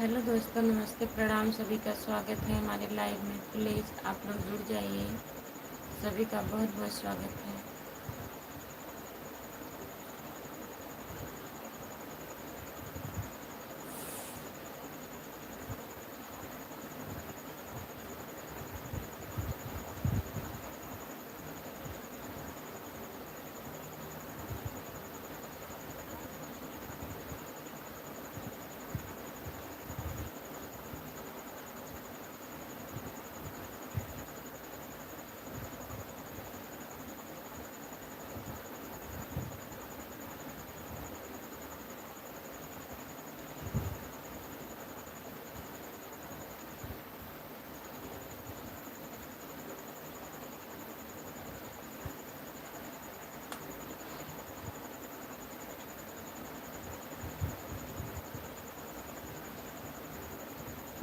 Hello दोस्तों, नमस्ते, प्रणाम। सभी का स्वागत है हमारे लाइव में। प्लीज़ आप लोग जुड़ जाइए। सभी का बहुत बहुत स्वागत है।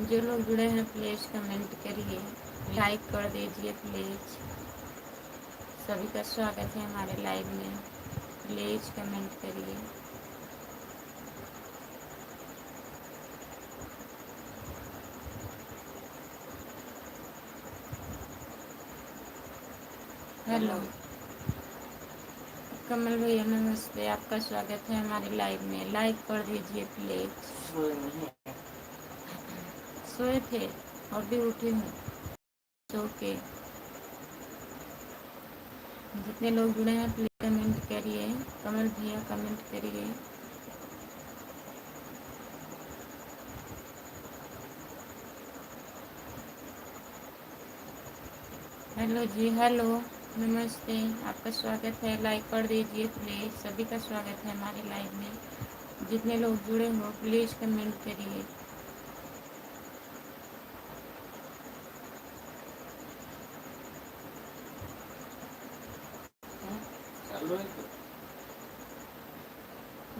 जो लोग जुड़े हैं प्लीज़ कमेंट करिए, लाइक कर दीजिए प्लीज़। सभी का स्वागत है हमारे लाइव में। प्लीज़ कमेंट करिए। हेलो कमल भैया, नमस्ते। आपका स्वागत है हमारे लाइव में। लाइक कर दीजिए प्लीज़। सोए थे और भी उठी हूँ, सो के। जितने लोग जुड़े हैं प्लीज कमेंट करिए। कमल भैया कमेंट करिए। हेलो जी, हेलो, नमस्ते। आपका स्वागत है। लाइक कर दीजिए प्लीज़। सभी का स्वागत है हमारे लाइव में। जितने लोग जुड़े हो प्लीज़ कमेंट करिए।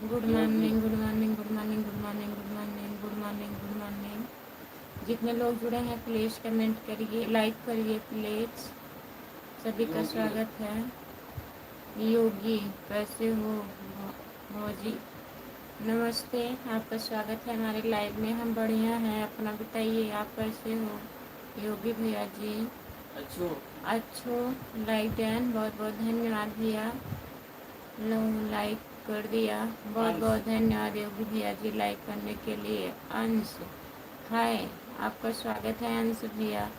Good morning, good morning, good morning, good morning, good morning, good morning, good morning. जितने लोग जुड़े हैं प्लीज़ कमेंट करिए, लाइक करिए प्लीज़। सभी का स्वागत है। योगी, कैसे हो भौजी? नमस्ते, आपका स्वागत है हमारे लाइव में। हम बढ़िया हैं, अपना बताइए, आप कैसे हो? योगी भैया जी अच्छो लाइक डन, बहुत बहुत धन्यवाद भैया। लो लाइक कर दिया, बहुत बहुत धन्यवाद योगी भैया जी लाइक करने के लिए। अंश, हाय, आपका स्वागत है अंश भैया।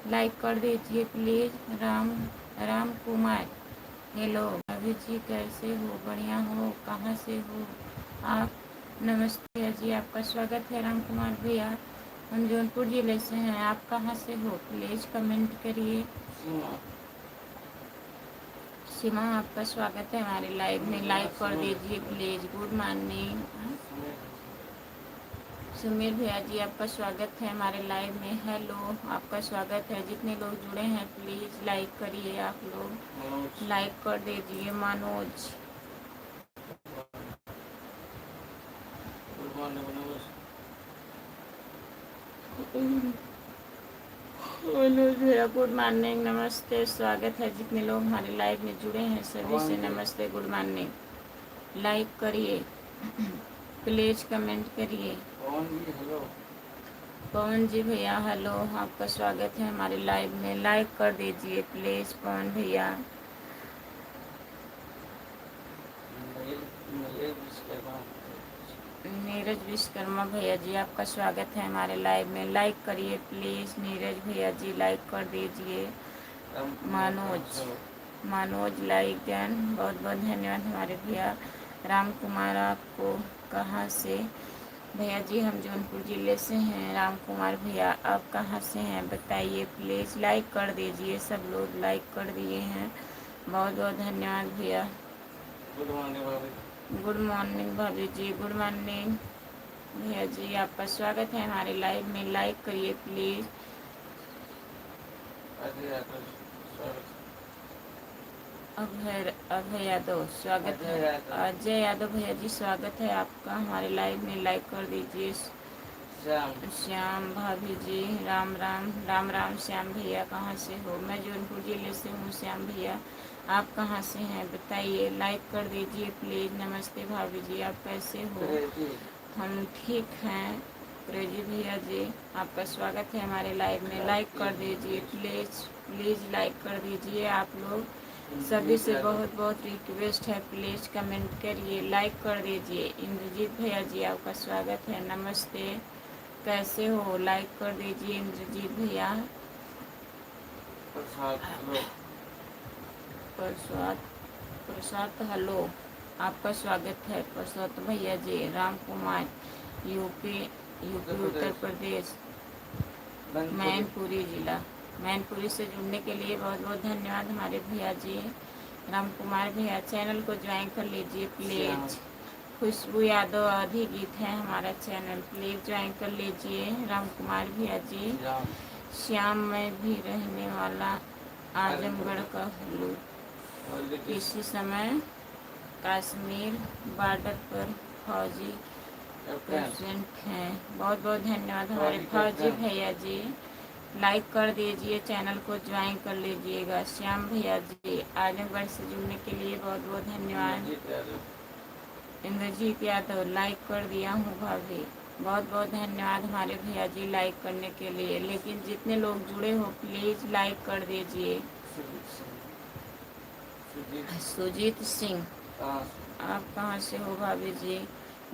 लाइक कर दीजिए प्लीज़। राम कुमार, हेलो अभी जी, कैसे हो? बढ़िया हो? कहाँ से हो आप? नमस्ते जी, आपका स्वागत है राम कुमार भैया। हम जौनपुर जिले से हैं। आप कहाँ से हो? प्लीज़ कमेंट करिए। सीमा, आपका स्वागत है हमारे लाइव में। लाइक कर दीजिए प्लीज़। Good morning. सुमीर भैया जी, आपका स्वागत है हमारे लाइव में। हेलो, आपका स्वागत है। जितने लोग जुड़े हैं प्लीज़ लाइक करिए। आप लोग लाइक कर दीजिए। मनोज, मनोज भैया गुड मॉर्निंग, नमस्ते, स्वागत है। जितने लोग हमारे लाइव में जुड़े हैं सभी से नमस्ते, गुड मॉर्निंग। लाइक करिए प्लीज़, कमेंट करिए। पवन जी भैया हेलो, आपका स्वागत है हमारे लाइव में। लाइक कर दीजिए प्लीज़ पवन भैया। नीरज विश्वकर्मा भैया जी, आपका स्वागत है हमारे लाइव में। लाइक करिए प्लीज़। नीरज भैया जी लाइक कर दीजिए। मनोज लाइक डन, बहुत बहुत धन्यवाद हमारे भैया। राम कुमार, आपको कहाँ से? भैया जी हम जौनपुर ज़िले से हैं। राम कुमार भैया, आप कहाँ से हैं बताइए प्लीज़। लाइक कर दीजिए। सब लोग लाइक कर दिए हैं, बहुत बहुत धन्यवाद भैया। गुड मॉर्निंग भाभी। गुड मॉर्निंग भाभी जी, गुड मॉर्निंग भैया जी, आपका स्वागत है हमारे लाइव में। लाइक करिए प्लीज़। अभय यादव, स्वागत है। अजय यादव भैया जी, स्वागत है आपका हमारे लाइव में। लाइक कर दीजिए। श्याम भाभी जी, राम राम, राम राम। श्याम भैया कहाँ से हो? मैं जौनपुर ज़िले से हूँ। श्याम भैया आप कहाँ से हैं बताइए। लाइक कर दीजिए प्लीज़। नमस्ते भाभी जी, आप कैसे हो? हम ठीक हैं। क्रेजी भैया जी, आपका स्वागत है हमारे लाइव में। लाइक कर दीजिए प्लीज़, प्लीज़ लाइक कर दीजिए। आप लोग सभी से बहुत बहुत रिक्वेस्ट है, प्लीज़ कमेंट करिए, लाइक कर दीजिए। इंद्रजीत भैया जी, आपका स्वागत है, नमस्ते, कैसे हो? लाइक कर दीजिए इंद्रजीत भैया। प्रसाद प्रसाद हेलो, आपका स्वागत है प्रसाद भैया जी। राम कुमार, यूपी उत्तर प्रदेश, मैनपुरी जिला, मैनपुरी से जुड़ने के लिए बहुत बहुत धन्यवाद हमारे भैया जी। राम कुमार भैया, चैनल को ज्वाइन कर लीजिए प्लीज। खुशबू यादव आधी गीत है हमारा चैनल, प्लीज ज्वाइन कर लीजिए राम कुमार भैया जी। श्याम में भी रहने वाला आजमगढ़ का हल्लू, इसी समय कश्मीर बॉर्डर पर फौजी प्रेजेंट हैं। बहुत बहुत धन्यवाद हमारे फौजी भैया जी। लाइक कर दीजिए, चैनल को ज्वाइन कर लीजिएगा। श्याम भैया जी, आजमगढ़ से जुड़ने के लिए बहुत बहुत धन्यवाद। इंद्रजीत यादव, लाइक कर दिया हूँ भाभी, बहुत बहुत धन्यवाद हमारे भैया जी लाइक करने के लिए। लेकिन जितने लोग जुड़े हो प्लीज़ लाइक कर दीजिए। सुजीत सिंह, आप कहाँ से हो भाभी जी?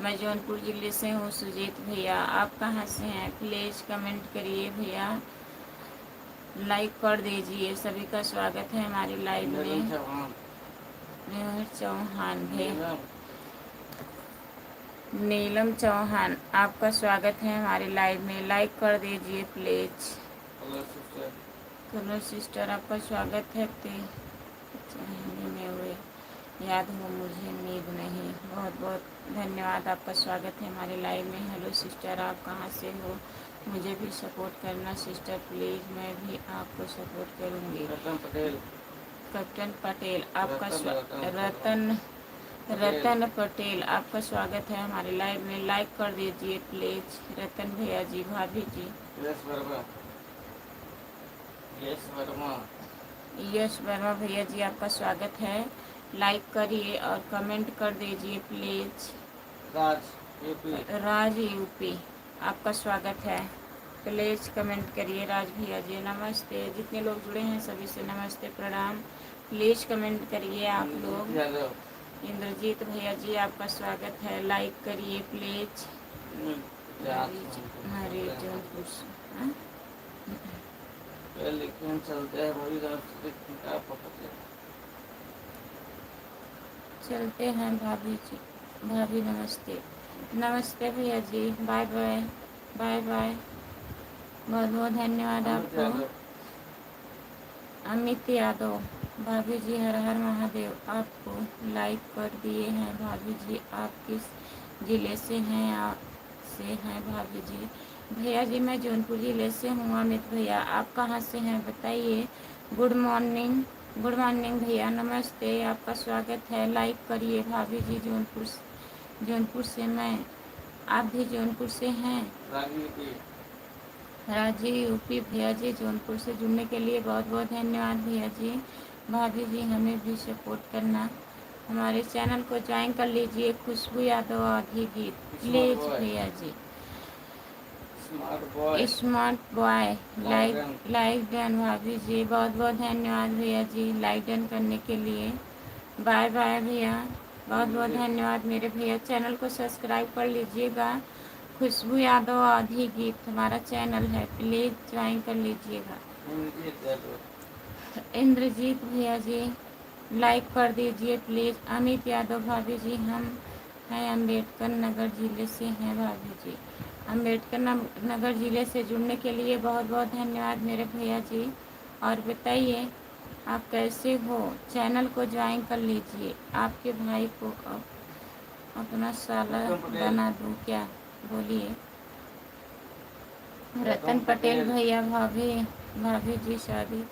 मैं जौनपुर ज़िले से हूँ सुजीत भैया, आप कहाँ से हैं? प्लीज़ कमेंट करिए भैया, लाइक कर दीजिए। सभी का स्वागत है हमारी लाइव में। चौहान भैया, नीलम चौहान, आपका स्वागत है हमारे लाइव में, लाइक कर दीजिए प्लीज़। कलर सिस्टर, आपका स्वागत है। हिंदी में हुए याद हो मुझे नींद नहीं, बहुत बहुत धन्यवाद, आपका स्वागत है हमारे लाइव में। हेलो सिस्टर, आप कहाँ से हो? मुझे भी सपोर्ट करना सिस्टर प्लीज़, मैं भी आपको सपोर्ट करूँगी। कैप्टन पटेल, आपका रतन पटेल, आपका स्वागत है हमारे लाइव में, लाइक कर दीजिए प्लीज़। रतन भैया जी, भाभी जी, यश वर्मा भैया जी, आपका स्वागत है, लाइक करिए और कमेंट कर दीजिए प्लीज़। राज यूपी, आपका स्वागत है, प्लीज़ कमेंट करिए। राज भैया जी नमस्ते, जितने लोग जुड़े हैं सभी से नमस्ते प्रणाम, प्लीज़ कमेंट करिए आप लोग। इंद्रजीत भैया जी, आपका स्वागत है, लाइक करिए प्लीज़। लेकिन चलते हैं चलते हैं भाभी जी। भाभी नमस्ते, नमस्ते भैया जी, बाय बाय, बाय बाय, बहुत बहुत धन्यवाद आपको। अमित यादव, भाभी जी हर हर महादेव, आपको लाइक कर दिए हैं भाभी जी। आप किस ज़िले से हैं? भाभी जी? भैया जी, मैं जौनपुर ज़िले से हूँ। अमित भैया, आप कहाँ से हैं बताइए? गुड मॉर्निंग, गुड मॉर्निंग भैया, नमस्ते, आपका स्वागत है, लाइक करिए भाभी जी। जौनपुर से मैं, आप भी जौनपुर से हैं? राजी यूपी भैया जी, जौनपुर से जुड़ने के लिए बहुत बहुत धन्यवाद भैया जी। भाभी जी, हमें भी सपोर्ट करना, हमारे चैनल को ज्वाइन कर लीजिए। खुशबू यादव आधी गीत प्लीज भैया जी। स्मार्ट बॉय, लाइक डन भाभी जी, बहुत बहुत धन्यवाद भैया जी लाइक डन करने के लिए। बाय बाय भैया, बहुत बहुत धन्यवाद मेरे भैया। चैनल को सब्सक्राइब कर लीजिएगा। खुशबू यादव आधी गीत हमारा चैनल है, प्लीज़ ज्वाइन कर लीजिएगा। इंद्रजीत भैया जी, लाइक कर दीजिए प्लीज़। अमित यादव, भाभी जी हम हैं अम्बेडकर नगर ज़िले से हैं भाभी जी। अम्बेडकर नगर ज़िले से जुड़ने के लिए बहुत बहुत धन्यवाद मेरे भैया जी। और बताइए आप कैसे हो? चैनल को ज्वाइन कर लीजिए। आपके भाई को अपना साला बना दूँ क्या? बोलिए। रतन पटेल भैया, भाभी जी शादी,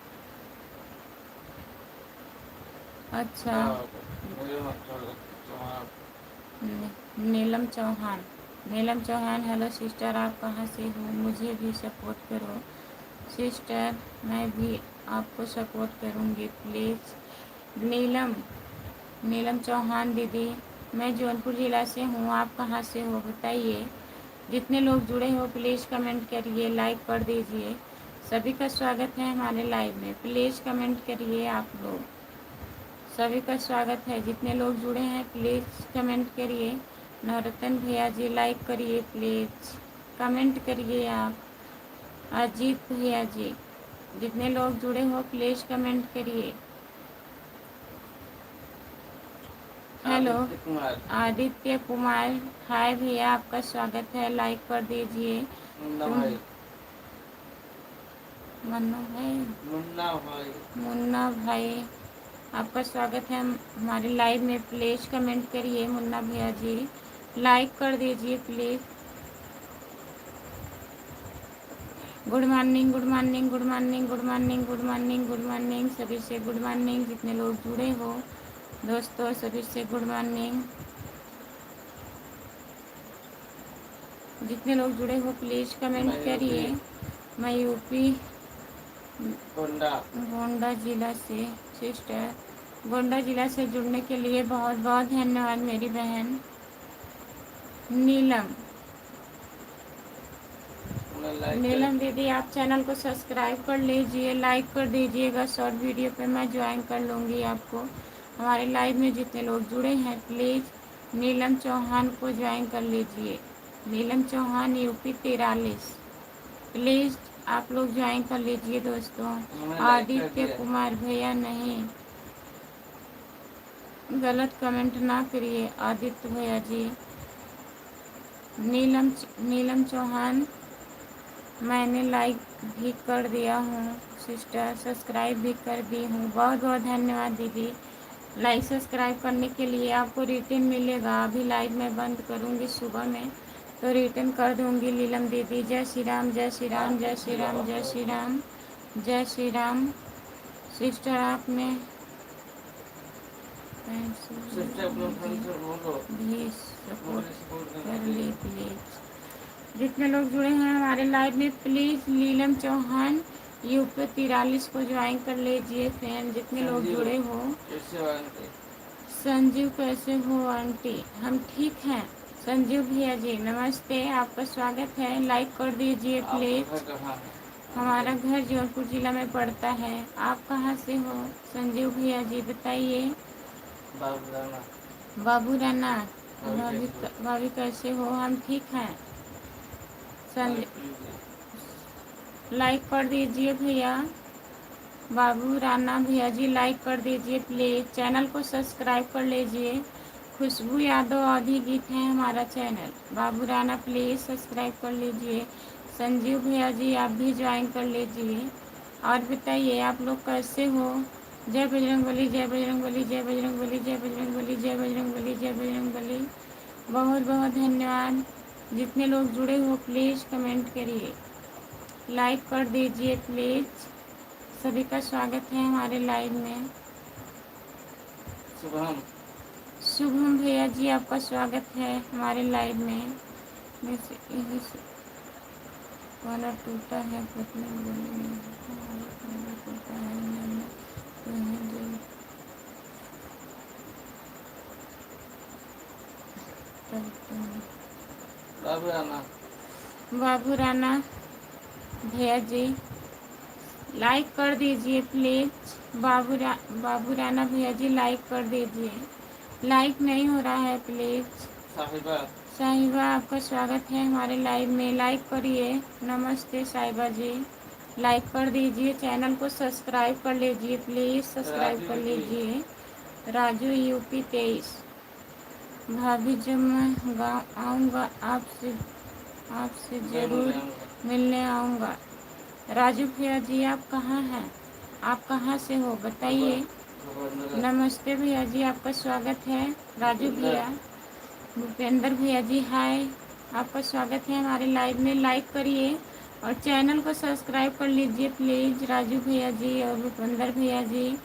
अच्छा। नीलम चौहान, हेलो सिस्टर, आप कहाँ से हो? मुझे भी सपोर्ट करो सिस्टर, मैं भी आपको सपोर्ट करूँगी प्लीज़। नीलम चौहान दीदी, मैं जौनपुर ज़िला से हूँ, आप कहाँ से हो बताइए? जितने लोग जुड़े हो प्लीज़ कमेंट करिए, लाइक कर दीजिए। सभी का स्वागत है हमारे लाइव में, प्लीज़ कमेंट करिए आप लोग। सभी का स्वागत है, जितने लोग जुड़े हैं प्लीज़ कमेंट करिए। नवरत्न भैया जी लाइक करिए प्लीज़, कमेंट करिए आप। अजीत भैया जी, जितने लोग जुड़े हो प्लीज़ कमेंट करिए। हेलो आदित्य कुमार, हाय भैया, आपका स्वागत है, लाइक कर दीजिए। मुन्ना भाई, आपका स्वागत है हमारे लाइव में, प्लीज़ कमेंट करिए। मुन्ना भैया जी लाइक कर दीजिए please. Good morning, good morning, good morning, good morning, good morning, good morning, सभी से गुड मॉर्निंग। जितने लोग जुड़े हो दोस्तों सभी से गुड मॉर्निंग। जितने लोग जुड़े हो प्लीज़ कमेंट करिए। मैं यूपी गोंडा जिला से सिस्टर, गोंडा जिला से जुड़ने के लिए बहुत बहुत धन्यवाद मेरी बहन नीलम। नीलम दीदी, आप चैनल को सब्सक्राइब कर लीजिए, लाइक कर दीजिएगा। शॉर्ट वीडियो पे मैं ज्वाइन कर लूँगी आपको। हमारे लाइव में जितने लोग जुड़े हैं प्लीज़ नीलम चौहान को ज्वाइन कर लीजिए। नीलम चौहान यूपी 43, प्लीज़ आप लोग ज्वाइन कर लीजिए दोस्तों। आदित्य कुमार भैया, नहीं गलत कमेंट ना करिए आदित्य भैया जी। नीलम चौहान, मैंने लाइक भी कर दिया हूँ सिस्टर, सब्सक्राइब भी कर दी हूँ। बहुत बहुत धन्यवाद दीदी। लाइक सब्सक्राइब करने के लिए आपको रिटर्न मिलेगा। अभी लाइव मैं बंद करूँगी सुबह में तो रिटर्न कर दूँगी। नीलम दीदी, जय श्री राम, जय श्री राम, जय श्री राम, जय श्री राम, जय श्री राम। सिस्टर आपने भी सपोर्ट कर ली प्लीज़। जितने लोग जुड़े हैं हमारे लाइव में प्लीज़ नीलम चौहान यूपी 43 को ज्वाइन कर लीजिए फ्रेंड। जितने लोग जुड़े हो। संजीव, कैसे हो आंटी? हम ठीक हैं संजीव भैया जी, नमस्ते, आपका स्वागत है। लाइक कर दीजिए प्लीज़। हमारा घर जौनपुर जिला में पड़ता है। आप कहाँ से हो संजीव भैया जी, बताइए। बाबू राना, भाभी कैसे हो? हम ठीक हैं। लाइक कर दीजिए भैया। बाबू राना भैया जी लाइक कर दीजिए प्लीज़। चैनल को सब्सक्राइब कर लीजिए। खुशबू यादव आदि गीत है हमारा channel. Babu Rana please subscribe कर लीजिए। संजीव भैया जी आप भी ज्वाइन कर लीजिए। और बताइए आप लोग कैसे हो? जय बजरंगबली, जय बजरंगबली, जय बजरंगबली, जय बजरंगबली, जय बजरंगबली, जय बजरंगबली। बहुत बहुत धन्यवाद। जितने लोग जुड़े हो प्लीज़ कमेंट करिए, लाइक कर दीजिए प्लीज़। सभी का स्वागत है हमारे लाइव में। शुभम भैया जी आपका स्वागत है हमारे लाइव में। यही वाला टूटा है टूटा है। बाबू राना भैया जी लाइक कर दीजिए प्लीज़। बाबू राना भैया जी लाइक कर दीजिए। लाइक नहीं हो रहा है प्लीज़। साहिबा आपका स्वागत है हमारे लाइव में, लाइक करिए। नमस्ते साहिबा जी, लाइक कर दीजिए। चैनल को सब्सक्राइब कर लीजिए प्लीज़, सब्सक्राइब कर लीजिए। राजू यूपी 23, भाभी जब मैं गाँव आऊँगा आपसे ज़रूर मिलने आऊँगा। राजू भैया जी आप कहाँ हैं? आप कहाँ से हो बताइए। नमस्ते भैया जी, आपका स्वागत है। राजू भैया, भूपेंद्र भैया जी हाय, आपका स्वागत है हमारे लाइव में। लाइक करिए और चैनल को सब्सक्राइब कर लीजिए प्लीज़। राजू भैया जी और भूपेंद्र भैया जी।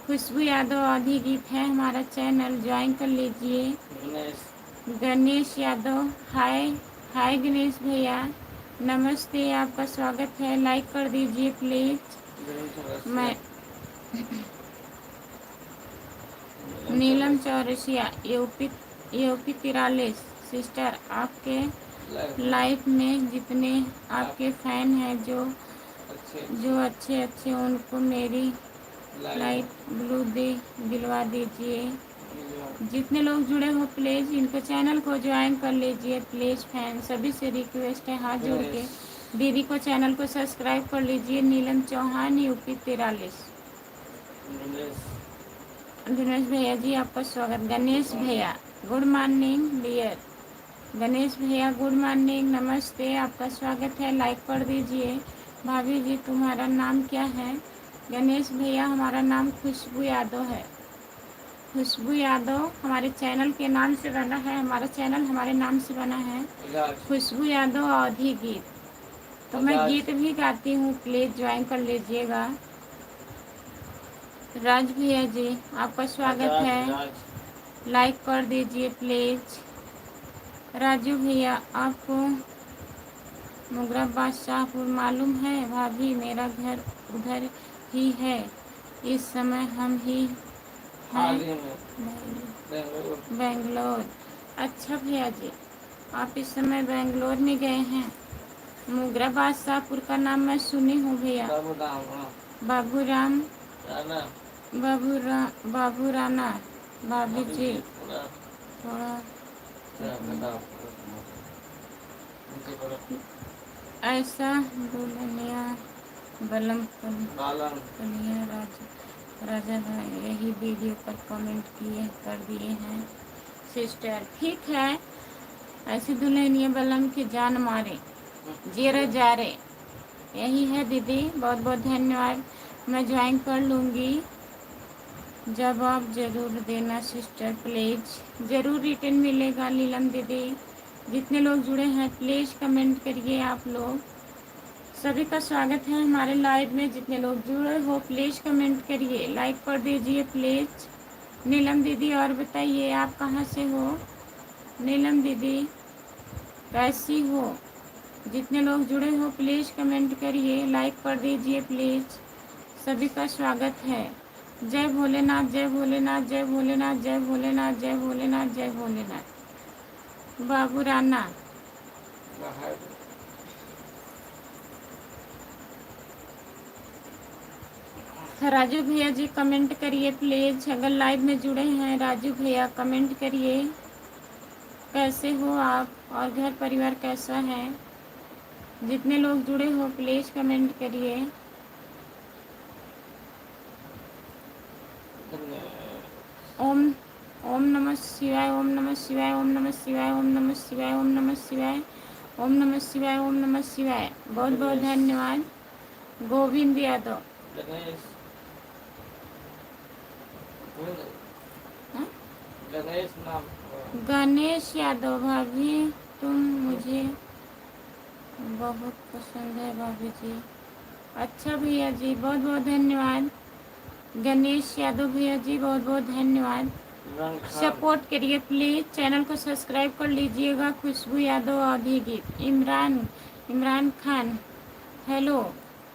खुशबू यादव आदि गीत है हमारा चैनल, ज्वाइन कर लीजिए। गणेश यादव हाय, हाय गणेश भैया, नमस्ते, आपका स्वागत है। लाइक कर दीजिए प्लीज़। मैं नीलम चौरसिया यूपी 43 सिस्टर, आपके लाइफ में जितने आपके फैन हैं जो अच्छे अच्छे उनको मेरी लाइट ब्लू दिलवा दीजिए। जितने लोग जुड़े हो प्लीज़ इनको चैनल को ज्वाइन कर लीजिए प्लीज़। फैन सभी से रिक्वेस्ट है हाथ जोड़ के दीदी को चैनल को सब्सक्राइब कर लीजिए। नीलम चौहान यूपी 43। दिनेश भैया जी आपका स्वागत। गणेश भैया गुड मॉर्निंग डियर। गणेश भैया गुड मॉर्निंग नमस्ते आपका स्वागत है। लाइक कर दीजिए। भाभी जी तुम्हारा नाम क्या है? गणेश भैया हमारा नाम खुशबू यादव है। खुशबू यादव हमारे चैनल के नाम से बना है। हमारा चैनल हमारे नाम से बना है खुशबू यादव अवधी गीत। तो मैं गीत भी गाती हूँ प्लीज़ ज्वाइन कर लीजिएगा। राज भैया जी आपका स्वागत है। लाइक कर दीजिए प्लीज़। राजू भैया आपको मुगरा बादशाहपुर मालूम है? भाभी मेरा घर उधर ही है। इस समय हम ही हैं बेंगलोर। अच्छा भैया जी आप इस समय बेंगलोर में गए हैं। मुगरा बादशाहपुर का नाम मैं सुनी हूँ भैया। बाबूराम बाबू राना भाभी जी थोड़ा ऐसा दुल्हनिया बलम कनिया राजा भाई यही वीडियो पर कमेंट कर दिए हैं सिस्टर। ठीक है ऐसी दुल्हनिया बलम की जान मारे जेरे जा रे यही है दीदी। बहुत बहुत धन्यवाद। मैं ज्वाइन कर लूँगी। जवाब ज़रूर देना सिस्टर प्लीज़। ज़रूर रिटर्न मिलेगा नीलम दीदी। जितने लोग जुड़े हैं प्लीज़ कमेंट करिए। आप लोग सभी का स्वागत है हमारे लाइव में। जितने लोग जुड़े हो प्लीज़ कमेंट करिए। लाइक कर दीजिए प्लीज़। नीलम दीदी और बताइए आप कहाँ से हो? नीलम दीदी कैसी हो? जितने लोग जुड़े हो प्लीज़ कमेंट करिए। लाइक कर दीजिए प्लीज़। सभी का स्वागत है। जय भोलेनाथ जय भोलेनाथ जय भोलेनाथ जय भोलेनाथ जय भोलेनाथ जय भोलेनाथ। बाबू राना राजू भैया जी कमेंट करिए प्लीज़। अगर लाइव में जुड़े हैं राजू भैया कमेंट करिए। कैसे हो आप और घर परिवार कैसा है? जितने लोग जुड़े हो प्लीज़ कमेंट करिए। ओम ओम नमः शिवाय ओम नमः शिवाय ओम नमः शिवाय ओम नमः शिवाय ओम नमः शिवाय ओम नमः शिवाय ओम नमः शिवाय। बहुत बहुत धन्यवाद। गोविंद यादव गणेश यादव भाभी तुम मुझे बहुत पसंद है भाभी जी। अच्छा भैया जी बहुत बहुत धन्यवाद। गणेश यादव भैया जी बहुत बहुत धन्यवाद। सपोर्ट करिए प्लीज़। चैनल को सब्सक्राइब कर लीजिएगा। खुशबू यादव अवधी गीत। इमरान खान हेलो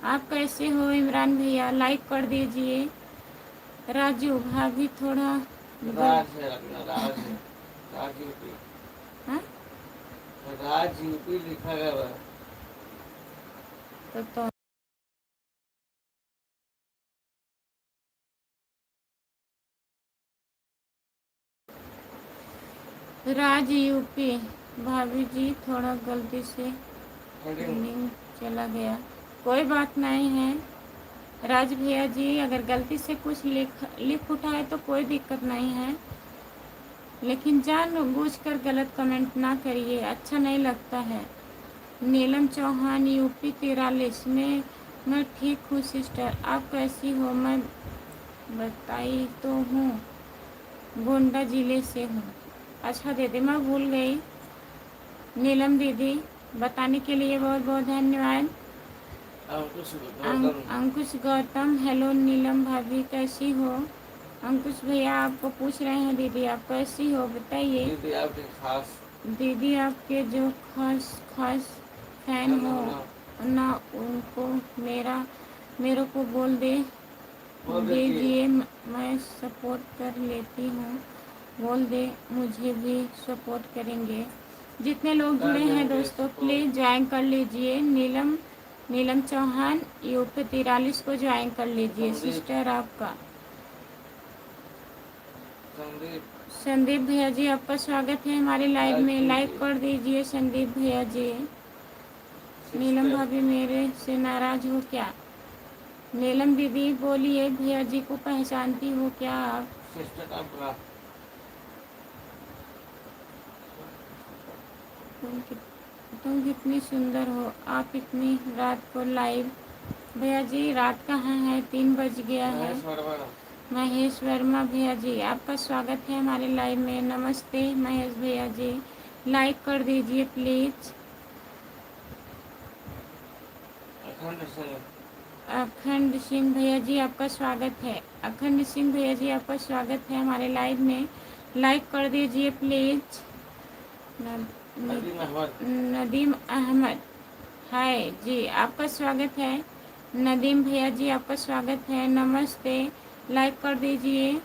आप कैसे हो इमरान भैया? लाइक कर दीजिए। राजू भाभी थोड़ा राज यूपी लिखा गया तो राज यूपी। भाभी जी थोड़ा गलती से लिंक चला गया। कोई बात नहीं है राज भैया जी। अगर गलती से कुछ लिख उठाए तो कोई दिक्कत नहीं है। लेकिन जानबूझकर गलत कमेंट ना करिए अच्छा नहीं लगता है। नीलम चौहान यूपी 43 में मैं ठीक हूँ सिस्टर। आप कैसी हो? मैं बताई तो हूँ गोंडा जिले से हूँ। अच्छा दीदी मैं भूल गई। नीलम दीदी बताने के लिए बहुत बहुत धन्यवाद। अंकुश गौतम हेलो नीलम भाभी कैसी हो? अंकुश भैया आपको पूछ रहे हैं दीदी आप कैसी हो बताइए। दीदी आपके जो खास फैन हो ना उनको मेरे को बोल दीजिए मैं सपोर्ट कर लेती हूँ। बोल दे मुझे भी सपोर्ट करेंगे। जितने लोग जुड़े हैं दोस्तों प्लीज़ ज्वाइन कर लीजिए। नीलम नीलम चौहान यूपी 43 को ज्वाइन कर लीजिए। सिस्टर आपका संदीप भैया जी आपका स्वागत है हमारे लाइव में। लाइक कर दीजिए संदीप भैया जी। नीलम भाभी मेरे से नाराज हो क्या? नीलम दीदी बोलिए, भैया जी को पहचानती हो क्या आप? तुम कितनी सुंदर हो। आप इतनी रात को लाइव। भैया जी रात कहाँ है? 3 बज गया है। महेश वर्मा भैया जी आपका स्वागत है हमारे लाइव में। नमस्ते महेश भैया जी, लाइक कर दीजिए प्लीज। अखंड सिंह भैया जी आपका स्वागत है। अखंड सिंह भैया जी आपका स्वागत है हमारे लाइव में। लाइक कर दीजिए प्लीज। नदीम अहमद हाय जी आपका स्वागत है। नदीम भैया जी आपका स्वागत है। नमस्ते, लाइक कर दीजिए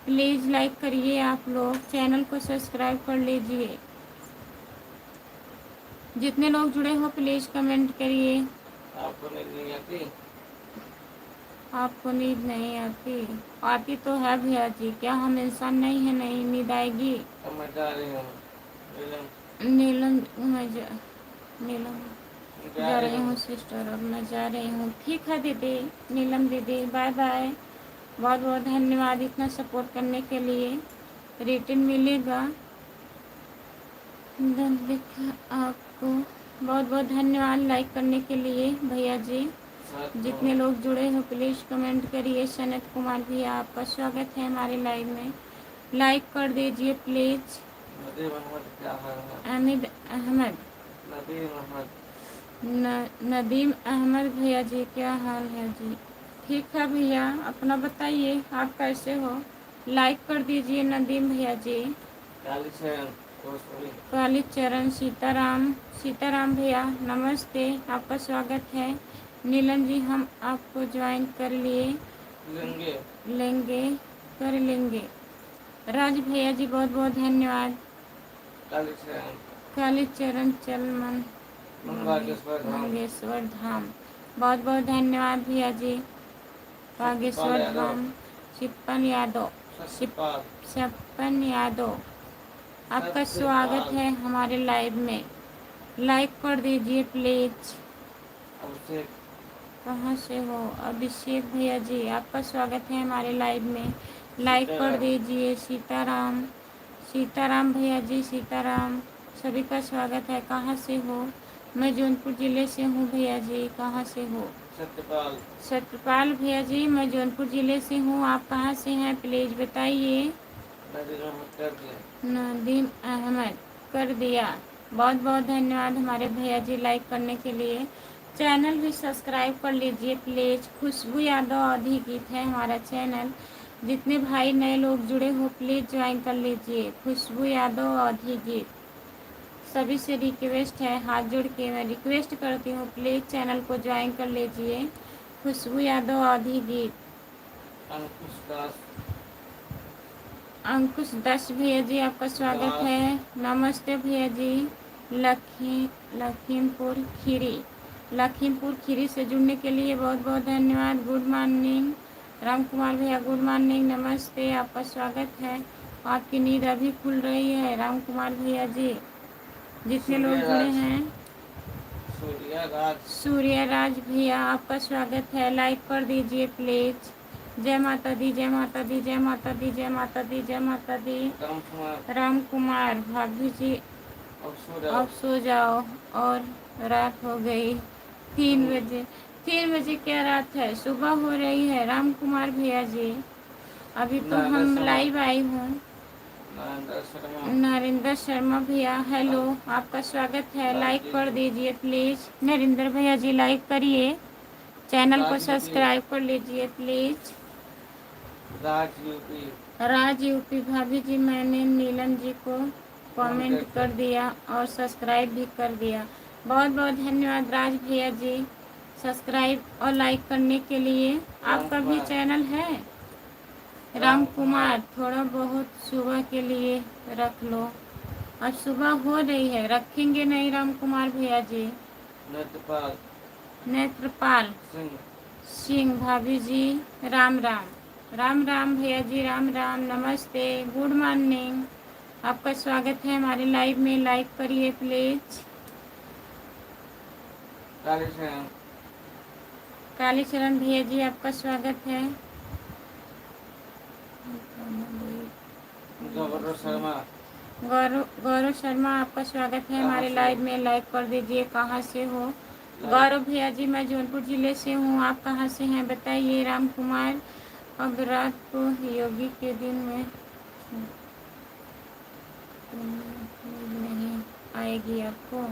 प्लीज़। लाइक करिए आप लोग, चैनल को सब्सक्राइब कर लीजिए। जितने लोग जुड़े हो प्लीज़ कमेंट करिए। आपको नींद नहीं आती? आपको नींद नहीं आती? आती तो है भैया जी, क्या हम इंसान नहीं है नहीं नींद आएगी? मैं जा रही हूँ नीलम नीलम जा रही हूँ सिस्टर, अब मैं जा रही हूँ। ठीक है दीदी, नीलम दीदी बाय बाय। बहुत बहुत धन्यवाद इतना सपोर्ट करने के लिए। रिटर्न मिलेगा। आपको बहुत बहुत धन्यवाद लाइक करने के लिए भैया जी। जितने लोग जुड़े हो प्लीज़ कमेंट करिए। सनत कुमार भैया आपका स्वागत है हमारे लाइव में। लाइक कर दीजिए प्लीज़। अमिद अहमद नदीम अहमद भैया जी क्या हाल है जी? ठीक है भैया, अपना बताइए आप कैसे हो? लाइक कर दीजिए नदीम भैया जी। कालीचरण सीताराम भैया नमस्ते, आपका स्वागत है। नीलम जी हम आपको ज्वाइन कर लेंगे कर लेंगे। राज भैया जी बहुत बहुत धन्यवाद। कालीचरण चलमन बागेश्वर धाम बहुत बहुत धन्यवाद भैया जी। बागेश्वर धाम सिप्पन यादव आपका स्वागत है हमारे लाइव में। लाइक कर दीजिए प्लीज। कहाँ से हो? अभिषेक भैया जी आपका स्वागत है हमारे लाइव में। लाइक कर दीजिए। सीताराम भैया जी सीताराम सभी का स्वागत है। कहाँ से हो? मैं जौनपुर ज़िले से हूँ भैया जी। कहाँ से हो? सत्यपाल भैया जी मैं जौनपुर ज़िले से हूँ। आप कहाँ से हैं प्लीज़ बताइए। नदीम अहमद कर दिया। बहुत बहुत धन्यवाद हमारे भैया जी लाइक करने के लिए। चैनल भी सब्सक्राइब कर लीजिए प्लीज़। खुशबू यादव आधी गीत है हमारा चैनल। जितने भाई नए लोग जुड़े हो प्लीज़ ज्वाइन कर लीजिए। खुशबू यादव आधी गीत सभी से रिक्वेस्ट है, हाथ जोड़ के मैं रिक्वेस्ट करती हूँ प्लीज़ चैनल को ज्वाइन कर लीजिए। खुशबू यादव आधी गीत। अंकुश दास भैया जी आपका स्वागत है। नमस्ते भैया जी। लखीमपुर खीरी से जुड़ने के लिए बहुत बहुत धन्यवाद। गुड मॉर्निंग राम कुमार भैया, गुड मॉर्निंग नमस्ते, आपका स्वागत है। आपकी नींद अभी खुल रही है राम कुमार भैया जी। जितने लोग जुड़े हैं सूर्य राज भैया आपका स्वागत है। लाइक कर दीजिए प्लीज। जय माता दी जय माता दी जय माता दी जय माता दी जय माता दी। राम कुमार भाभी जी अब सो जाओ और रात हो गई 3 बजे। 3 बजे क्या रात है, सुबह हो रही है राम कुमार भैया जी। अभी तो हम लाइव आई हूँ। नरेंद्र शर्मा भैया हेलो, आपका स्वागत है। लाइक कर दीजिए प्लीज़। नरेंद्र भैया जी लाइक करिए, चैनल को सब्सक्राइब कर लीजिए प्लीज़। राज यूपी भाभी जी मैंने नीलम जी को कमेंट कर दिया और सब्सक्राइब भी कर दिया। बहुत बहुत धन्यवाद राज भैया जी सब्सक्राइब और लाइक करने के लिए। आपका भी चैनल है राम कुमार, थोड़ा बहुत सुबह के लिए रख लो। अब सुबह हो रही है, रखेंगे नहीं राम कुमार भैया जी। नेत्रपाल नेत्रपाल सिंह भाभी जी, राम राम। राम राम भैया जी, राम राम, नमस्ते, गुड मॉर्निंग। आपका स्वागत है हमारे लाइव में, लाइक करिए प्लीज। कालीचरण भैया जी, आपका स्वागत है। गौरव शर्मा, आपका स्वागत है हमारे लाइव में, लाइक कर दीजिए। कहाँ से हो गौरव भैया जी? मैं जौनपुर जिले से हूँ, आप कहाँ से हैं बताइए। राम कुमार, अब रात को योगी के दिन में नहीं आएगी आपको?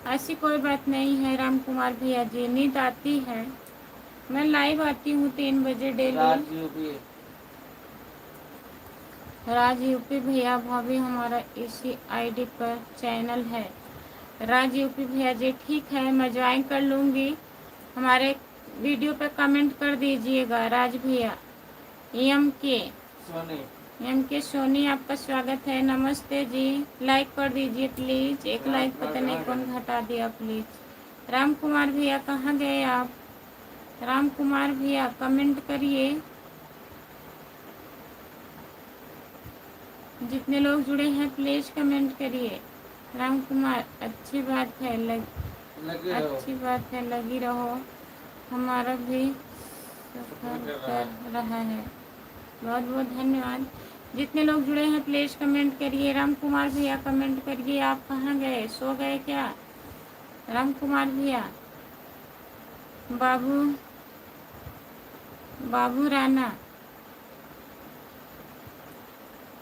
ऐसी कोई बात नहीं है राम कुमार भैया जी, नींद आती है। मैं लाइव आती हूँ 3 बजे डेली। राज यूपी भैया भाभी, हमारा इसी आईडी पर चैनल है। राज यूपी भैया जी, ठीक है, मैं ज्वाइन कर लूँगी। हमारे वीडियो पे कमेंट कर दीजिएगा राज भैया। एम के सोनी, आपका स्वागत है, नमस्ते जी। लाइक कर दीजिए प्लीज, एक लाइक पता नहीं कौन घटा दिया प्लीज। राम कुमार भैया कहाँ गए आप? राम कुमार भैया कमेंट करिए। जितने लोग जुड़े हैं प्लीज कमेंट करिए। राम कुमार, अच्छी बात है, अच्छी बात है, लगी रहो, हमारा भी सफर कर रहा है। बहुत बहुत धन्यवाद। जितने लोग जुड़े हैं प्लीज कमेंट करिए। राम कुमार भैया कमेंट करिए। आप कहाँ गए, सो गए क्या राम कुमार भैया? बाबू राणा,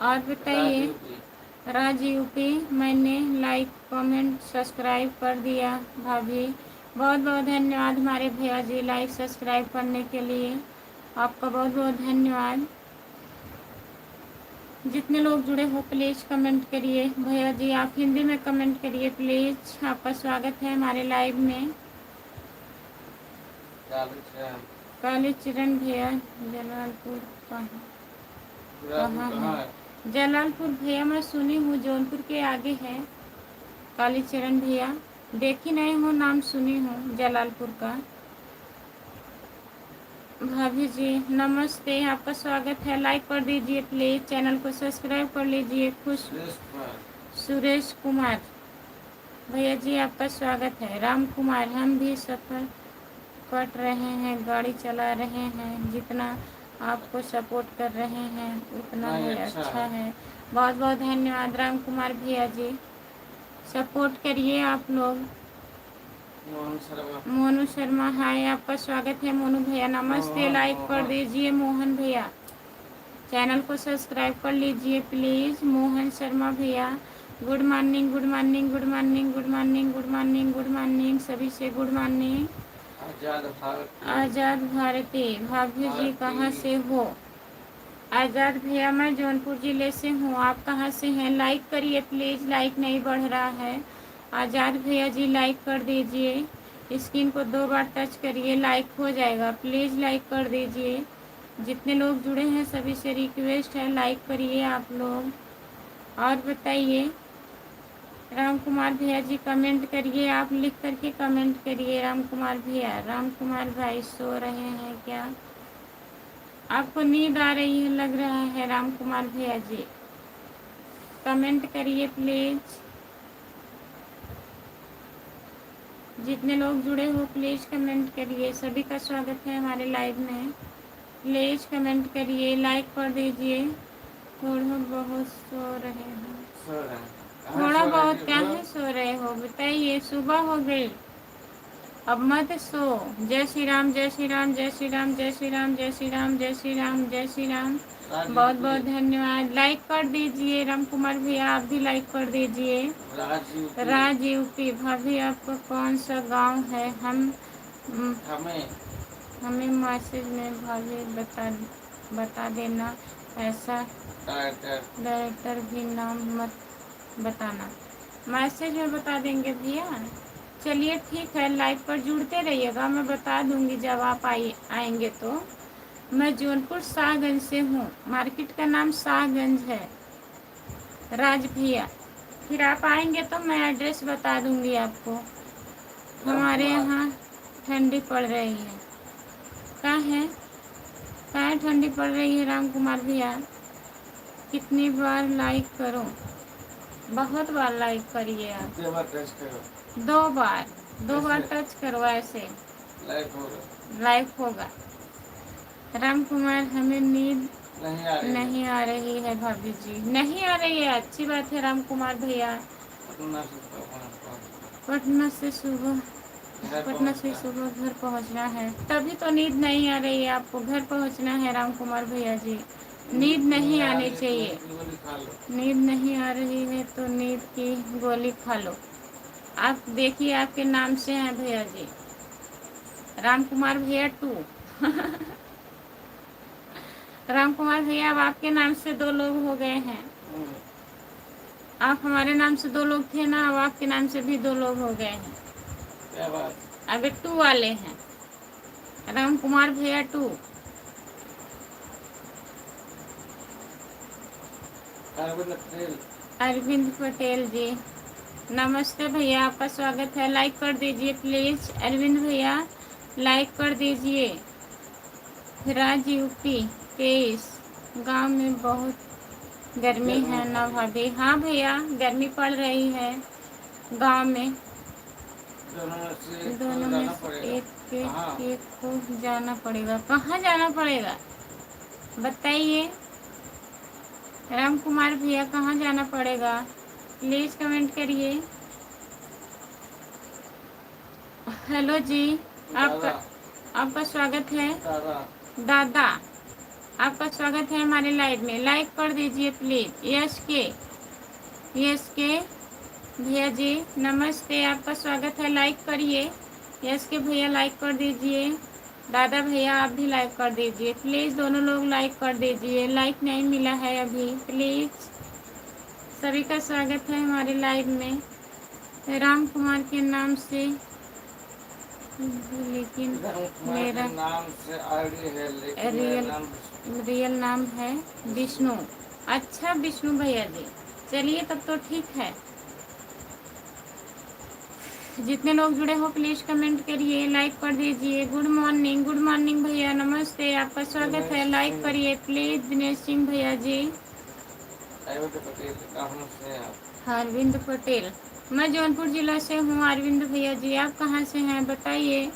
और बताइए। राज यूपी, मैंने लाइक कमेंट सब्सक्राइब कर दिया भाभी, बहुत बहुत धन्यवाद हमारे भैया जी, लाइक सब्सक्राइब करने के लिए आपका बहुत बहुत धन्यवाद। जितने लोग जुड़े हो प्लीज़ कमेंट करिए। भैया जी आप हिंदी में कमेंट करिए प्लीज़, आपका स्वागत है हमारे लाइव में। कालीचरण भैया, जलालपुर कहाँ है? जलालपुर भैया मैं सुनी हूँ जौनपुर के आगे है। कालीचरण भैया देखी नहीं हूँ, नाम सुनी हूँ जलालपुर का। भाभी जी नमस्ते, आपका स्वागत है, लाइक कर दीजिए प्लीज, चैनल को सब्सक्राइब कर लीजिए। सुरेश कुमार भैया जी आपका स्वागत है। राम कुमार, हम भी सफ़र कट रहे हैं, गाड़ी चला रहे हैं, जितना आपको सपोर्ट कर रहे हैं उतना ही अच्छा है। बहुत बहुत धन्यवाद राम कुमार भैया जी, सपोर्ट करिए आप लोग। मोनू शर्मा, हाय, आपका स्वागत है मोनू भैया, नमस्ते, लाइक कर दीजिए। मोहन भैया चैनल को सब्सक्राइब कर लीजिए प्लीज़। मोहन शर्मा भैया good morning, good morning, good morning, good morning, good morning, good morning, सभी से गुड मॉर्निंग। आज़ाद भारती भाभी जी कहाँ से हो? आज़ाद भैया मैं जौनपुर ज़िले से हूँ, आप कहाँ से हैं? लाइक करिए प्लीज़, लाइक नहीं बढ़ रहा है। आज़ाद भैया जी लाइक कर दीजिए, स्क्रीन को 2 बार टच करिए, लाइक हो जाएगा, प्लीज़ लाइक कर दीजिए। जितने लोग जुड़े हैं सभी से रिक्वेस्ट है, लाइक करिए आप लोग। और बताइए राम कुमार भैया जी कमेंट करिए, आप लिख करके कमेंट करिए। राम कुमार भैया, राम कुमार भाई सो रहे हैं क्या? आपको नींद आ रही है लग रहा है राम कुमार भैया जी, कमेंट करिए प्लीज़। जितने लोग जुड़े हो प्लीज़ कमेंट करिए, सभी का स्वागत है हमारे लाइव में, प्लीज़ कमेंट करिए, लाइक कर दीजिए। थोड़ा बहुत सो रहे हो? थोड़ा बहुत क्या है सो रहे हो बताइए, सुबह हो गई, अब मत सो। जय श्री राम, जय श्री राम, जय श्री राम, जय श्री राम, जय श्री राम, जय श्री राम, जय श्री राम। बहुत बहुत धन्यवाद, लाइक कर दीजिए। राम कुमार भैया आप भी लाइक कर दीजिए। राज यूपी भाभी आपका कौन सा गांव है? हमें मैसेज में भाभी बता देना, ऐसा डायरेक्टर भी नाम मत बताना। मैसेज में बता देंगे भैया। चलिए ठीक है, लाइव पर जुड़ते रहिएगा, मैं बता दूंगी जब आप आएंगे तो। मैं जौनपुर शाहगंज से हूँ, मार्केट का नाम शाहगंज है। राज भैया फिर आप आएंगे तो मैं एड्रेस बता दूंगी आपको। हमारे यहाँ ठंडी पड़ रही है। कहाँ ठंडी पड़ रही है राम कुमार भैया? कितनी बार लाइक करो? बहुत बार लाइक करिए आप। 2 बार टच करो। 2 बार टच करो, ऐसे लाइक होगा। राम कुमार, हमें नींद नहीं आ रही है भाभी जी। नहीं आ रही है, अच्छी बात है राम कुमार भैया। पटना से सुबह घर पहुंचना है, तभी तो नींद नहीं आ रही है आपको। घर पहुंचना है राम कुमार भैया जी, नींद नहीं आनी चाहिए। नींद नहीं आ रही है तो नींद की गोली खा लो। आप देखिए, आपके नाम से हैं भैया जी, राम कुमार भैया 2। राम कुमार भैया, अब आपके नाम से 2 लोग हो गए हैं। आप हमारे नाम से 2 लोग थे ना, अब आपके नाम से भी 2 लोग हो गए हैं। क्या बात? अब 2 वाले हैं, राम कुमार भैया 2। अरविंद पटेल जी, नमस्ते भैया, आपका स्वागत है। लाइक कर दीजिए प्लीज अरविंद भैया, लाइक कर दीजिए। राज यूपी 23, गांव में बहुत गर्मी है ना भाभी? हाँ भैया, गर्मी पड़ रही है गांव में। दोनों में से एक को जाना पड़ेगा। कहाँ जाना पड़ेगा बताइए राम कुमार भैया, कहाँ जाना पड़ेगा? प्लीज कमेंट करिए। हेलो जी, आपका स्वागत है दादा, आपका स्वागत है हमारे लाइव में। लाइक कर दीजिए प्लीज। यस के भैया जी नमस्ते, आपका स्वागत है। लाइक करिए। यस के भैया लाइक कर दीजिए। दादा भैया आप भी लाइक कर दीजिए प्लीज़, दोनों लोग लाइक कर दीजिए। लाइक नहीं मिला है अभी, प्लीज़। सभी का स्वागत है हमारे लाइव में। राम कुमार के नाम से, लेकिन मेरा नाम से आईडी है, लेकिन रियल नाम है विष्णु। अच्छा विष्णु भैया जी, चलिए तब तो ठीक है। जितने लोग जुड़े हो प्लीज कमेंट करिए, लाइक कर दीजिए। गुड मॉर्निंग भैया, नमस्ते, आपका स्वागत है। लाइक करिए प्लीज दिनेश सिंह भैया जी। अरविंद पटेल, मैं जौनपुर जिला से हूँ। अरविंद भैया जी आप कहाँ से हैं बताइए।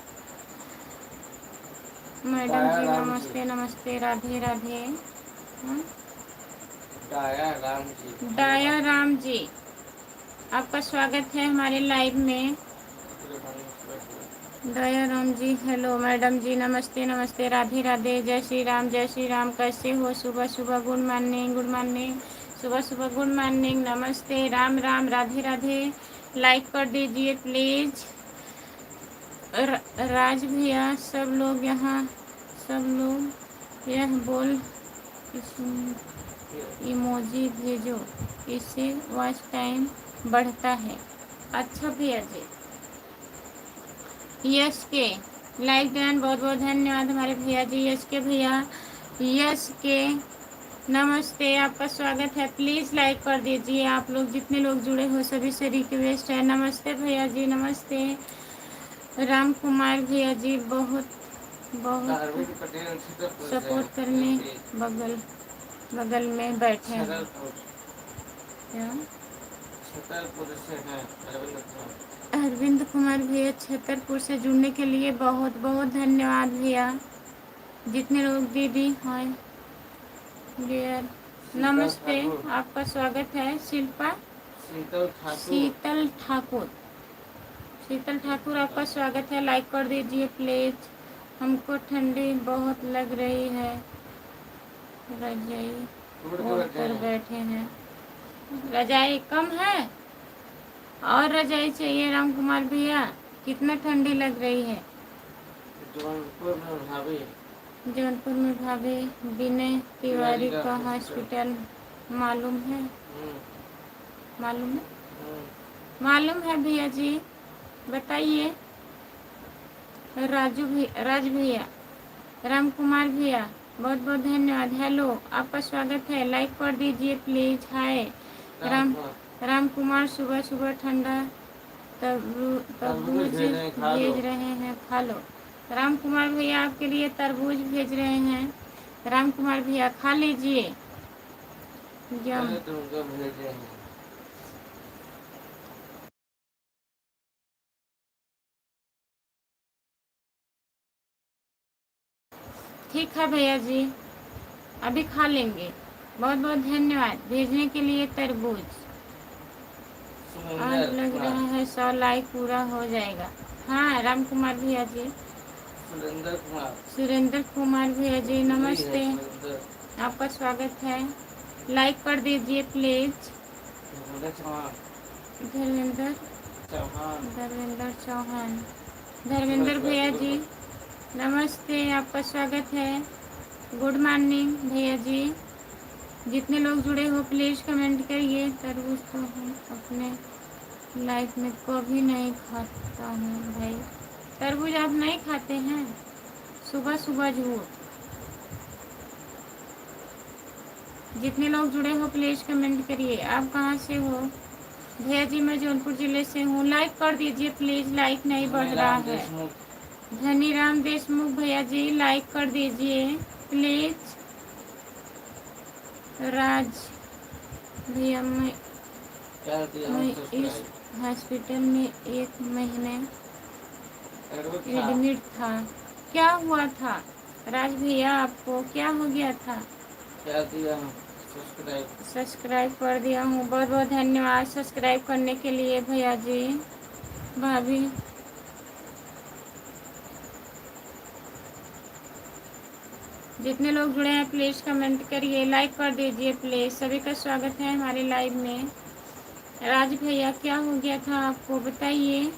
मैडम जी नमस्ते, राधे राधे। डाया राम जी आपका स्वागत है हमारे लाइव में। दया राम जी हेलो। मैडम जी नमस्ते, राधे राधे। जय श्री राम, कैसे हो? सुबह गुड मॉर्निंग, सुबह गुड मॉर्निंग, नमस्ते, राम राधे राधे। लाइक कर दीजिए प्लीज। राज भैया सब लोग यह बोल इमोजी भेजो, इससे वॉच टाइम बढ़ता है। अच्छा भैया जी, यस के लाइक डन, बहुत बहुत धन्यवाद हमारे भैया जी। यस के भैया, यस के नमस्ते, आपका स्वागत है। प्लीज़ लाइक कर दीजिए। आप लोग जितने लोग जुड़े हो सभी से रिक्वेस्ट है। नमस्ते भैया जी, नमस्ते। राम कुमार भैया जी बहुत सपोर्ट करने बगल में बैठे हैं। क्या अरविंद कुमार भैया छतरपुर से जुड़ने के लिए बहुत बहुत धन्यवाद भैया। जितने लोग दीदी हाय डियर, नमस्ते, आपका स्वागत है। शीतल ठाकुर आपका स्वागत है। लाइक कर दीजिए प्लीज। हमको ठंडी बहुत लग रही है, रजाई ओढ़ कर बैठे हैं। रजाई कम है और रजाई चाहिए राम कुमार भैया? कितना ठंडी लग रही है? जौनपुर में भाभी विनय तिवारी का हॉस्पिटल मालूम है? मालूम है भैया जी, बताइए। राज भैया, राम कुमार भैया बहुत बहुत धन्यवाद। हेलो, आपका स्वागत है। लाइक कर दीजिए प्लीज। हाय राम कुमार सुबह सुबह ठंडा तरबूज भेज रहे हैं, खा लो। राम कुमार भैया आपके लिए तरबूज भेज रहे हैं। राम कुमार भैया खा लीजिए। यम तुमको भेजे हैं। ठीक है भैया जी, अभी खा लेंगे। बहुत बहुत धन्यवाद भेजने के लिए तरबूज। आज लग रहा है 100 लाइक पूरा हो जाएगा। हाँ राम कुमार भैया जी। सुरेंद्र कुमार भैया जी नमस्ते, आपका स्वागत है। लाइक कर दीजिए प्लीज। धर्मेंद्र चौहान, धर्मेंद्र भैया जी नमस्ते, आपका स्वागत है। गुड मॉर्निंग भैया जी। जितने लोग जुड़े हो प्लीज़ कमेंट करिए। तरबूज तो हम अपने लाइफ में कभी नहीं खाता हूँ भाई। तरबूज आप नहीं खाते हैं? सुबह सुबह झूठ। जितने लोग जुड़े हो प्लीज़ कमेंट करिए। आप कहाँ से हो? भैया जी मैं जौनपुर ज़िले से हूँ। लाइक कर दीजिए प्लीज़, लाइक नहीं बढ़ रहा है। धनीराम देशमुख भैया जी लाइक कर दीजिए प्लीज़। राज भैया मैं इस हॉस्पिटल में 1 महीने एडमिट था। क्या हुआ था राज भैया, आपको क्या हो गया था? क्या दिया? सब्सक्राइब कर दिया हूँ। बहुत बहुत धन्यवाद सब्सक्राइब करने के लिए भैया जी भाभी। जितने लोग जुड़े हैं प्लीज़ कमेंट करिए, लाइक कर दीजिए प्लीज़। सभी का स्वागत है हमारे लाइव में। राज भैया क्या हो गया था आपको बताइए।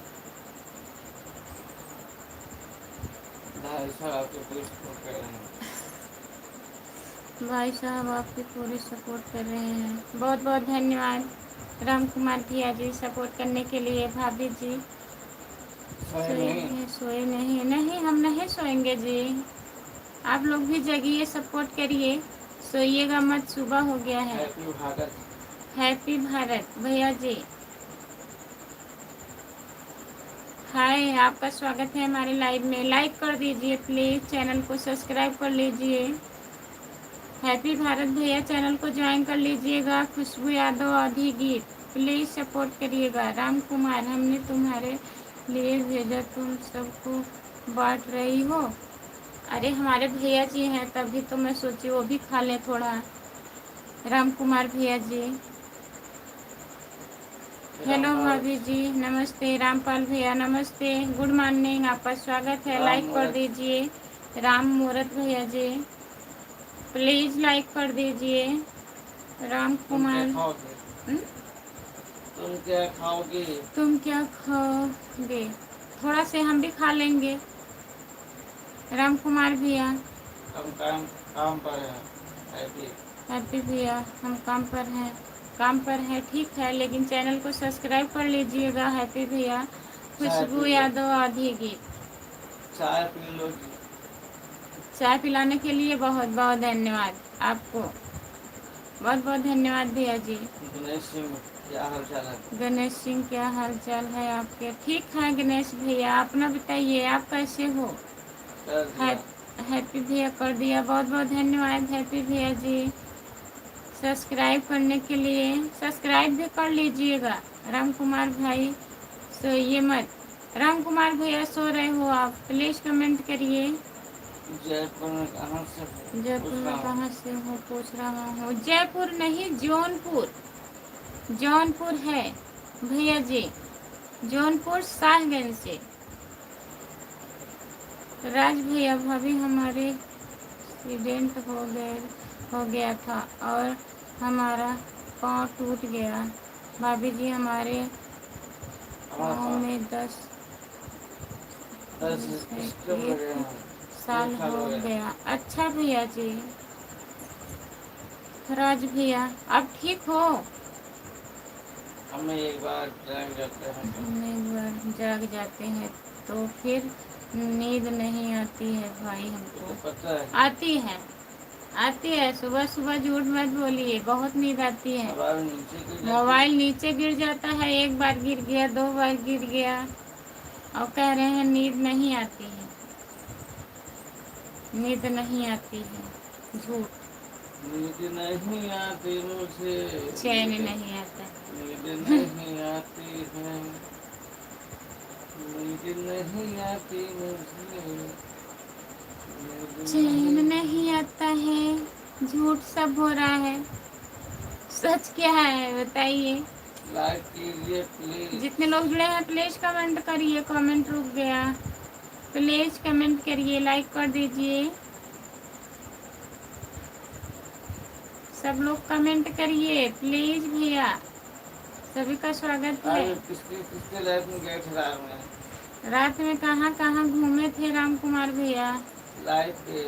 भाई साहब आपकी पूरी सपोर्ट कर रहे हैं। बहुत बहुत धन्यवाद राम कुमार भैया जी सपोर्ट करने के लिए। भाभी जी सोए नहीं हम नहीं सोएंगे जी। आप लोग भी जगिए, सपोर्ट करिए, सोइएगा मत, सुबह हो गया है। हैप्पी भारत भैया जी। हाय, आपका स्वागत है हमारे लाइव में। लाइक कर दीजिए प्लीज़, चैनल को सब्सक्राइब कर लीजिए। हैप्पी भारत भैया चैनल को ज्वाइन कर लीजिएगा। खुशबू यादव आधी गीत प्लीज़ सपोर्ट करिएगा। राम कुमार हमने तुम्हारे लिए भेजा, तुम सबको बांट रही हो। अरे हमारे भैया जी हैं तभी तो मैं सोची वो भी खा लें थोड़ा। राम कुमार भैया जी हेलो भाभी जी नमस्ते। रामपाल भैया नमस्ते, गुड मॉर्निंग, आपका स्वागत है। लाइक कर दीजिए। राम मूरत भैया जी प्लीज़ लाइक कर दीजिए। राम कुमार तुम क्या खाओगे? तुम क्या खाओगे? थोड़ा से हम भी खा लेंगे। राम कुमार भैया हम काम पर हैं। हैप्पी भैया हम काम पर हैं ठीक है, लेकिन चैनल को सब्सक्राइब कर लीजिएगा। हैप्पी भैया खुशबू यादव आधी गीत चाय पी लो। चाय पिलाने के लिए बहुत बहुत धन्यवाद आपको। बहुत बहुत धन्यवाद भैया जी। गणेश सिंह क्या हाल चाल है? गणेश सिंह क्या हाल चाल है आपके? ठीक है गणेश भैया, अपना बताइए आप कैसे हो? हैप्पी भैया कर दिया, बहुत बहुत धन्यवाद हैप्पी भैया जी। सब्सक्राइब करने के लिए सब्सक्राइब भी कर लीजिएगा। राम कुमार भाई सोइए मत। राम कुमार भैया सो रहे हो आप? प्लीज़ कमेंट करिए। जयपुर में कहाँ से हो पूछ रहा हूँ। जयपुर नहीं जौनपुर, जौनपुर है भैया जी, जौनपुर साहगंज से। राज भैया भाभी हमारे एक्सीडेंट हो गया था और हमारा पाँव टूट गया। भाभी जी हमारे पाँव में 10 साल हो गया। अच्छा भैया जी। राज भैया आप ठीक हो? हम एक बार जाग जाते हैं तो फिर नींद नहीं आती है भाई, हमको तो पता है। आती है। आती है, सुबह सुबह झूठ मत बोलिए, बहुत नींद आती है। मोबाइल नीचे गिर जाती है। मोबाइल नीचे गिर जाता है, एक बार गिर गया, 2 बार गिर गया, और कह रहे हैं नींद नहीं आती है। नींद नहीं आती है, झूठ। नींद नहीं आती मुझे, चैन नहीं आता। नींद नहीं आती है, नींद नहीं आती मुझे, चैन नहीं आता है, झूठ सब हो रहा है, सच क्या है बताइए। लाइक कीजिए प्लीज। जितने लोग जुड़े हैं प्लीज कमेंट करिए। कमेंट रुक गया, प्लीज कमेंट करिए, लाइक कर दीजिए। सब लोग कमेंट करिए प्लीज भैया, सभी का स्वागत है। किसके किसके लाइफ में गए थे रात में? रात में कहाँ कहाँ घूमे थे राम कुमार भैया? लाइफ पे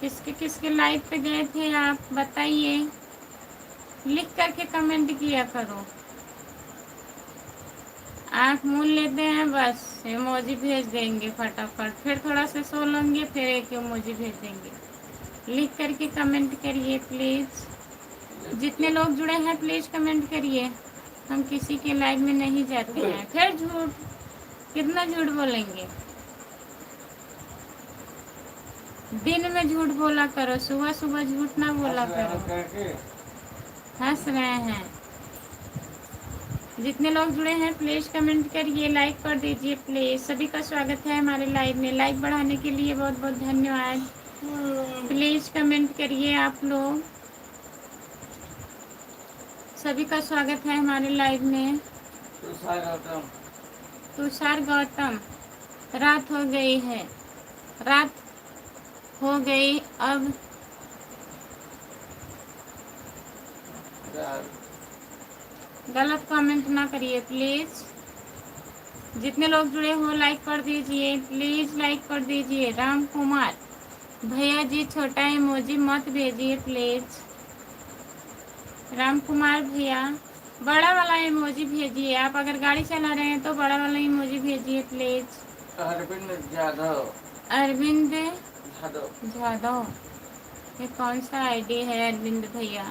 किसके किसके लाइफ पे गए थे आप बताइए, लिख करके कमेंट किया करो। आँख मूंद लेते हैं बस, इमोजी भेज देंगे फटाफट, फिर थोड़ा सा सो लेंगे, फिर एक इमोजी भेज देंगे। लिख करके कमेंट करिए प्लीज। जितने लोग जुड़े हैं प्लीज कमेंट करिए। हम किसी के लाइव में नहीं जाते हैं। फिर झूठ, कितना झूठ बोलेंगे? दिन में झूठ बोला करो, सुबह सुबह झूठ ना बोला करो। हंस रहे हैं। जितने लोग जुड़े हैं प्लीज कमेंट करिए, लाइक कर दीजिए प्लीज। सभी का स्वागत है हमारे लाइव में। लाइक बढ़ाने के लिए बहुत बहुत धन्यवाद। प्लीज कमेंट करिए आप लोग। सभी का स्वागत है हमारे लाइव में। तुषार गौतम, रात हो गई है, रात हो गई अब। गलत कमेंट ना करिए प्लीज। जितने लोग जुड़े हो लाइक कर दीजिए प्लीज, लाइक कर दीजिए। राम कुमार भैया जी छोटा इमोजी मत भेजिए प्लीज। राम कुमार भैया बड़ा वाला इमोजी भेजिए। आप अगर गाड़ी चला रहे हैं तो बड़ा वाला इमोजी भेजिए प्लीज। अरविंद जाधव, अरविंद जाधव, जाधव, ये कौन सा आईडी है अरविंद भैया?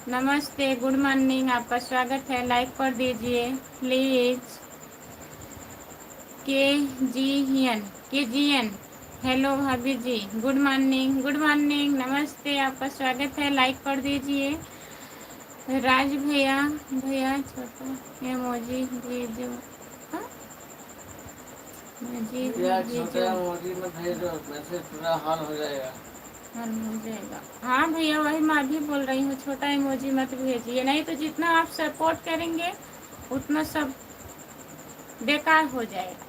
नमस्ते, गुड मॉर्निंग, आपका स्वागत है। लाइक कर दीजिए प्लीज। के जी एन, हेलो भाभी जी, गुड मॉर्निंग, गुड मॉर्निंग, नमस्ते, आपका स्वागत है। लाइक कर दीजिए। राज भैया, भैया छोटा इमोजी भेजो। हाँ? जी छोटा इमोजी में भेजो, वैसे पूरा हाल हो जाएगा। हाल हो जाएगा। हाँ भैया, वही मैं भी बोल रही हूँ, छोटा इमोजी मत भेजिए, नहीं तो जितना आप सपोर्ट करेंगे उतना सब बेकार हो जाएगा।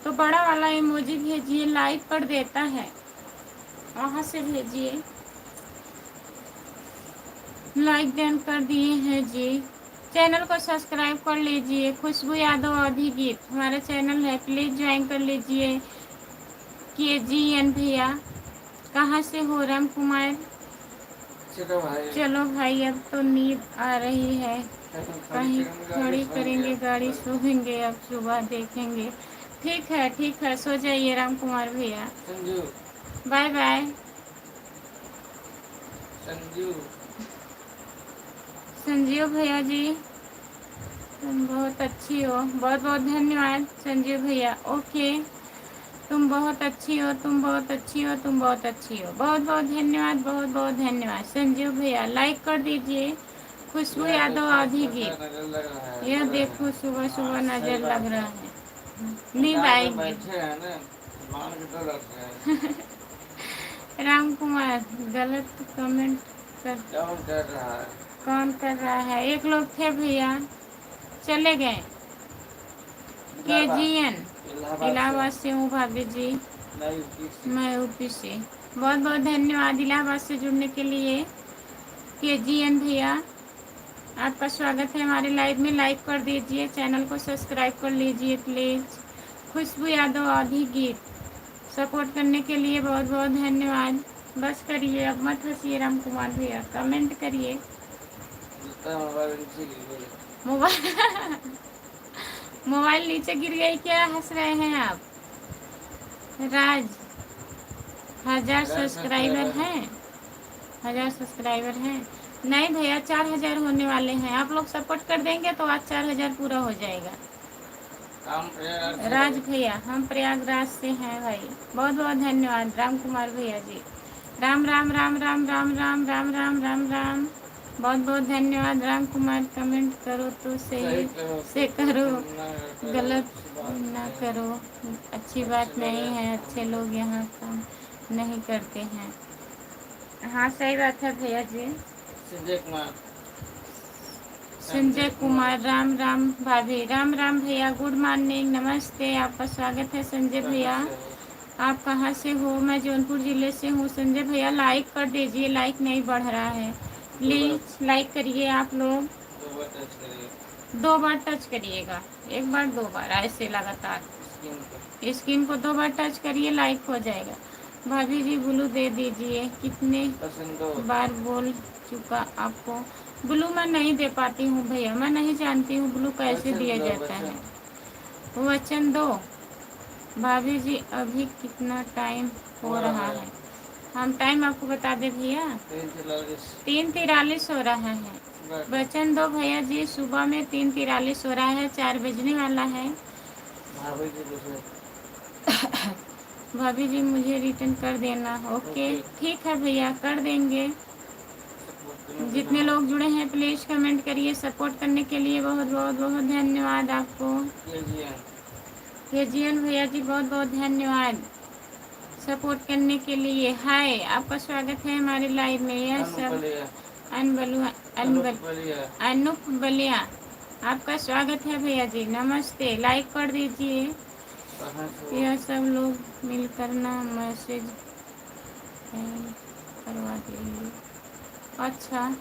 तो बड़ा वाला इमोजी भेजिए, लाइक कर देता है, वहाँ से भेजिए। लाइक डन कर दिए हैं जी। चैनल को सब्सक्राइब कर लीजिए। खुशबू यादव अभी गीत हमारा चैनल है, प्लीज ज्वाइन कर लीजिए। KGN भैया कहाँ से हो? राम कुमार, चलो भाई अब तो नींद आ रही है, कहीं खड़ी करेंगे गाड़ी, सोएंगे, अब सुबह देखेंगे। ठीक है ठीक है, सो जाइए राम कुमार भैया। Bye bye. संजीव भैया जी तुम बहुत अच्छी हो, बहुत बहुत धन्यवाद संजीव भैया। ओके, तुम बहुत अच्छी हो, तुम बहुत अच्छी हो, तुम बहुत अच्छी हो, बहुत बहुत धन्यवाद, बहुत बहुत धन्यवाद संजीव भैया। लाइक कर दीजिए। खुशबू यादव आधी गीत, यह देखो सुबह सुबह नजर लग रहा है, नींद आएगी। राम कुमार गलत कमेंट कर रहा है। कौन कर रहा है? एक लोग थे भैया, चले गए। KGN इलाहाबाद से हूँ भाभी जी, मैं यूपी से। बहुत बहुत धन्यवाद इलाहाबाद से जुड़ने के लिए। KGN भैया आपका स्वागत है हमारे लाइव में। लाइक कर दीजिए, चैनल को सब्सक्राइब कर लीजिए प्लीज़। खुशबू यादव आधी गीत सपोर्ट करने के लिए बहुत बहुत धन्यवाद। बस करिए, अब मत हंसिए राम कुमार भैया, कमेंट करिए। मोबाइल मोबाइल नीचे गिर गई क्या? हंस रहे हैं आप? राज 1000 1000 सब्सक्राइबर है। हैं। 1000 सब्सक्राइबर हैं। नहीं भैया 4000 होने वाले हैं। आप लोग सपोर्ट कर देंगे तो आज 4000 पूरा हो जाएगा। काम प्रयागराज से राज है। भैया हम प्रयागराज से हैं भाई। बहुत बहुत धन्यवाद राम कुमार भैया जी। राम राम राम राम राम राम राम राम राम राम। बहुत बहुत धन्यवाद राम कुमार। कमेंट करो तो सही करो से करो, ना करो, गलत अच्छी बात ना नहीं। करो। अच्छी बात नहीं है। अच्छे लोग यहाँ काम नहीं करते हैं। हाँ सही बात है भैया जी। संजय कुमार। संजय कुमार राम राम भाभी। राम राम भैया गुड मॉर्निंग नमस्ते। आपका स्वागत है संजय भैया। आप कहाँ से हो? मैं जौनपुर ज़िले से हूँ। संजय भैया लाइक कर दीजिए, लाइक नहीं बढ़ रहा है। प्लीज़ लाइक करिए आप लोग। 2 बार टच करिए। 2 बार टच करिएगा, 1 बार 2 बार ऐसे लगातार। स्क्रीन को 2 बार टच करिए, लाइक हो जाएगा। भाभी जी ब्लू दे दीजिए। कितने बार बोल चुका आपको? ब्लू मैं नहीं दे पाती हूँ भैया, मैं नहीं जानती हूँ ब्लू कैसे दिया जाता है। वचन दो। भाभी जी अभी कितना टाइम हो रहा है? हम टाइम आपको बता दे भैया। 3:43 हो रहा है। वचन दो भैया जी। सुबह में 3:43 हो रहा है, 4 बजने वाला है। भाभी जी मुझे रिटर्न कर देना। ओके ठीक है भैया कर देंगे। जितने लोग जुड़े हैं प्लीज़ कमेंट करिए। सपोर्ट करने के लिए बहुत बहुत बहुत धन्यवाद आपको। केजीएन भैया जी बहुत बहुत धन्यवाद सपोर्ट करने के लिए। हाय आपका स्वागत है हमारे लाइव में। यह सब अनूप बलिया आपका स्वागत है भैया जी। नमस्ते। लाइक कर दीजिए। यह सब लोग मिलकर ना मैसेज करवा देंगे। अच्छा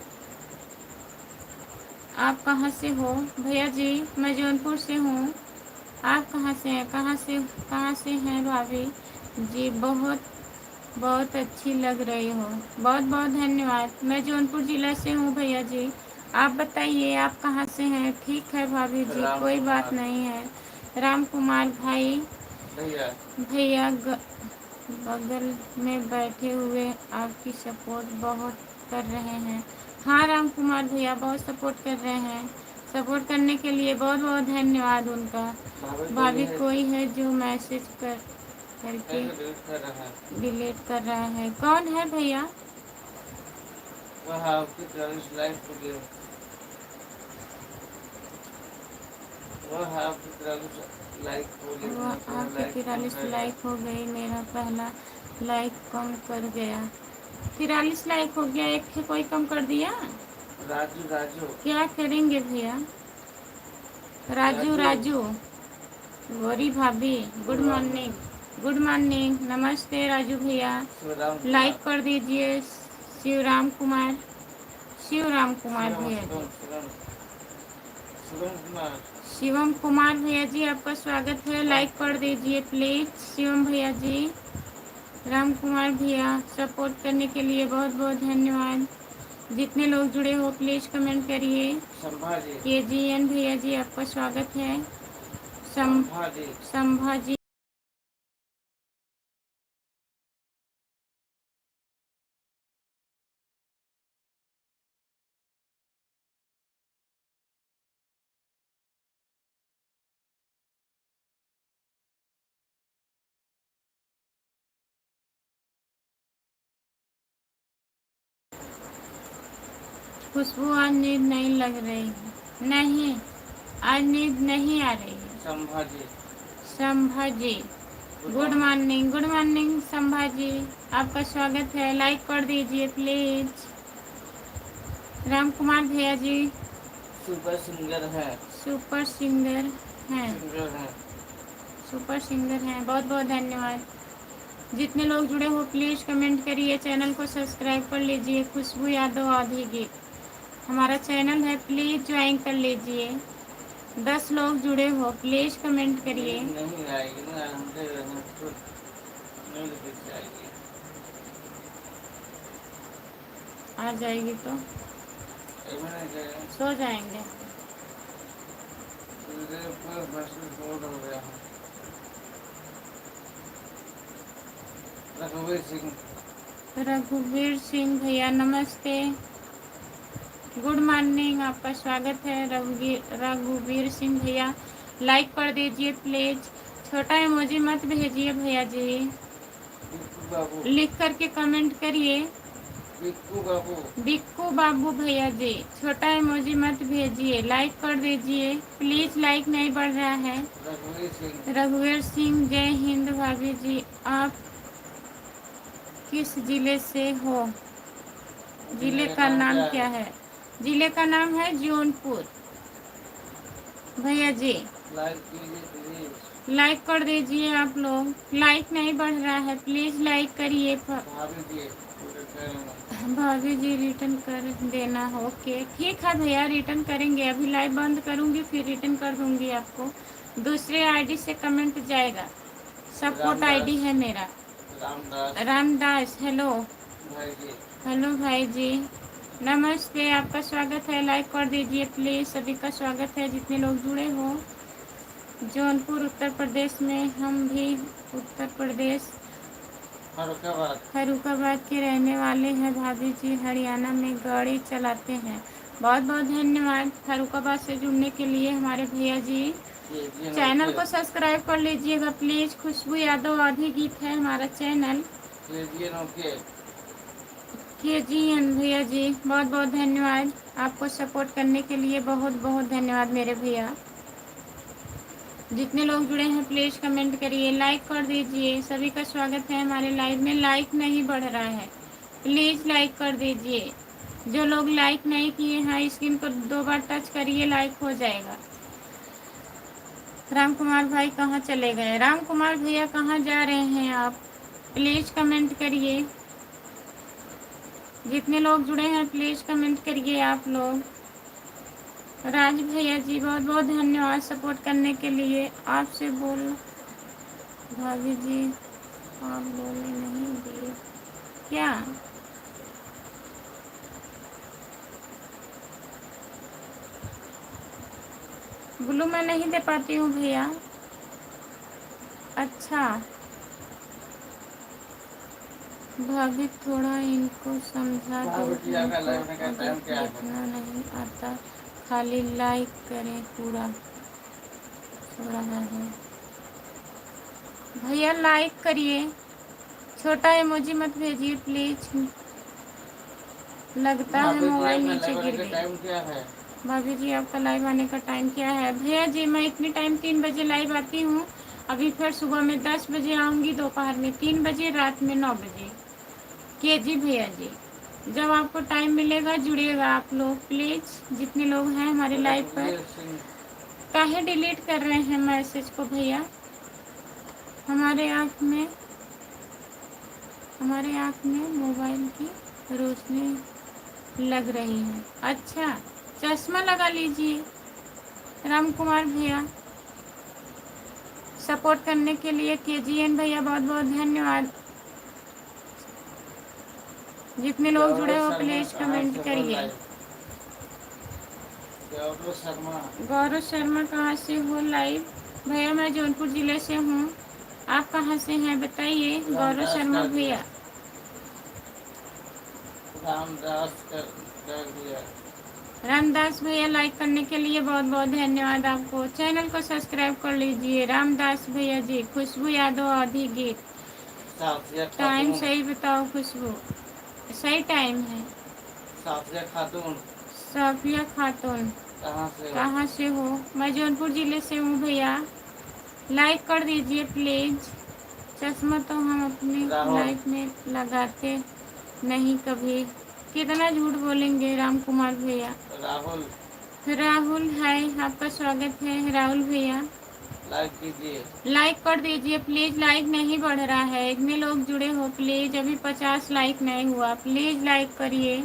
आप कहाँ से हो भैया जी? मैं जौनपुर से हूँ। आप कहाँ से हैं? कहाँ से हैं भाभी जी? बहुत बहुत अच्छी लग रही हो। बहुत बहुत धन्यवाद। मैं जौनपुर ज़िला से हूँ भैया जी। आप बताइए आप कहाँ से हैं? ठीक है भाभी जी कोई बात नहीं है। राम कुमार भाई भैया बगल में बैठे हुए आपकी सपोर्ट बहुत कर रहे हैं। हाँ राम कुमार भैया बहुत सपोर्ट कर रहे हैं। सपोर्ट करने के लिए बहुत बहुत धन्यवाद उनका। भाभी कोई है जो मैसेज करके डिलीट कर रहा है। कौन है भैया? आपकी 43 लाइक हो गई। मेरा पहला लाइक कम कर गया। 43 लाइक हो गया, एक कोई कम कर दिया। राजू क्या करेंगे भैया? राजू गौरी भाभी गुड मॉर्निंग। गुड मॉर्निंग नमस्ते राजू भैया। लाइक कर दीजिए। शिवराम कुमार भैया जी। शिवम कुमार भैया जी आपका स्वागत है। लाइक कर दीजिए प्लीज शिवम भैया जी। राम कुमार भैया सपोर्ट करने के लिए बहुत बहुत धन्यवाद। जितने लोग जुड़े हो प्लीज कमेंट करिए। केजीएन भैया जी आपका स्वागत है। संभाजी खुशबू आज नींद नहीं लग रही है। नहीं आज नींद नहीं आ रही है। संभाजी गुड मॉर्निंग संभाजी आपका स्वागत है। लाइक कर दीजिए प्लीज। राम कुमार भैया जी सुपर सिंगर हैं। सुपर सिंगर हैं। बहुत बहुत धन्यवाद। जितने लोग जुड़े हो प्लीज़ कमेंट करिए। चैनल को सब्सक्राइब कर लीजिए। खुशबू यादव आधी गीत हमारा चैनल है, प्लीज़ ज्वाइन कर लीजिए। 10 लोग जुड़े हो प्लीज़ कमेंट करिए। नहीं आएगी ना, आ जाएगी तो सो जाएंगे। रघुवीर सिंह। रघुवीर सिंह भैया नमस्ते, गुड मॉर्निंग, आपका स्वागत है। रघुवीर सिंह भैया लाइक कर दीजिए प्लीज, छोटा इमोजी मत भेजिए भैया जी, बिक्कू बाबू। लिख करके कमेंट करिए। बिक्कू बाबू। बिक्कू बाबू भैया जी छोटा इमोजी मत भेजिए, लाइक कर दीजिए प्लीज, लाइक नहीं बढ़ रहा है। रघुवीर सिंह। रघुवीर सिंह जय हिंद भाभी जी, आप किस जिले से हो? जिले का नाम क्या है? जिले का नाम है जौनपुर भैया जी। लाइक कीजिए प्लीज। लाइक कर दीजिए आप लोग, लाइक नहीं बढ़ रहा है, प्लीज लाइक करिए। भाभी जी रिटर्न कर देना, ओके ठीक है भैया, रिटर्न करेंगे। अभी लाइव बंद करूंगी फिर रिटर्न कर दूंगी आपको, दूसरे आईडी से कमेंट जाएगा। सपोर्ट आईडी है मेरा रामदास। हेलो भाई जी। हेलो भाई जी नमस्ते, आपका स्वागत है, लाइक कर दीजिए प्लीज, सभी का स्वागत है जितने लोग जुड़े हो। जौनपुर उत्तर प्रदेश में, हम भी उत्तर प्रदेश फरुखाबाद के रहने वाले हैं भाभी जी, हरियाणा में गाड़ी चलाते हैं। बहुत बहुत धन्यवाद फरुखाबाद से जुड़ने के लिए हमारे भैया जी। चैनल को सब्सक्राइब कर लीजिएगा प्लीज, खुशबू यादव आधी गीत है हमारा चैनल। KGN भैया जी बहुत बहुत धन्यवाद, आपको सपोर्ट करने के लिए बहुत बहुत धन्यवाद मेरे भैया। जितने लोग जुड़े हैं प्लीज कमेंट करिए, लाइक कर दीजिए, सभी का स्वागत है हमारे लाइव में। लाइक नहीं बढ़ रहा है, प्लीज लाइक कर दीजिए। जो लोग लाइक नहीं किए हैं स्क्रीन को 2 बार टच करिए, लाइक हो जाएगा। राम कुमार भाई कहाँ चले गए? राम कुमार भैया कहाँ जा रहे हैं आप? प्लीज कमेंट करिए, जितने लोग जुड़े हैं प्लीज कमेंट करिए आप लोग। राज भैया जी बहुत बहुत धन्यवाद सपोर्ट करने के लिए। आपसे बोल भाभी जी आप बोले नहीं दिए क्या? ब्लू मैं नहीं दे पाती हूँ भैया। अच्छा भाभी थोड़ा इनको समझा दो, लिखना नहीं आता, खाली लाइक करें पूरा थोड़ा है। भैया लाइक करिए, छोटा इमोजी मत भेजिए प्लीज, लगता है मोबाइल नीचे गिर गई। भाभी जी आपका लाइव आने का टाइम क्या है? भैया जी मैं इतनी टाइम 3 बजे लाइव आती हूँ, अभी फिर सुबह में 10 बजे आऊँगी, दोपहर में 3 बजे, रात में 9 बजे। KG भैया जी जब आपको टाइम मिलेगा जुड़िएगा आप लोग प्लीज, जितने लोग हैं हमारे लाइव पर। काहे डिलीट कर रहे हैं मैसेज को भैया? हमारे आँख में मोबाइल की रोशनी लग रही है। अच्छा चश्मा लगा लीजिए। राम कुमार भैया सपोर्ट करने के लिए KGN भैया बहुत बहुत धन्यवाद। जितने लोग जुड़े हो प्लीज कमेंट करिए। गौरव शर्मा कहाँ से हो लाइव? भैया मैं जौनपुर जिले से हूँ, आप कहाँ से हैं बताइए गौरव शर्मा भैया। रामदास भैया लाइक करने के लिए बहुत बहुत धन्यवाद आपको, चैनल को सब्सक्राइब कर लीजिए। रामदास भैया जी खुशबू यादव आधी गीत, टाइम सही बताओ खुशबू, सही टाइम है। साफिया खातून कहाँ से हो? मैं जौनपुर जिले से हूँ भैया, लाइक कर दीजिए प्लीज। चश्मा तो हम अपनी लाइफ में लगाते नहीं कभी, कितना झूठ बोलेंगे राम कुमार भैया। राहुल हाय, आपका स्वागत है राहुल भैया, लाइक कीजिए, लाइक कर दीजिए प्लीज, लाइक नहीं बढ़ रहा है, इतने लोग जुड़े हो प्लीज, अभी 50 लाइक नहीं हुआ, प्लीज लाइक करिए।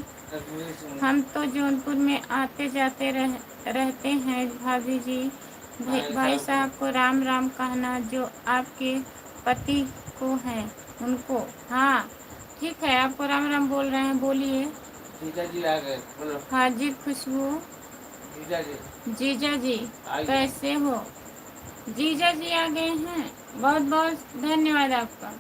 हम तो जौनपुर में आते जाते रहते हैं भाभी जी। भाई साहब को राम राम कहना, जो आपके पति को हैं उनको। हाँ ठीक है, आपको राम राम बोल रहे हैं, बोलिए। जीजा जी आ गए, बोलो। हाँ जी खुशबू जीजा जी कैसे हो? जीजा जी आ गए हैं, बहुत बहुत धन्यवाद आपका।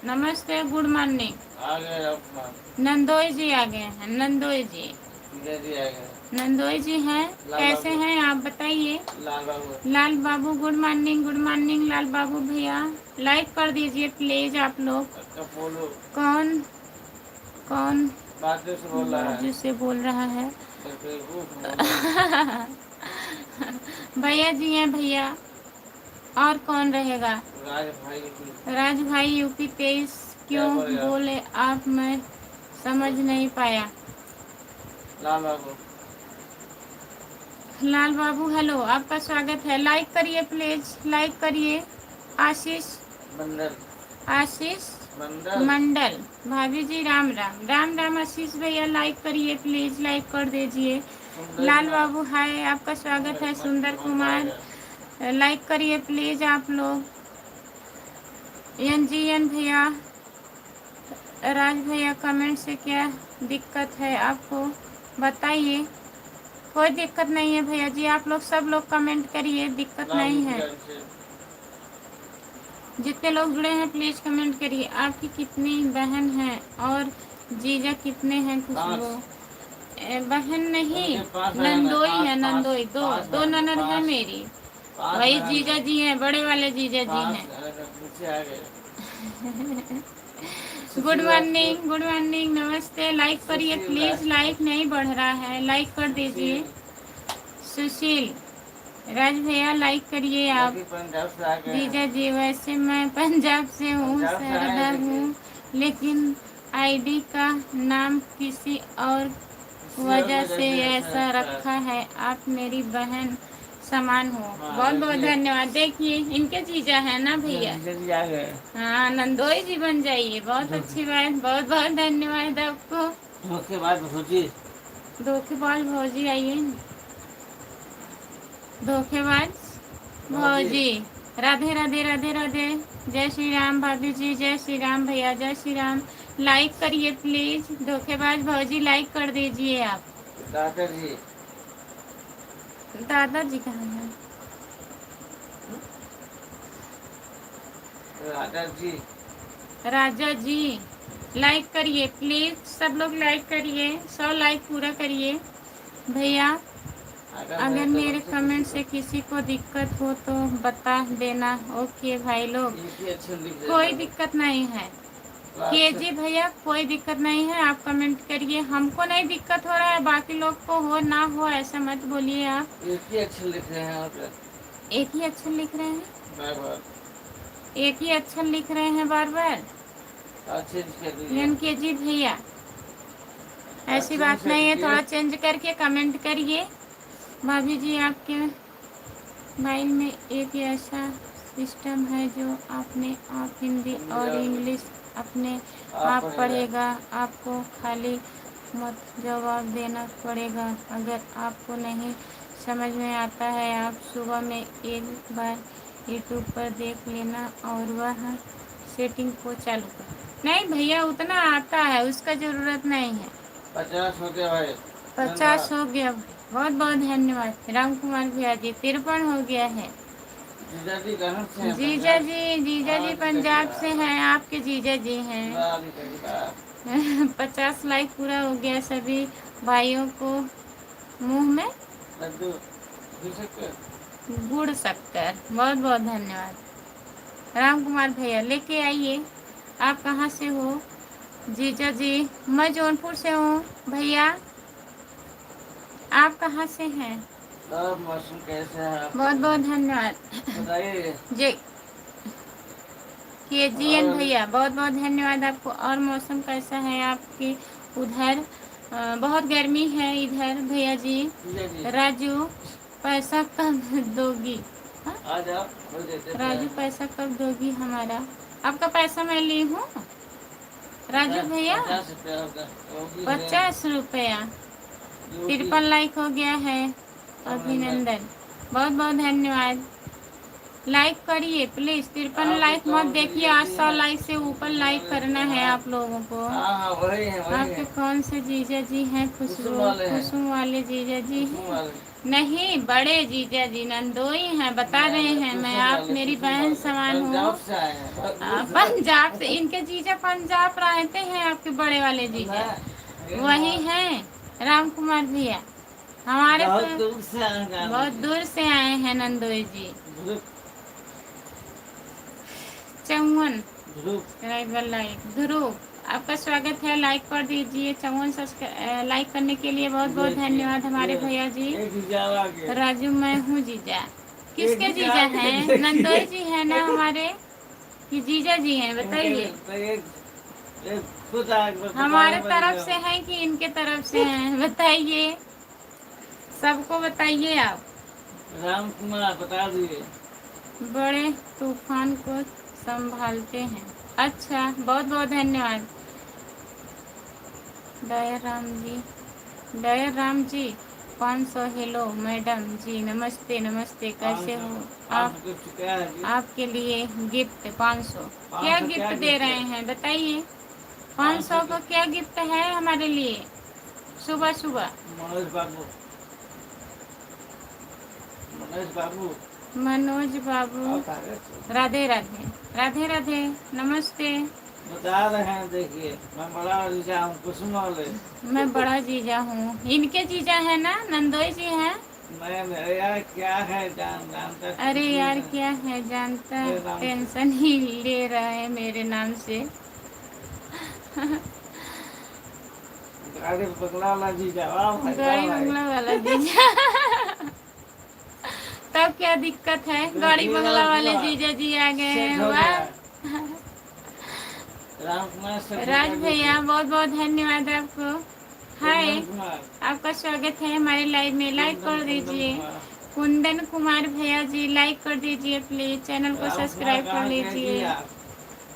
नमस्ते, गुड मॉर्निंग। आ गए अपना नंदोई जी आ गए हैं, नंदोई जी। सीधे जी आ गए। नंदोई जी हैं, लाल कैसे बाबू। हैं आप बताइए। लाल बाबू। लाल बाबू गुड मॉर्निंग लाल बाबू भैया। लाइक कर दीजिए प्लीज आप लोग। कपूलू कौन कौन बाजू से बोल रहा बाजू है। से बोल रहा है। बेवकूफ बोल रहा है। भैया जी हैं भैया, और कौन रहेगा। राज भाई की राज भाई यूपी 23 क्या क्यों बोलेगा? बोले आप, मैं समझ नहीं पाया। लाल बाबू। लाल बाबू हेलो, आपका स्वागत है। लाइक करिए प्लीज, लाइक करिए। आशीष बंदर आशीष बंदर मंडल, भाभी जी राम राम। राम राम आशीष भैया, लाइक करिए प्लीज, लाइक कर दीजिए। सुंदर लाल कुमार। बाबू हाय, आपका स्वागत है। सुंदर मन आ कुमार गया। लाइक करिए प्लीज आप लोग। एन जी एन भैया, राज भैया कमेंट से क्या दिक्कत है आपको बताइए। कोई दिक्कत नहीं है भैया जी, आप लोग सब लोग कमेंट करिए, दिक्कत राम नहीं जी है। से जितने लोग जुड़े हैं प्लीज कमेंट करिए। आपकी कितनी बहन है और जीजा कितने हैं खुशबू। पाँच। बहन नहीं, उनके पाँच बहन है। नंदोई पाँच है, पाँच नंदोई। दो पाँच दो बहन है। ननद है पाँच मेरी। पाँच वही बहन जीजा है। जी हैं, बड़े वाले जीजा जी पाँच हैं। नीचे आ गए। गुड सुशील मॉर्निंग, राजपूत। गुड मॉर्निंग, नमस्ते। लाइक करिए सुशील प्लीज, लाइक राजपूत। नहीं बढ़ रहा है, लाइक कर दीजिए। सुशील सुशील राज भैया लाइक करिए आप। लकी पंजाब से आ गए हैं। जीजा जी वैसे मैं पंजाब से हूँ, पंजाब से आए शारदा देखिए। हूँ, लेकिन आईडी का नाम किसी और किसी और वजह से वजह से ऐसा ऐसा लगता है। रखा है। आप मेरी बहन समान हो। हाँ बहुत बहुत देखिए। धन्यवाद। देखिए इनके जीजा है ना भैया। जीजा जी आ गए। हाँ, नंदोई जी बन जाइए, बहुत अच्छी बात। बहुत बहुत धन्यवाद आपको। उसके बाद भौजी। धोखेबाज भौजी आइए ना। धोखेबाज भौजी। भौजी, राधे राधे राधे राधे। जय श्री राम भाभी जी, जय श्री राम भैया, जय श्री राम। लाइक करिए प्लीज। धोखेबाज भौजी लाइक कर दीजिए आप। दादाजी। दादाजी कहाँ हैं। राजा जी। राजा जी लाइक करिए प्लीज, सब लोग लाइक करिए। 100 लाइक पूरा करिए भैया। अगर मेरे कमेंट से किसी को दिक्कत हो तो बता देना। ओके भाई लोग, कोई दिक्कत नहीं है। केजी भैया कोई दिक्कत नहीं है, आप कमेंट करिए। हमको नहीं दिक्कत हो रहा है, बाकी लोग को हो ना हो ऐसा मत बोलिए आप। एक ही अक्षर लिख रहे हैं आप। एक ही अक्षर लिख रहे हैं, बार बार एक ही अक्षर लिख रहे हैं बार बार। के जी भैया ऐसी बात नहीं है, थोड़ा चेंज करके कमेंट करिए। भाभी जी आपके मोबाइल में एक ऐसा सिस्टम है जो अपने आप हिंदी और इंग्लिश अपने आप पढ़ेगा। आपको खाली मत जवाब देना पड़ेगा। अगर आपको नहीं समझ में आता है, आप सुबह में एक बार यूट्यूब पर देख लेना और वह सेटिंग को चालू कर। नहीं भैया, उतना आता है, उसका ज़रूरत नहीं है। 50 हो गया भाई। 50 हो गया भाई, बहुत बहुत धन्यवाद। राम कुमार भैया जी 53 हो गया है। जीजा जी कहाँ से हैं? जीजा जी पंजाब से हैं, आपके जीजा जी हैं। 50 लाइक पूरा हो गया। सभी भाइयों को मुंह में लड्डू गुड़ शक्कर, बहुत बहुत धन्यवाद। राम कुमार भैया लेके आइए। आप कहाँ से हो जीजा जी? मैं जौनपुर से हूँ भैया, आप कहाँ से हैं? मौसम कैसा है? बहुत बहुत धन्यवाद। बताइए। जी KGN भैया बहुत बहुत धन्यवाद आपको। और मौसम कैसा है आपके उधर? बहुत गर्मी है इधर भैया जी। राजू पैसा कब दोगी? आ जाओ, राजू पैसा कब दोगी हमारा? आपका पैसा मैं ली हूँ राजू भैया। 50 रुपया। 53 लाइक हो गया है। अभिनंदन, बहुत बहुत धन्यवाद। लाइक करिए प्लीज। 53 लाइक मत देखिए, 800 लाइक से ऊपर लाइक करना है आप लोगों को। वही है, वही आपके है। कौन से जीजा जी हैं? खुशबू कुसुम वाले जीजा जी हैं। नहीं, बड़े जीजा जी नंदोई हैं, बता रहे हैं मैं, आप मेरी बहन समान हो। पंजाब से आए हैं, बहुत दूर से। पंजाब से, इनके जीजा पंजाब रहते हैं, आपके बड़े वाले जीजा वही हैं राम कुमार भैया। हमारे बहुत दूर से आए हैं, बहुत दूर से आए हैं नंदोई जी। चौवन ध्रुव, आपका स्वागत है, लाइक कर दीजिए। चौवन लाइक करने के लिए बहुत बहुत धन्यवाद हमारे भैया जी। राजू मैं हूँ जीजा। किसके जीजा हैं? नंदोई जी है ना हमारे, कि जीजा जी हैं बताइए। हमारे तरफ से हैं कि इनके तरफ से हैं बताइए, सबको बताइए आप। राम कुमार बता दिए। बड़े तूफान को संभालते हैं। अच्छा, बहुत बहुत धन्यवाद दया राम जी। 500 हेलो मैडम जी, नमस्ते नमस्ते, कैसे हो आप? आपके लिए गिफ्ट 500। क्या गिफ्ट दे रहे हैं बताइए? 500 को क्या गिफ्ट है हमारे लिए? सुबह सुबह मनोज बाबू राधे राधे राधे राधे, नमस्ते। बता रहे हैं, देखिए मैं बड़ा जीजा हूँ, कुसुम वाले। मैं बड़ा जीजा हूँ, इनके जीजा है ना, नंदोई जी हैं। मैं यार क्या है जानता। अरे यार क्या है जानता, टेंशन ही ले रहा है मेरे नाम से। गाड़ी बंगला वाला जीजा, गाड़ी बंगला वाला जीजा। तब क्या दिक्कत है, गाड़ी बंगला वाले जीजा जी आ गए हैं। वाह राज भैया, बहुत बहुत धन्यवाद आपको। हाय, आपका स्वागत है हमारे लाइव में, लाइक कर दीजिए। कुंदन कुमार भैया जी लाइक कर दीजिए प्लीज, चैनल को सब्सक्राइब कर लीजिए।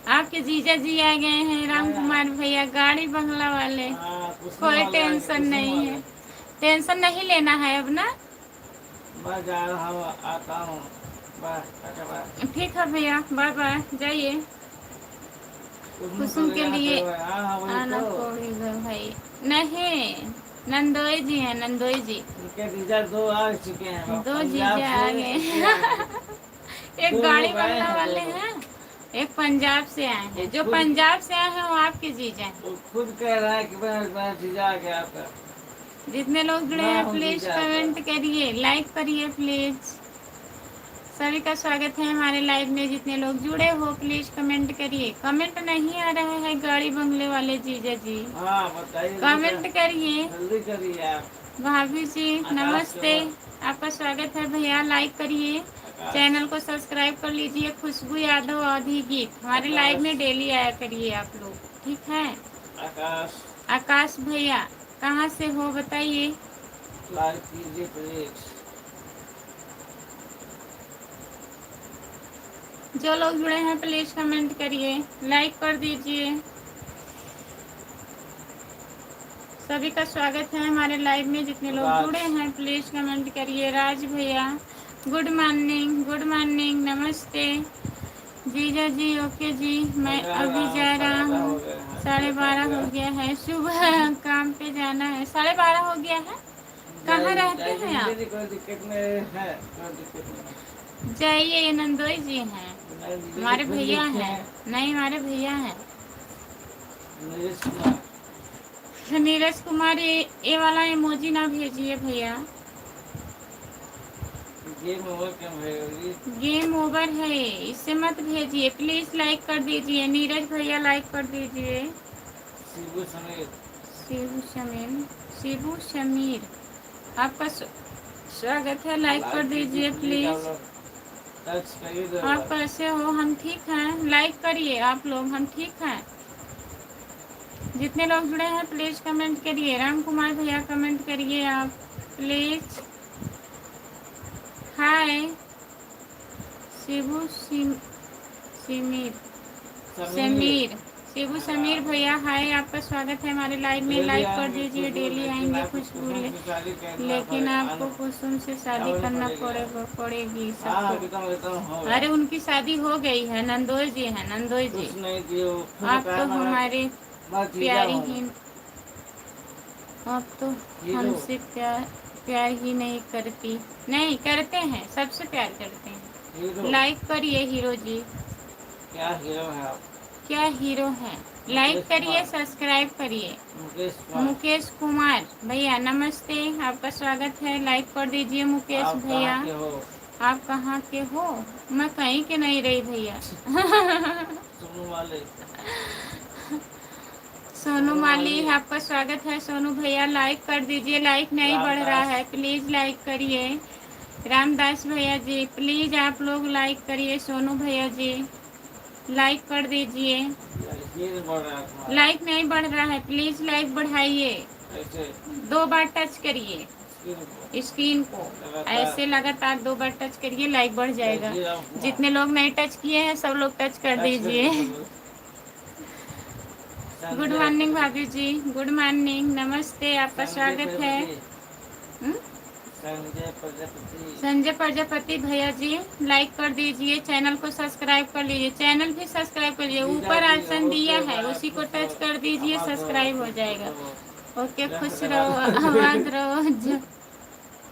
आपके जीजा जी आ गए हैं राम कुमार भैया, गाड़ी बंगला वाले। कोई टेंशन नहीं है, टेंशन नहीं लेना है अब ना। मैं जा रहा हूँ, आता हूँ, ठीक है भैया, बाय बाय, जाइए। कुसुम के लिए आना पड़ेगा भाई। नहीं, नंदोई जी हैं, नंदोई जी। उनके जीजा दो आ चुके हैं, दो जीजा आ गए। एक गाड़ी बंगला वाले हैं, एक पंजाब से आए हैं। जो पंजाब से आए हैं वो आपके जीजा हैं। खुद कह रहा है कि मैं जीजा आ गया आपका। जितने लोग जुड़े हैं प्लीज कमेंट करिए, लाइक करिए प्लीज। सभी का स्वागत है हमारे लाइव में, जितने लोग जुड़े हो प्लीज कमेंट करिए। कमेंट नहीं आ रहा है गाड़ी बंगले वाले जीजा जी, बताइए, कमेंट करिए, जल्दी करिए आप। भाभी जी नमस्ते, आपका स्वागत है भैया, लाइक करिए, चैनल को सब्सक्राइब कर लीजिए। खुशबू यादव आधी गीत हमारे लाइव में डेली आया करिए आप लोग, ठीक है। आकाश भैया कहाँ से हो बताइए? लाइक कीजिए प्लीज। जो लोग जुड़े हैं प्लीज कमेंट करिए, लाइक कर दीजिए। सभी का स्वागत है हमारे लाइव में, जितने लोग जुड़े हैं प्लीज कमेंट करिए। राज भैया गुड मॉर्निंग, नमस्ते जीजा जी। ओके जी, मैं अभी जा रहा हूँ, 12:30 हो गया है, सुबह काम पे जाना है। 12:30 हो गया है, कहाँ रहते हैं आप? कोई दिक्कत नहीं है, जाइए, ये नंदोई जी हैं, हमारे भैया हैं। नहीं, हमारे भैया हैं नीरज कुमार। ये वाला इमोजी ना भेजिए भैया, गेम ओवर है, इससे मत भेजिए प्लीज। लाइक कर दीजिए नीरज भैया, लाइक कर दीजिए। शिबू शमीर आपका स्वागत है, लाइक कर दीजिए प्लीज। आप कैसे हो? हम ठीक हैं, लाइक करिए आप लोग, हम ठीक हैं। जितने लोग जुड़े हैं प्लीज कमेंट करिए। राम कुमार भैया कमेंट करिए आप प्लीज। हाय शिबू समीर भैया, हाय, आपका स्वागत है हमारे लाइव में, लाइक कर दीजिए। डेली आएंगे कुछ बोले, लेकिन आपको कुसुम से शादी करना पड़ेगी सबको। अरे उनकी शादी हो गई है, नंदोई जी है, नंदोई जी। आप तो हमारे प्यारी ही, आप तो हमसे प्यार ही नहीं करती, नहीं करते हैं, सबसे प्यार करते हैं। हीरो लाइक करिए हीरो जी। क्या हीरो है आप? क्या हीरो हैं? लाइक करिए, सब्सक्राइब करिए। मुकेश कुमार भैया नमस्ते, आपका स्वागत है। लाइक कर दीजिए मुकेश आप भैया। कहाँ के हो? आप कहाँ के हो? मैं कहीं के नहीं रही भैया। सोनू वाले। सोनू माली आपका स्वागत है। सोनू भैया लाइक कर दीजिए, लाइक नहीं बढ़ रहा है, प्लीज लाइक करिए। रामदास भैया जी प्लीज आप लोग लाइक करिए। सोनू भैया जी लाइक कर दीजिए। लाइक नहीं बढ़ रहा है, प्लीज लाइक बढ़ाइए। 2 बार टच करिए स्क्रीन को, ऐसे लगातार 2 बार टच करिए, लाइक बढ़ जाएगा। जितने लोग नहीं टच किए हैं सब लोग टच कर दीजिए। गुड मॉर्निंग भाभी जी, गुड मॉर्निंग, नमस्ते, आपका स्वागत है। संजय प्रजापति भैया जी लाइक कर दीजिए, चैनल को सब्सक्राइब कर लीजिए। चैनल भी सब्सक्राइब कर लीजिए, ऊपर ऑप्शन दिया है उसी को टच कर दीजिए, सब्सक्राइब हो जाएगा। ओके, खुश रहो, आबाद रहो,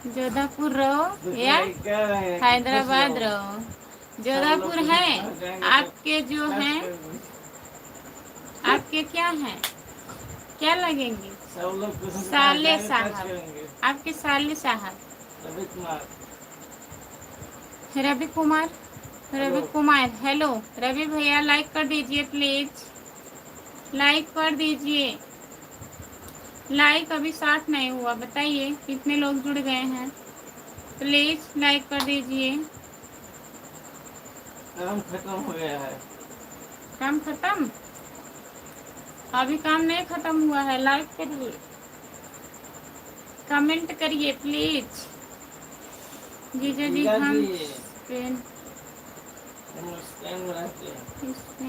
जोधपुर रहो या हैदराबाद रहो। जोधपुर है आपके, जो हैं आपके क्या हैं, क्या लगेंगे? साले साहब, आपके साले साहब। रवि कुमार, रवि कुमार हेलो। रवि भैया लाइक कर दीजिए प्लीज, लाइक कर दीजिए। लाइक अभी 60 नहीं हुआ, बताइए कितने लोग जुड़ गए हैं, प्लीज लाइक कर दीजिए। काम खत्म हो गया है। काम खत्म? अभी काम नहीं खत्म हुआ है, लाइक करिए, कमेंट करिए प्लीज। जीजा जी हम स्पेन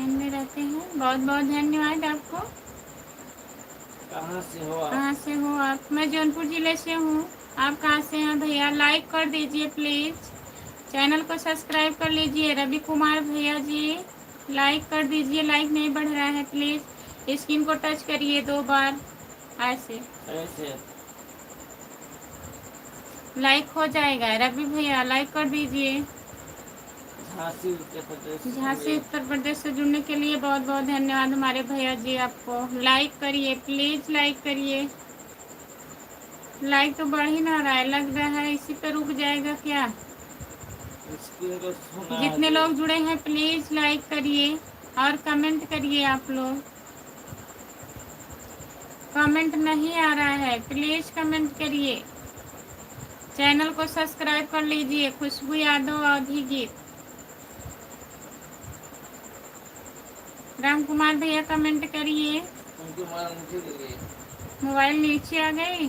में रहते हैं। बहुत बहुत धन्यवाद आपको। कहाँ से हो आप? कहाँ से हो आप? मैं जौनपुर जिले से हूँ। आप कहाँ से हैं भैया? लाइक कर दीजिए प्लीज, चैनल को सब्सक्राइब कर लीजिए। रवि कुमार भैया जी लाइक कर दीजिए, लाइक नहीं बढ़ रहा है, प्लीज स्क्रीन को टच करिए 2 बार, ऐसे लाइक हो जाएगा। रवि भैया लाइक कर दीजिए। झांसी उत्तर प्रदेश से जुड़ने के लिए बहुत बहुत धन्यवाद हमारे भैया जी आपको। लाइक करिए प्लीज, लाइक करिए। लाइक तो बढ़ ही ना रहा है, लग रहा है इसी पे रुक जाएगा क्या? जितने लोग जुड़े हैं प्लीज लाइक करिए और कमेंट करिए। आप लोग कमेंट नहीं आ रहा है, प्लीज कमेंट करिए। चैनल को सब्सक्राइब कर लीजिए। खुशबू यादव अवधि गीत। राम कुमार भैया कमेंट करिए। मोबाइल नीचे आ गई।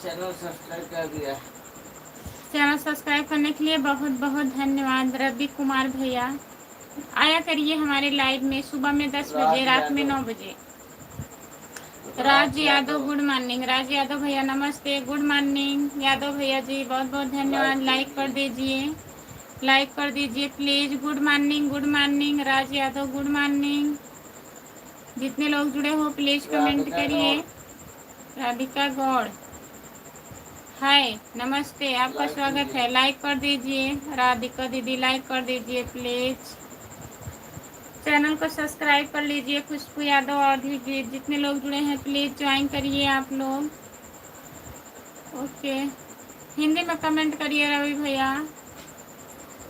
चैनल सब्सक्राइब कर दिया। चैनल सब्सक्राइब करने के लिए बहुत बहुत धन्यवाद। रवि कुमार भैया आया करिए हमारे लाइव में, सुबह में 10 बजे, रात में 9 बजे। राज यादव गुड मॉर्निंग। राज यादव भैया नमस्ते, गुड मॉर्निंग। यादव भैया जी बहुत बहुत धन्यवाद। लाइक कर दीजिए, लाइक कर दीजिए please. Good morning, good morning Raj Yadav, good morning. जितने लोग जुड़े हो प्लीज कमेंट करिए। राधिका गौड़ हाय नमस्ते, आपका स्वागत है। लाइक कर दीजिए। राधिका दीदी लाइक कर दीजिए प्लीज। चैनल को सब्सक्राइब कर लीजिए। खुशबू यादव और भी जितने लोग जुड़े हैं प्लीज ज्वाइन करिए आप लोग। ओके, हिंदी में कमेंट करिए रवि भैया।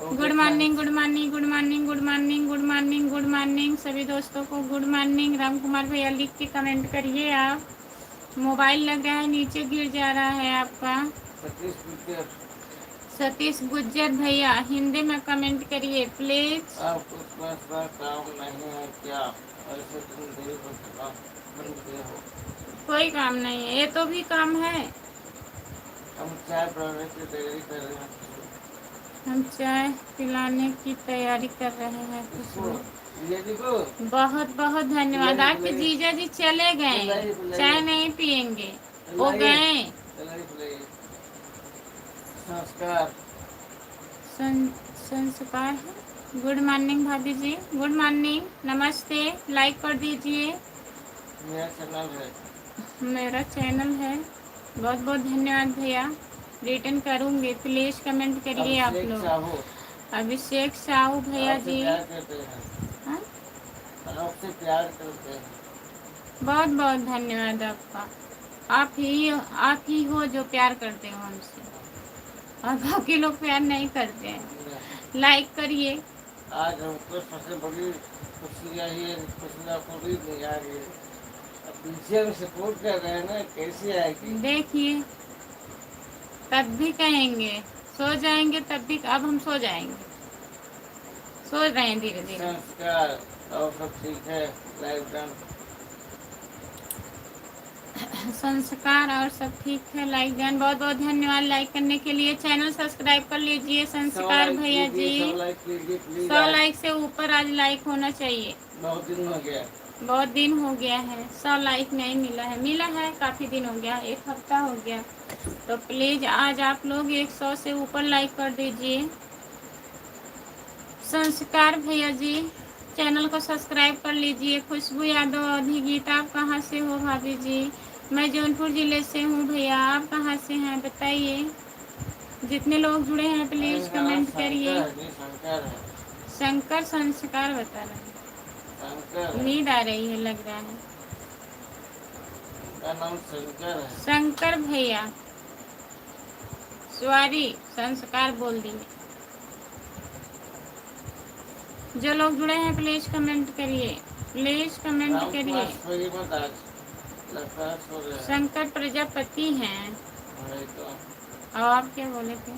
Good morning, good morning, good morning, good morning, good morning, good morning सभी दोस्तों को गुड मॉर्निंग। राम कुमार भैया लिख के कमेंट करिए। आप मोबाइल लग रहा है नीचे गिर जा रहा है आपका। सतीश गुज्जर भैया हिंदी में कमेंट करिए प्लीज। काम नहीं है क्या? ऐसे तुम देर बन गए हो। कोई काम नहीं है, ये तो भी काम है। हम चाय बनाने की तैयारी कर रहे हैं। हम चाय पिलाने की तैयारी कर रहे हैं। बहुत बहुत धन्यवाद। आपके जीजा जी चले गए, चाय नहीं पियेंगे, वो गए। संस्कार है। गुड मॉर्निंग भाभी जी, गुड मॉर्निंग, नमस्ते। लाइक कर दीजिए। मेरा चैनल है। मेरा चैनल है। बहुत बहुत धन्यवाद भैया, रिटर्न करूँगी। प्लीज़ कमेंट करिए आप अभिषेक लोग। साहू अभिषेक साहू भैया आपसे जी, प्यार करते हैं, हाँ, आपसे प्यार करते हैं। बहुत बहुत धन्यवाद आपका। आप ही हो जो प्यार करते हो हमसे, और बाकी लोग प्यार नहीं करते हैं। लाइक करिए। आज हमको सबसे बड़ी खुशी आई है, खुशी आपको भी नहीं आ रही है। अब पीछे में सपोर्ट कर रहे हैं ना, कैसे आएगी? देखिए, तब भी कहेंगे, सो जाएंगे तब भी, अब हम सो जाएंगे, सो रहे हैं धीरे धीरे। संस्कार और सब ठीक है, लाइफ डन। संस्कार और सब ठीक है। लाइक डन, बहुत बहुत धन्यवाद लाइक करने के लिए। चैनल सब्सक्राइब कर लीजिए 100 संस्कार लाइक भैया कीजिए, जी। 100 लाइक कीजिए प्लीज। 100 लाइक से ऊपर आज लाइक होना चाहिए। बहुत दिन हो गया। बहुत दिन हो गया है, 100 लाइक नहीं मिला है। मिला है, काफ़ी दिन हो गया, एक हफ्ता हो गया। तो प्लीज़ आज आप लोग 100 से ऊपर लाइक कर दीजिए। संस्कार भैया जी, चैनल को सब्सक्राइब कर लीजिए। खुशबू यादव अवधि गीता, आप कहाँ से हो भाभी जी? मैं जौनपुर ज़िले से हूँ भैया, आप कहाँ से हैं बताइए। जितने लोग जुड़े हैं प्लीज़ कमेंट करिए। शंकर है। शंकर संस्कार बता रहे हैं। शंकर है। नींद आ रही है लग रहा है। उनका नाम शंकर है। शंकर भैया, सॉरी संस्कार बोल दिए। जो लोग जुड़े हैं प्लीज कमेंट करिए, प्लीज कमेंट करिए। शंकर प्रजापति हैं। तो और आप क्या बोले थे?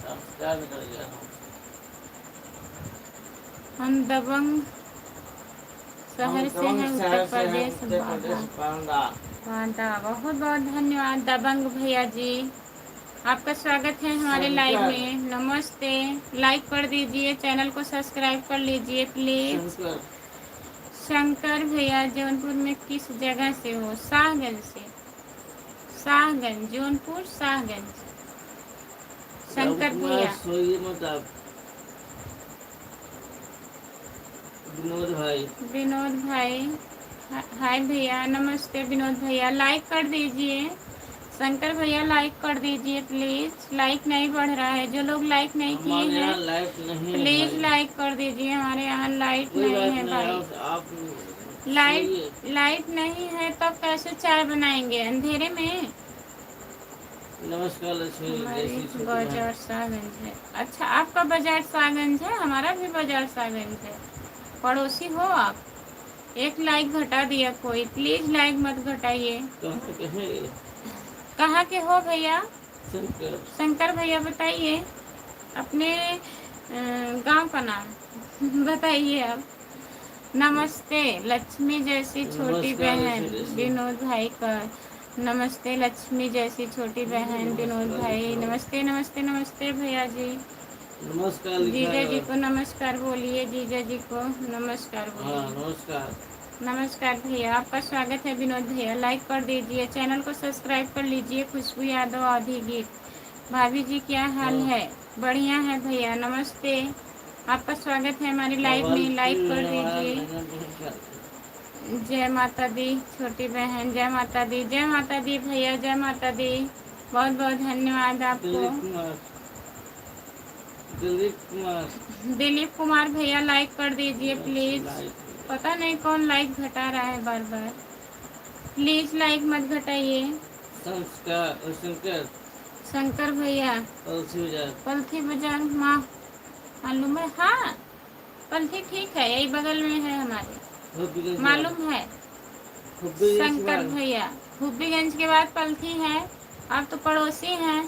संस्कार निकल गया। हम दबंग शहर से हैं, उत्तर प्रदेश बांदा। बांदा। बहुत बहुत धन्यवाद दबंग भैया जी, आपका स्वागत है हमारे लाइव में। नमस्ते, लाइक कर दीजिए, चैनल को सब्सक्राइब कर लीजिए प्लीज। शंकर भैया जौनपुर में किस जगह से हो? शाहगंज से। शाहगंज, जौनपुर शाहगंज। शंकर भैया, विनोद भाई, हाय भैया, नमस्ते विनोद भैया। लाइक कर दीजिए शंकर भैया, लाइक कर दीजिए प्लीज। लाइक नहीं बढ़ रहा है, जो लोग लाइक नहीं किए हैं प्लीज लाइक कर दीजिए। हमारे यहाँ लाइट नहीं है भाई। लाइट नहीं है तो कैसे चाय बनाएंगे अंधेरे में? नमस्कार लक्ष्मी। बाजार सागंज है। अच्छा, आपका बाजार सागंज है, हमारा भी बाजार सागंज है। पड़ोसी हो आप। एक लाइक घटा दिया कोई, प्लीज लाइक मत घटाइए। कहाँ के हो भैया? शंकर भैया बताइए अपने गांव का नाम बताइए आप। नमस्ते लक्ष्मी जैसी छोटी बहन विनोद भाई का। नमस्ते लक्ष्मी जैसी छोटी बहन विनोद भाई। नमस्ते नमस्ते नमस्ते भैया जी। नमस्कार जीजा जी को नमस्कार बोलिए, जीजा जी को नमस्कार बोलिए। नमस्कार। नमस्कार भैया, आपका स्वागत है विनोद भैया। लाइक कर दीजिए, चैनल को सब्सक्राइब कर लीजिए। खुशबू यादव अवधि गीत, भाभी जी क्या हाल है? बढ़िया है भैया, नमस्ते, आपका स्वागत है हमारी लाइव में। लाइक कर दीजिए। जय माता दी छोटी बहन, जय माता दी, जय माता दी भैया, जय माता दी। बहुत बहुत धन्यवाद आपको। दिलीप कुमार भैया, लाइक कर दीजिए प्लीज। पता नहीं कौन लाइक घटा रहा है बार बार, प्लीज लाइक मत घटाइए। शंकर भैया पलथी बाजार मालूम है? हाँ, पलथी ठीक है, यही बगल में है हमारे, मालूम है। शंकर भैया हुब्बीगंज के बाद पलथी है, आप तो पड़ोसी हैं।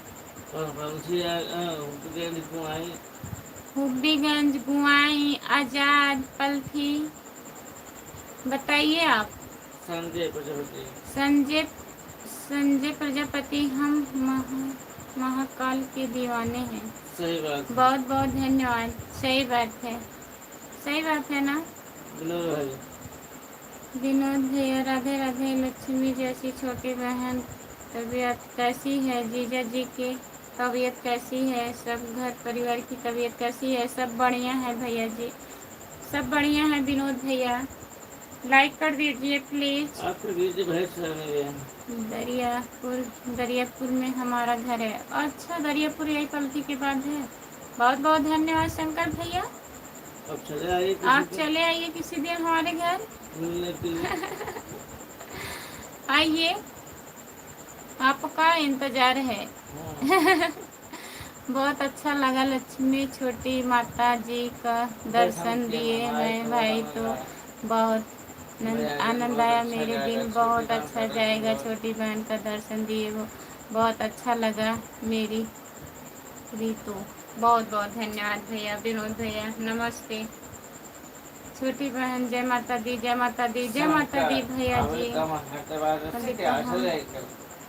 हुब्बीगंज, गुआई, आजाद, पलथी, बताइए आप। संजय प्रजापति, हम महाकाल के दीवाने हैं। सही बात। बहुत बहुत धन्यवाद। सही बात है, सही बात है ना विनोद भैया। राधे राधे। लक्ष्मी जैसी छोटी बहन, तबीयत कैसी है? जीजा जी की तबीयत कैसी है? सब घर परिवार की तबीयत कैसी है? सब बढ़िया है भैया जी, सब बढ़िया है विनोद भैया। लाइक कर दीजिए प्लीज। आपके दीदी भेज रहे हैं। दरियापुर में हमारा घर है। अच्छा, दरियापुर यही पलती के बाद है। बहुत बहुत धन्यवाद शंकर भैया। अब चले आइए आप चले आइए किसी दिन हमारे घर मिलने के लिए। आइए, आपका इंतजार है। बहुत अच्छा लगा लक्ष्मी छोटी माता जी का दर्शन दिए मैं भाई, तो बहुत आनंद आया। मेरे दिन बहुत अच्छा जाएगा। छोटी बहन का दर्शन दिए वो बहुत अच्छा लगा मेरी रीतु। बहुत बहुत धन्यवाद भैया, विनोद भैया नमस्ते। छोटी बहन जय माता दी, जय माता दी, जय माता दी भैया जी।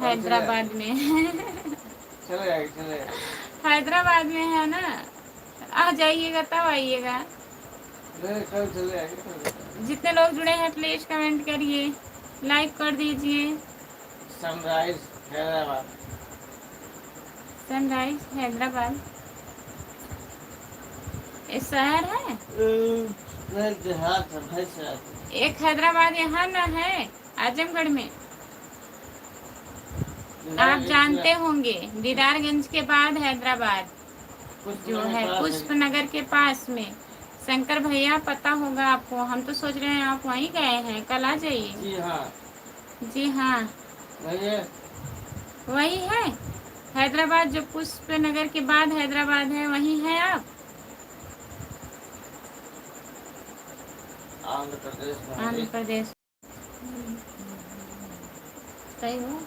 हैदराबाद में हैदराबाद में है ना, आ जाइएगा तब आइएगा। जितने लोग जुड़े हैं प्लीज कमेंट करिए, लाइक कर दीजिए। सनराइज हैदराबाद। सनराइज हैदराबाद ये शहर है। देहात है भाई साहब। एक हैदराबाद यहाँ ना है आजमगढ़ में, आप जानते होंगे। दीदारगंज के बाद हैदराबाद जो है पुष्पनगर के पास में। शंकर भैया पता होगा आपको, हम तो सोच रहे हैं आप वहीं गए हैं, कल आ जाइए। जी हाँ, जी हाँ, वही है हैदराबाद जो पुष्पनगर के बाद हैदराबाद है, वहीं है आप। आंध्र प्रदेश सही हो।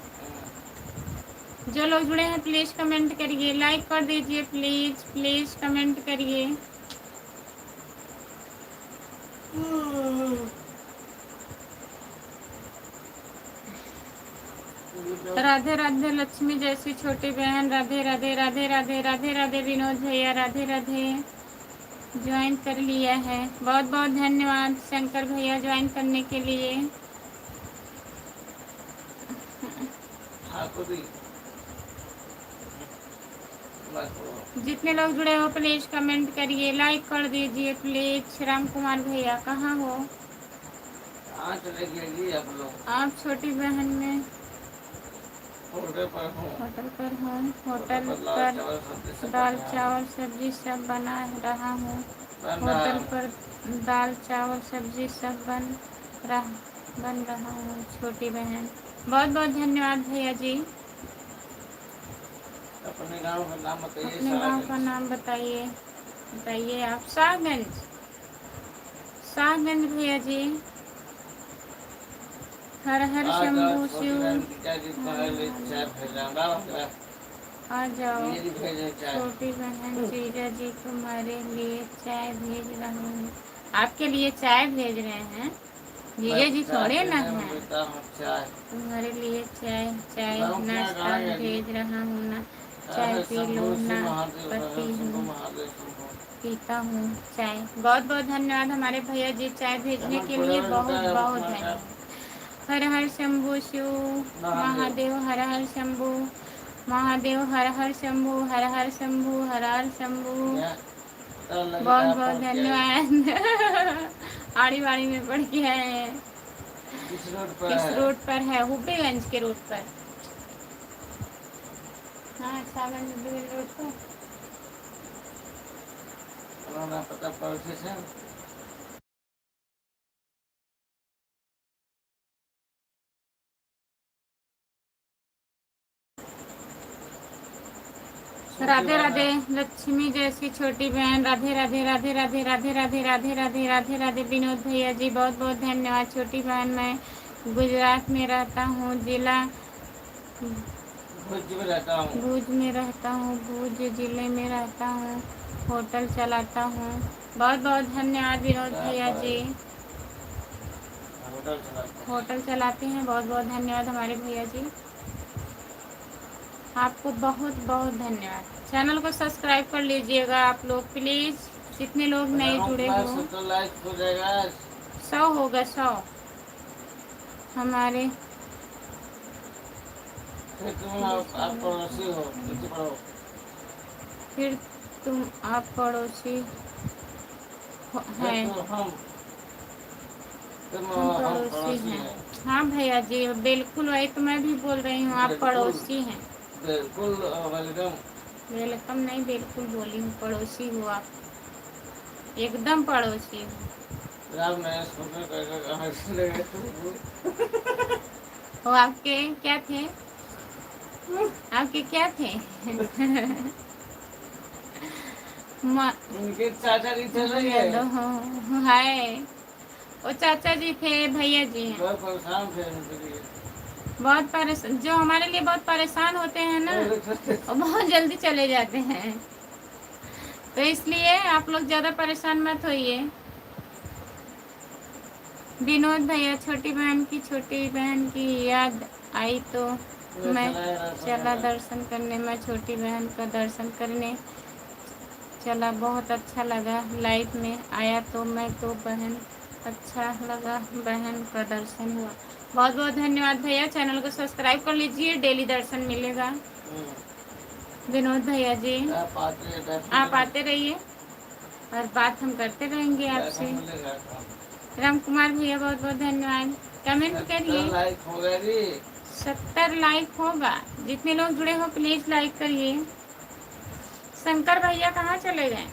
जो लोग जुड़े हैं प्लीज कमेंट करिए, लाइक कर दीजिए प्लीज प्लीज कमेंट करिए। राधे राधे लक्ष्मी जैसी छोटी बहन, राधे राधे राधे राधे राधे राधे विनोद भैया, राधे राधे। ज्वाइन कर लिया है, बहुत बहुत धन्यवाद शंकर भैया ज्वाइन करने के लिए। जितने लोग जुड़े हो प्लीज कमेंट करिए, लाइक कर दीजिए प्लीज। राम कुमार भैया कहाँ हो आप? छोटी बहन में होटल पर हूँ। होटल पर दाल चावल सब्जी सब बना रहा हूँ। होटल पर दाल चावल सब्जी सब बन रहा हूँ। छोटी बहन बहुत बहुत धन्यवाद भैया जी। अपने गांव का नाम बताइए। अपने गांव का नाम बताइए, बताइए आप। शाहगंज, शाहगंज भैया जी। हर हर शंभू शिव। आ जाओ छोटी बहन, जीजा जी तुम्हारे लिए चाय भेज रहा हूँ। आपके लिए चाय भेज रहे हैं, जीजा जी थोड़े ना है। तुम्हारे लिए चाय चाय नाश्ता भेज रहा हूँ ना, चाय पी लो ना। पति हूँ, पीता हूँ चाय। बहुत बहुत धन्यवाद हमारे भैया जी चाय भेजने के लिए, बहुत बहुत धन्यवाद। हर हर शंभू शिव महादेव, हर हर शंभू महादेव, हर हर शंभू, हर हर शंभू, हर हर शंभू। बहुत बहुत धन्यवाद। आड़ी बाड़ी में पड़ गया है। किस रोड पर है? हुब्बीगंज के रोड पर। हाँ, सागंज हुब्बीगंज रोड पर। पता पड़ोसी से राधे राधे लक्ष्मी जैसी छोटी बहन, राधे राधे राधे राधे राधे राधे राधे राधे राधे राधे विनोद भैया जी बहुत बहुत धन्यवाद। छोटी बहन मैं गुजरात में रहता हूँ, जिला भुज में रहता हूँ, भुज जिले में रहता हूँ, होटल चलाता हूँ। बहुत बहुत धन्यवाद विनोद भैया जी, होटल चलाते हैं। बहुत बहुत धन्यवाद हमारे भैया जी, आपको बहुत बहुत धन्यवाद। चैनल को सब्सक्राइब कर लीजिएगा आप लोग प्लीज़, जितने लोग नए जुड़े हो। 100 होगा 100 हमारे। फिर तुम आप पड़ोसी हो, फिर तुम आप पड़ोसी हैं। हम हम पड़ोसी पड़ोसी हैं। हैं। हाँ भैया जी, बिल्कुल वही तो मैं भी बोल रही हूँ, आप बिल्कुल पड़ोसी हैं। बिल्कुल वेलकम। वेलकम नहीं, बिल्कुल बोली हूँ, पड़ोसी हो आप, एकदम पड़ोसी हो। जनाब मैं स्कूटर कर कहाँ से लगे वो आपके क्या थे, आपके क्या थे? म- इनके चाचा जी चले भैया गए। दो है, वो चाचा जी थे, भैया जी हैं। बहुत परेशान थे उनके लिए। बहुत परेशान, जो हमारे लिए बहुत परेशान होते हैं ना, वो बहुत जल्दी चले जाते हैं। तो इसलिए आप लोग ज़्यादा परेशान मत होइए। विनोद भैया, छोटी बहन की याद आई तो मैं चला दर्शन करने, मैं छोटी बहन का दर्शन करने चला, बहुत अच्छा लगा, लाइफ में आया तो मैं तो बहन, अच्छा लगा, बहन का दर्शन हुआ। बहुत बहुत धन्यवाद भैया, चैनल को सब्सक्राइब कर लीजिए, डेली दर्शन मिलेगा। विनोद भैया जी, आप आते रहिए और बात हम करते रहेंगे आपसे। राम कुमार भैया, बहुत बहुत धन्यवाद, कमेंट करिए। 70 लाइक होगा, जितने लोग जुड़े हो प्लीज लाइक करिए। शंकर भैया कहाँ चले गए,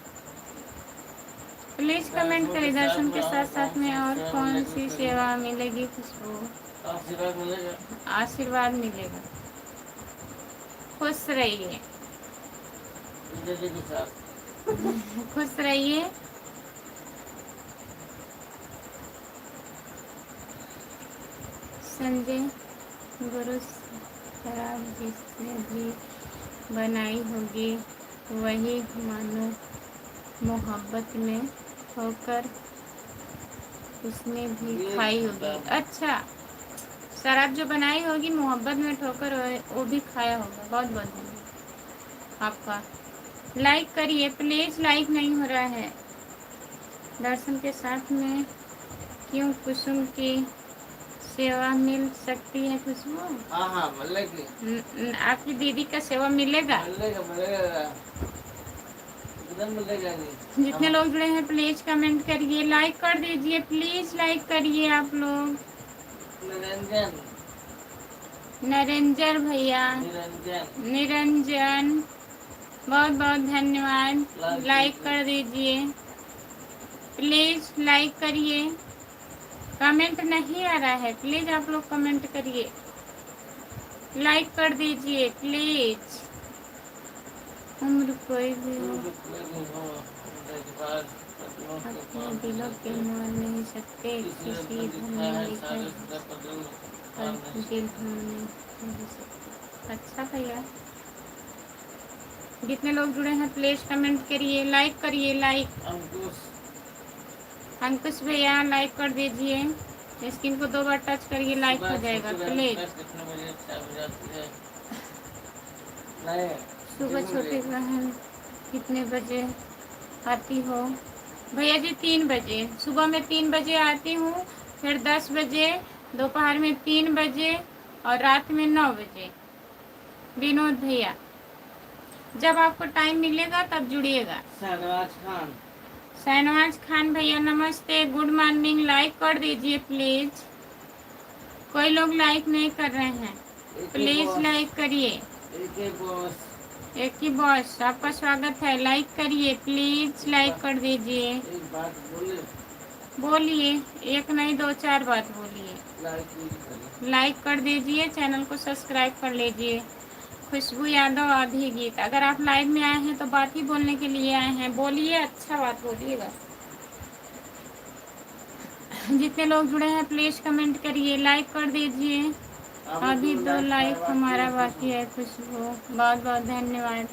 प्लीज कमेंट करिए। दर्शन के साथ साथ में और कौन सी सेवा मिलेगी खुशबू? आशीर्वाद मिलेगा। आशीर्वाद मिलेगा, खुश रहिए, जी के साथ। खुश रहिए। संजय गुरु, शराब जिसने भी बनाई होगी वही मानो मोहब्बत में होकर उसने भी खाई होगी। अच्छा, शराब जो बनाई होगी मोहब्बत में ठोकर वो भी खाया होगा। बहुत बहुत धन्यवाद आपका। लाइक करिए प्लीज, लाइक नहीं हो रहा है। दर्शन के साथ में क्यों कुसुम की सेवा मिल सकती है खुशबू? हाँ हाँ मिलेगी। आपकी दीदी का सेवा मिलेगा? मिलेगा मिलेगा, एकदम मिलेगा नहीं। जितने लोग जुड़े हैं प्लीज कमेंट करिए, लाइक कर दीजिए, प्लीज लाइक करिए आप लोग। निरंजन, नरेंद्र भैया, निरंजन, बहुत बहुत धन्यवाद, लाइक कर दीजिए, प्लीज लाइक करिए। कमेंट नहीं आ रहा है, प्लीज आप लोग कमेंट करिए, लाइक कर दीजिए प्लीज। उम्र कोई भी हो, अपने दिलों के मोल नहीं सकते, किसी धन में लिखा पर दिल हम नहीं सकते। अच्छा भैया, जितने लोग जुड़े हैं प्लीज कमेंट करिए, लाइक करिए, लाइक। अंकुश भैया लाइक कर दीजिए, स्क्रीन को 2 बार टच करिए, लाइक हो जाएगा प्लीज। सुबह छोटी बहन कितने बजे आती हो? भैया जी 3 बजे, सुबह में 3 बजे आती हूँ, फिर 10 बजे, दोपहर में 3 बजे और रात में 9 बजे। विनोद भैया, जब आपको टाइम मिलेगा तब जुड़िएगा। शहनवाज खान भैया नमस्ते, गुड मॉर्निंग, लाइक कर दीजिए प्लीज। कोई लोग लाइक नहीं कर रहे हैं, प्लीज लाइक करिए। एक ही बॉस, आपका स्वागत है, लाइक करिए प्लीज, लाइक कर दीजिए। एक बात बोले, बोलिए, एक नहीं 2-4 बात बोलिए। लाइक कर दीजिए, चैनल को सब्सक्राइब कर लीजिए। खुशबू यादव, आधी गीत, अगर आप लाइव में आए हैं तो बात ही बोलने के लिए आए हैं, बोलिए, अच्छा बात बोलिएगा। जितने लोग जुड़े हैं प्लीज कमेंट करिए, लाइक कर दीजिए। अभी 2 लाइक हमारा बाकी है खुशबू, बहुत बहुत धन्यवाद।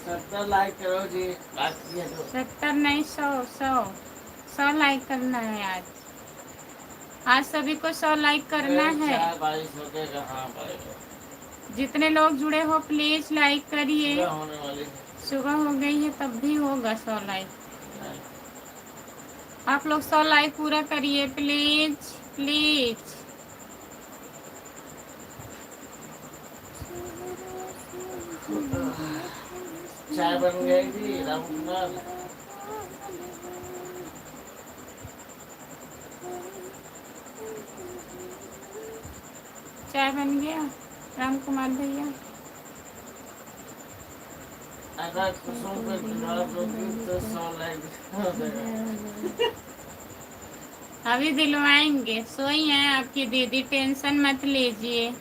70 लाइक करो जी, बाकी है तो 70 नहीं, 100 लाइक करना है आज। आज सभी को 100 लाइक करना है। 22 हो गए कहाँ पर? जितने लोग जुड़े हो प्लीज लाइक करिए। सुबह होने वाली सुबह हो गई है तब भी होगा 100 लाइक। आप लोग 100 लाइक पूरा करिए प्लीज प्लीज। चाय बन गई थी रामकुमार। चाय बन गया राम कुमार भैया? अगर कुसुम पे दिलवा दोगी तो 100 लाइक हो जाएगा। अभी दिलवाएंगे, सोई हैं आपकी दीदी, टेंशन मत लीजिए,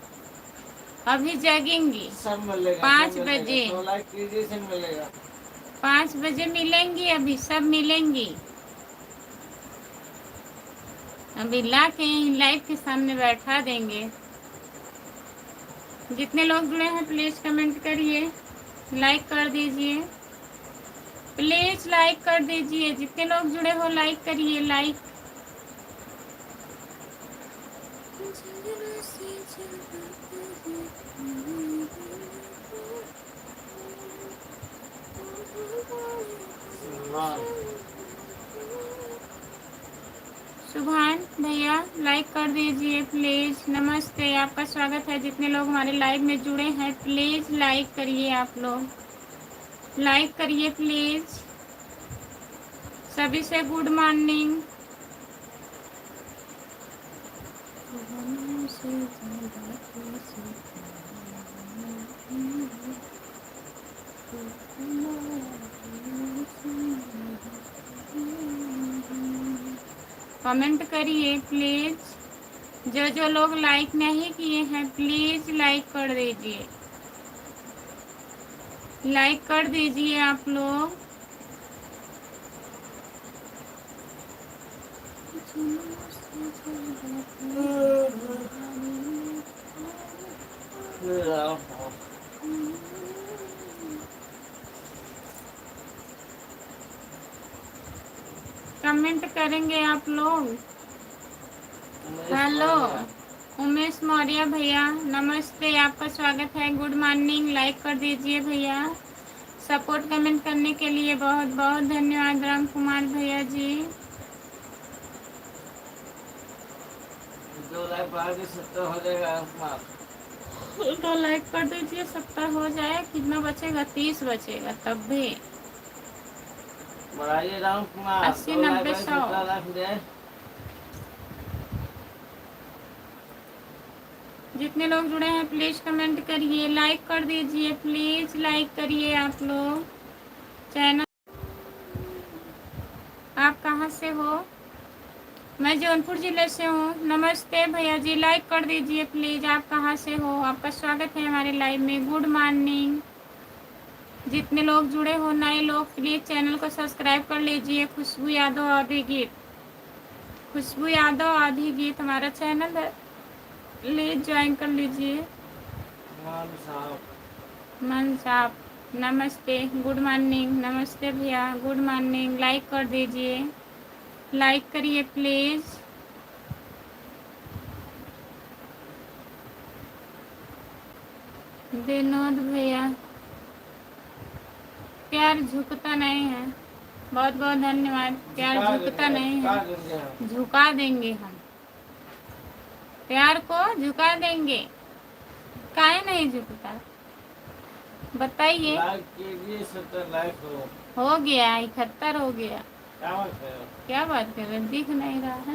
अभी जगेंगी। सब मिलेगा, 5 सब मिलेगा, बजे 100 लाइक कीजिए, सब मिलेगा। 5 बजे मिलेंगी, अभी सब मिलेंगी। अभी ला के लाइव के सामने बैठा देंगे। जितने लोग जुड़े हैं प्लीज कमेंट करिए, लाइक कर दीजिए, प्लीज लाइक कर दीजिए। जितने लोग जुड़े हो लाइक करिए, लाइक। हाँ, सुभान भैया लाइक कर दीजिए प्लीज। नमस्ते, आपका स्वागत है। जितने लोग हमारे लाइव में जुड़े हैं प्लीज लाइक करिए, आप लोग लाइक करिए प्लीज। सभी से गुड मॉर्निंग। कमेंट करिए प्लीज। जो लोग लाइक नहीं किए हैं प्लीज लाइक कर दीजिए, लाइक कर दीजिए आप लोग। कमेंट करेंगे आप लोग। हेलो उमेश मौर्य भैया, नमस्ते, आपका स्वागत है। गुड मॉर्निंग, लाइक कर दीजिए भैया। सपोर्ट कमेंट करने के लिए बहुत बहुत धन्यवाद राम कुमार भैया जी। 2 लाइक बढ़ा के 70 हो जाएगा अपना। तो लाइक कर दीजिए, 70 हो जाए। कितना बचेगा? 30 बचेगा, तब भी बढ़ाइए राम कुमार, 80 2 लाइक 90 बढ़ाइए, 100। 17 लाख हो जाए। जितने लोग जुड़े हैं प्लीज कमेंट करिए, लाइक कर दीजिए, प्लीज लाइक करिए आप लोग। चैनल आप कहाँ से हो? मैं जौनपुर जिले से हूँ। नमस्ते भैया जी, लाइक कर दीजिए प्लीज। आप कहाँ से हो? आपका स्वागत है हमारे लाइव में। Good morning. जितने लोग जुड़े हो नए लोग प्लीज चैनल को सब्सक्राइब कर लीजिए। खुशबू यादव आधी गीत, खुशबू यादव आधी गीत हमारा चैनल है, प्लीज ज्वाइन कर लीजिए। मान साहब, मन साहब नमस्ते, गुड मॉर्निंग। नमस्ते भैया, गुड मॉर्निंग। लाइक कर दीजिए, लाइक करिए प्लीज। विनोद भैया, प्यार झुकता नहीं है, बहुत बहुत धन्यवाद। प्यार झुकता नहीं है, झुका देंगे हम, प्यार को झुका देंगे। काहे नहीं झुकता बताइए? लाइक कीजिए, 70 लाइक हो गया, 71 हो गया। क्या बात है? क्या बात कर रहे, दिख नहीं रहा है।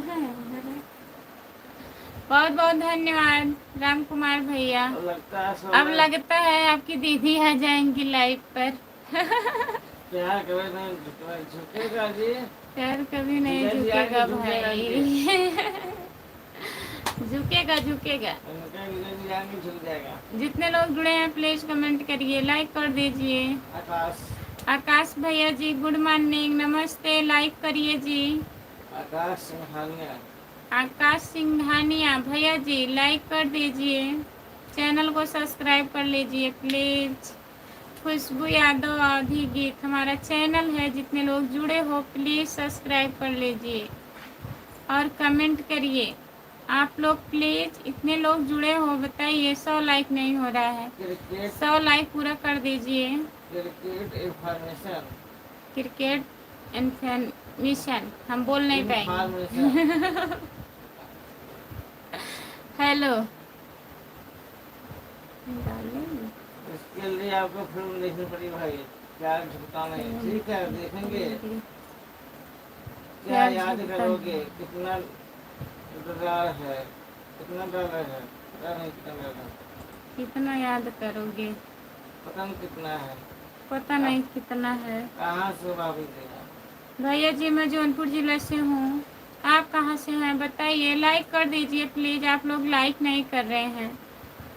बहुत बहुत धन्यवाद राम कुमार भैया। लगता है अब लगता है आपकी दीदी आ जाएंगी लाइव पर। प्यार कभी नहीं झुकेगा जी, प्यार कभी नहीं झुकेगा भाई। झुकेगा झुकेगा। झुक जाएगा। जितने लोग जुड़े हैं प्लीज कमेंट करिए, लाइक कर दीजिए। आकाश भैया जी गुड मॉर्निंग, नमस्ते, लाइक करिए जी। आकाश सिंघानिया, आकाश सिंघानिया भैया जी लाइक कर दीजिए, चैनल को सब्सक्राइब कर लीजिए प्लीज। खुशबू यादव आधी गीत हमारा चैनल है। जितने लोग जुड़े हो प्लीज सब्सक्राइब कर लीजिए और कमेंट करिए आप लोग प्लीज। इतने लोग जुड़े हो बताइए, 100 लाइक नहीं हो रहा है। 100 लाइक पूरा कर दीजिए। क्रिकेट इन्फॉर्मेशन, क्रिकेट इन्फॉर्मेशन हम बोल नहीं पाएंगे। हेलो, इसके लिए आपको फिल्म देखनी पड़ी भाई। क्या झुकता नहीं, ठीक है देखेंगे। क्या याद करोगे? कितना डॉलर है, कितना डॉलर है? पता नहीं कितना है, कितना याद करोगे? पता नहीं कितना है। पता नहीं कितना है। कहाँ से भाभी देगा? भैया जी मैं जौनपुर जिले से हूँ। आप कहाँ से हैं बताइए? लाइक कर दीजिए प्लीज़। आप लोग लाइक नहीं कर रहे हैं।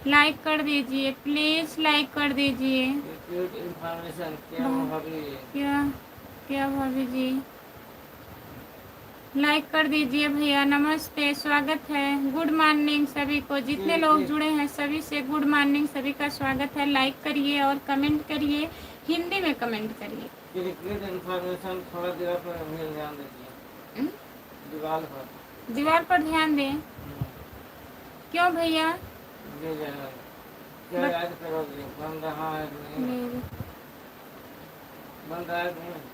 लाइक कर दीजिए प्लीज़, लाइक कर दीजिए। इन्फॉर्मेशन क्या भाभी? क्या क्या भाभी जी? लाइक कर दीजिए भैया। नमस्ते, स्वागत है। गुड मॉर्निंग सभी को, जितने लोग जुड़े हैं सभी से गुड मॉर्निंग, सभी का स्वागत है। लाइक करिए और कमेंट करिए, हिंदी में कमेंट करिए। क्रिकेट इन्फॉर्मेशन थोड़ा दीवार पर मिल ध्यान दीजिए। दीवार पर, दीवार पर ध्यान दें। क्यों भैया? ये जाना क्या याद करोगे? बन रहा है कि नहीं? बन रहा है कि नहीं?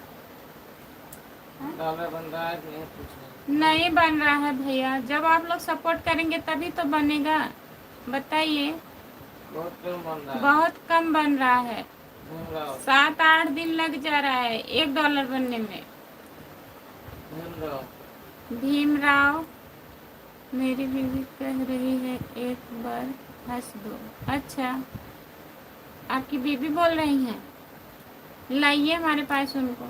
डॉलर बन रहा है कि नहीं? कुछ नहीं बन रहा है भैया। जब आप लोग सपोर्ट करेंगे तभी तो बनेगा। बताइए। बहुत कम बन रहा है। बहुत कम बन रहा है। घूम रहा हो, 7-8 दिन लग जा रहा है $1 बनने में। घूम रहा हो। भीमराव, मेरी बीवी कह रही है एक बार हंस दो। अच्छा, आपकी बीवी बोल रही हैं? लाइए हमारे पास उनको,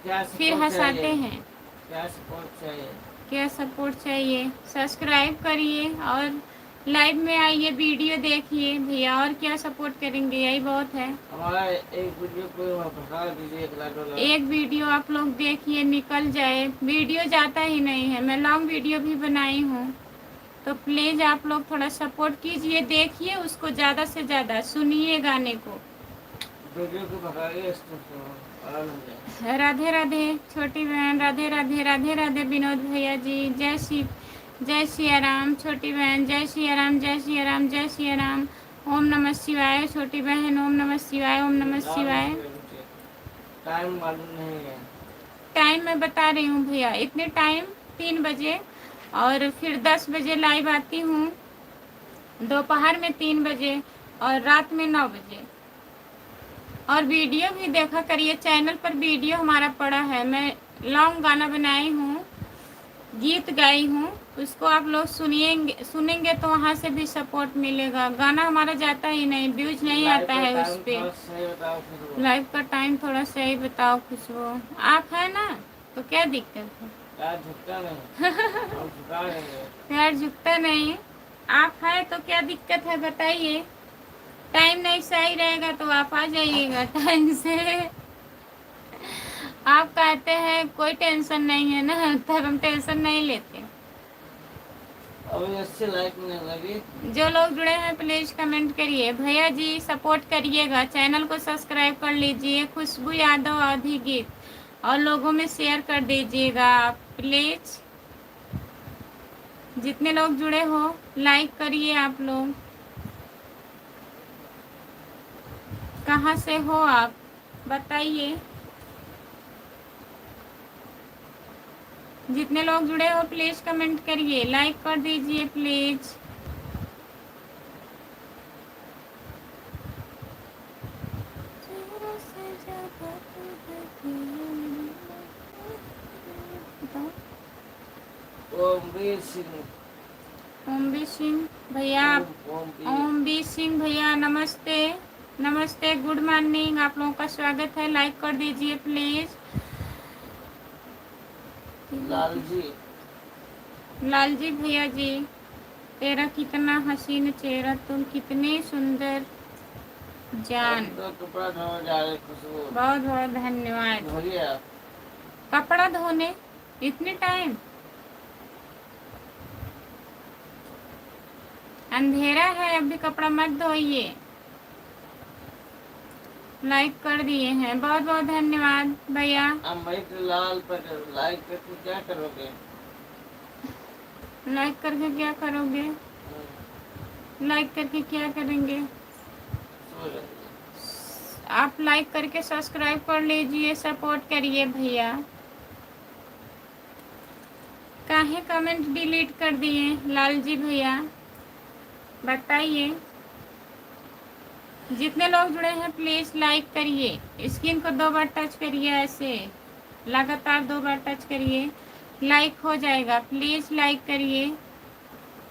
क्या फिर सपोर्ट हंसाते चाहिए? हैं। क्या सपोर्ट चाहिए? क्या सपोर्ट चाहिए? सब्सक्राइब करिए और लाइव में आइए, वीडियो देखिए भैया। और क्या सपोर्ट करेंगे, यही बहुत है। हमारा एक वीडियो को भगा दीजिए $1 लाख। एक वीडियो आप लोग देखिए, निकल जाए। वीडियो जाता ही नहीं है। मैं लॉन्ग वीडियो भी बनाई हूँ, तो प्लीज़ आप लोग थोड़ा सपोर्ट कीजिए। देखिए उसको, ज़्यादा से ज़्यादा सुनिए गाने को। वीडियो को भगाइए, आराम हो जाए। राधे राधे छोटी बहन, राधे राधे, राधे राधे विनोद भैया जी। जय सिया राम छोटी बहन, जय सिया राम, जय सिया राम, जय सिया राम। ओम नमः शिवाय छोटी बहन, ओम नमः शिवाय, ओम नमः शिवाय। टाइम मालूम नहीं है। टाइम मैं बता रही हूँ भैया, इतने टाइम 3 बजे, और फिर 10 बजे लाइव आती हूँ, दोपहर में 3 बजे और रात में 9 बजे। और वीडियो भी देखा करिए, चैनल पर वीडियो हमारा पड़ा है। मैं लॉन्ग गाना बनाई हूँ, गीत गाई हूँ, उसको आप लोग सुनेंगे तो वहाँ से भी सपोर्ट मिलेगा। गाना हमारा जाता ही नहीं, व्यूज नहीं आता है उस पर। लाइव का टाइम थोड़ा सही बताओ खुशबू। आप है ना, तो क्या दिक्कत है? पैर झुकता नहीं, हम झुका देंगे। पैर झुकता नहीं, आप है तो क्या दिक्कत है बताइए। टाइम नहीं सही रहेगा तो आप आ जाइएगा टाइम से। आप कहते हैं कोई टेंशन नहीं है ना, तब हम टेंशन नहीं लेते। अभी अच्छे लाइक नहीं लगी। जो लोग जुड़े हैं प्लीज कमेंट करिए। भैया जी सपोर्ट करिएगा, चैनल को सब्सक्राइब कर लीजिए। खुशबू यादव आधी गीत, और लोगों में शेयर कर दीजिएगा प्लीज। जितने लोग जुड़े हो लाइक करिए आप लोग। कहाँ से हो आप बताइए। जितने लोग जुड़े हो प्लीज कमेंट करिए, लाइक कर दीजिए प्लीज। ओमवीर सिंह, ओमवीर सिंह भैया, ओमवीर सिंह भैया नमस्ते। नमस्ते, गुड मॉर्निंग, आप लोगों का स्वागत है। लाइक कर दीजिए प्लीज। लालजी, लालजी भैया जी, तेरा कितना हसीन चेहरा, तुम कितनी सुंदर जान। तो कपड़ा धोने जा रहे खुशबू। बहुत बहुत धन्यवाद। धोइए आप। कपड़ा धोने इतने टाइम? अंधेरा है, अभी कपड़ा मत धोइए। लाइक कर दिए हैं, बहुत बहुत धन्यवाद भैया। अमित लाल पटेल, लाइक करके क्या करोगे? लाइक करके क्या करोगे? लाइक करके क्या करेंगे? सो जाइए। आप लाइक करके सब्सक्राइब कर लीजिए, सपोर्ट करिए भैया। काहे कमेंट डिलीट कर दिए लालजी भैया बताइए। जितने लोग जुड़े हैं प्लीज लाइक करिए। स्क्रीन को 2 बार टच करिए, ऐसे लगातार 2 बार टच करिए, लाइक हो जाएगा। प्लीज लाइक करिए।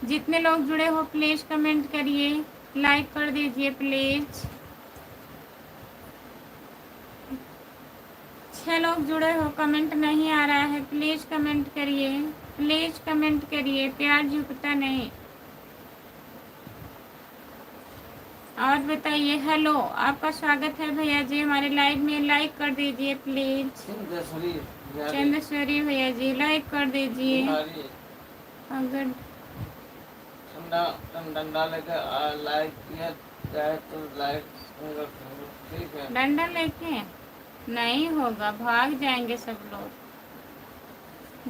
जितने लोग जुड़े हो प्लीज कमेंट करिए, लाइक कर दीजिए प्लीज। 6 लोग जुड़े हो, कमेंट नहीं आ रहा है, प्लीज कमेंट करिए, प्लीज कमेंट करिए, प्यार झुकता नहीं। और बताइए, हेलो, आपका स्वागत है भैया जी हमारे लाइव में, लाइक कर दीजिए प्लीज। चंद्रश्वरी भैया जी लाइक कर दीजिए। अगर डंडा लेकर लाइक किया जाए तो लाइक ठीक है। डंडा लेके नहीं होगा, भाग जाएंगे सब लोग।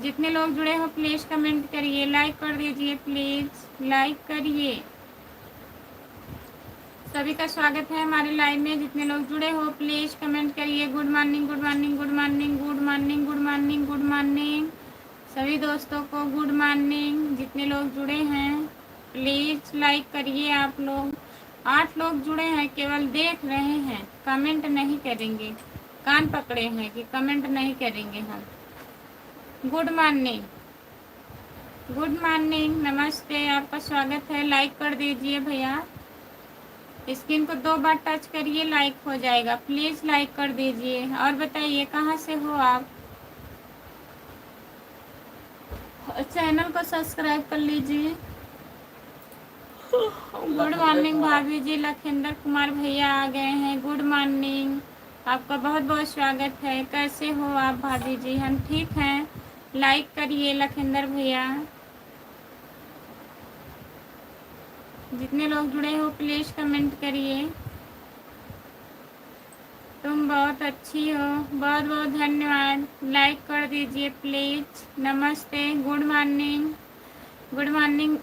जितने लोग जुड़े हो प्लीज कमेंट करिए, लाइक कर दीजिए प्लीज, लाइक करिए। सभी का स्वागत है हमारे लाइव में, जितने लोग जुड़े हो प्लीज कमेंट करिए। Good morning, good morning, good morning, good morning, good morning, good morning सभी दोस्तों को गुड मॉर्निंग। जितने लोग जुड़े हैं प्लीज लाइक करिए। आप लोग 8 लोग जुड़े हैं, केवल देख रहे हैं, कमेंट नहीं करेंगे। कान पकड़े हैं कि कमेंट नहीं करेंगे हम। गुड मॉर्निंग, गुड मॉर्निंग, नमस्ते, आपका स्वागत है। लाइक कर दीजिए भैया, स्क्रीन को 2 बार टच करिए, लाइक हो जाएगा। प्लीज लाइक कर दीजिए। और बताइए कहाँ से हो आप, चैनल को सब्सक्राइब कर लीजिए। गुड मॉर्निंग भाभी जी, लखिंदर कुमार भैया आ गए हैं। गुड मॉर्निंग, आपका बहुत बहुत स्वागत है। कैसे हो आप भाभी जी? हम ठीक हैं। लाइक करिए लखिंदर भैया। जितने लोग जुड़े हो प्लीज कमेंट करिए। तुम बहुत अच्छी हो, बहुत बहुत धन्यवाद। लाइक कर दीजिए प्लीज। नमस्ते, गुड मॉर्निंग, गुड मॉर्निंग।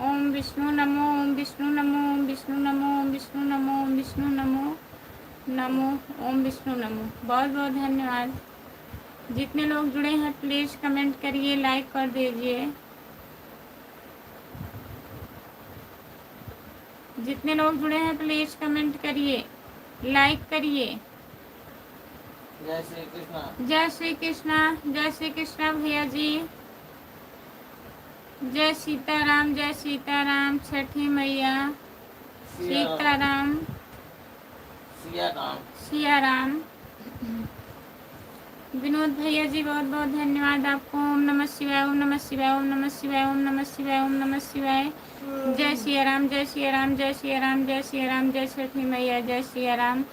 ओम विष्णु नमो, ओम विष्णु नमो, ओम विष्णु नमो, ओम विष्णु नमो, ओम विष्णु नमो नमो, ओम विष्णु नमो। बहुत बहुत धन्यवाद। जितने लोग जुड़े हैं प्लीज कमेंट करिए, लाइक कर दीजिए। जितने लोग जुड़े हैं प्लीज कमेंट करिए, लाइक करिए। जय श्री कृष्णा, जय श्री कृष्णा, जय श्री कृष्णा भैया जी। जय सीताराम, जय सीताराम, छठी मैया, सीताराम, सिया राम। विनोद भैया जी बहुत बहुत धन्यवाद आपको। ओम नमः शिवाय, ओम नमः शिवाय, ओम नमः शिवाय, ओम नमः शिवाय, ओम नमः शिवाय। जय सिया राम, जय सिया राम, जय सिया राम, जय सिया राम, जय छठी मैया, जय सिया राम।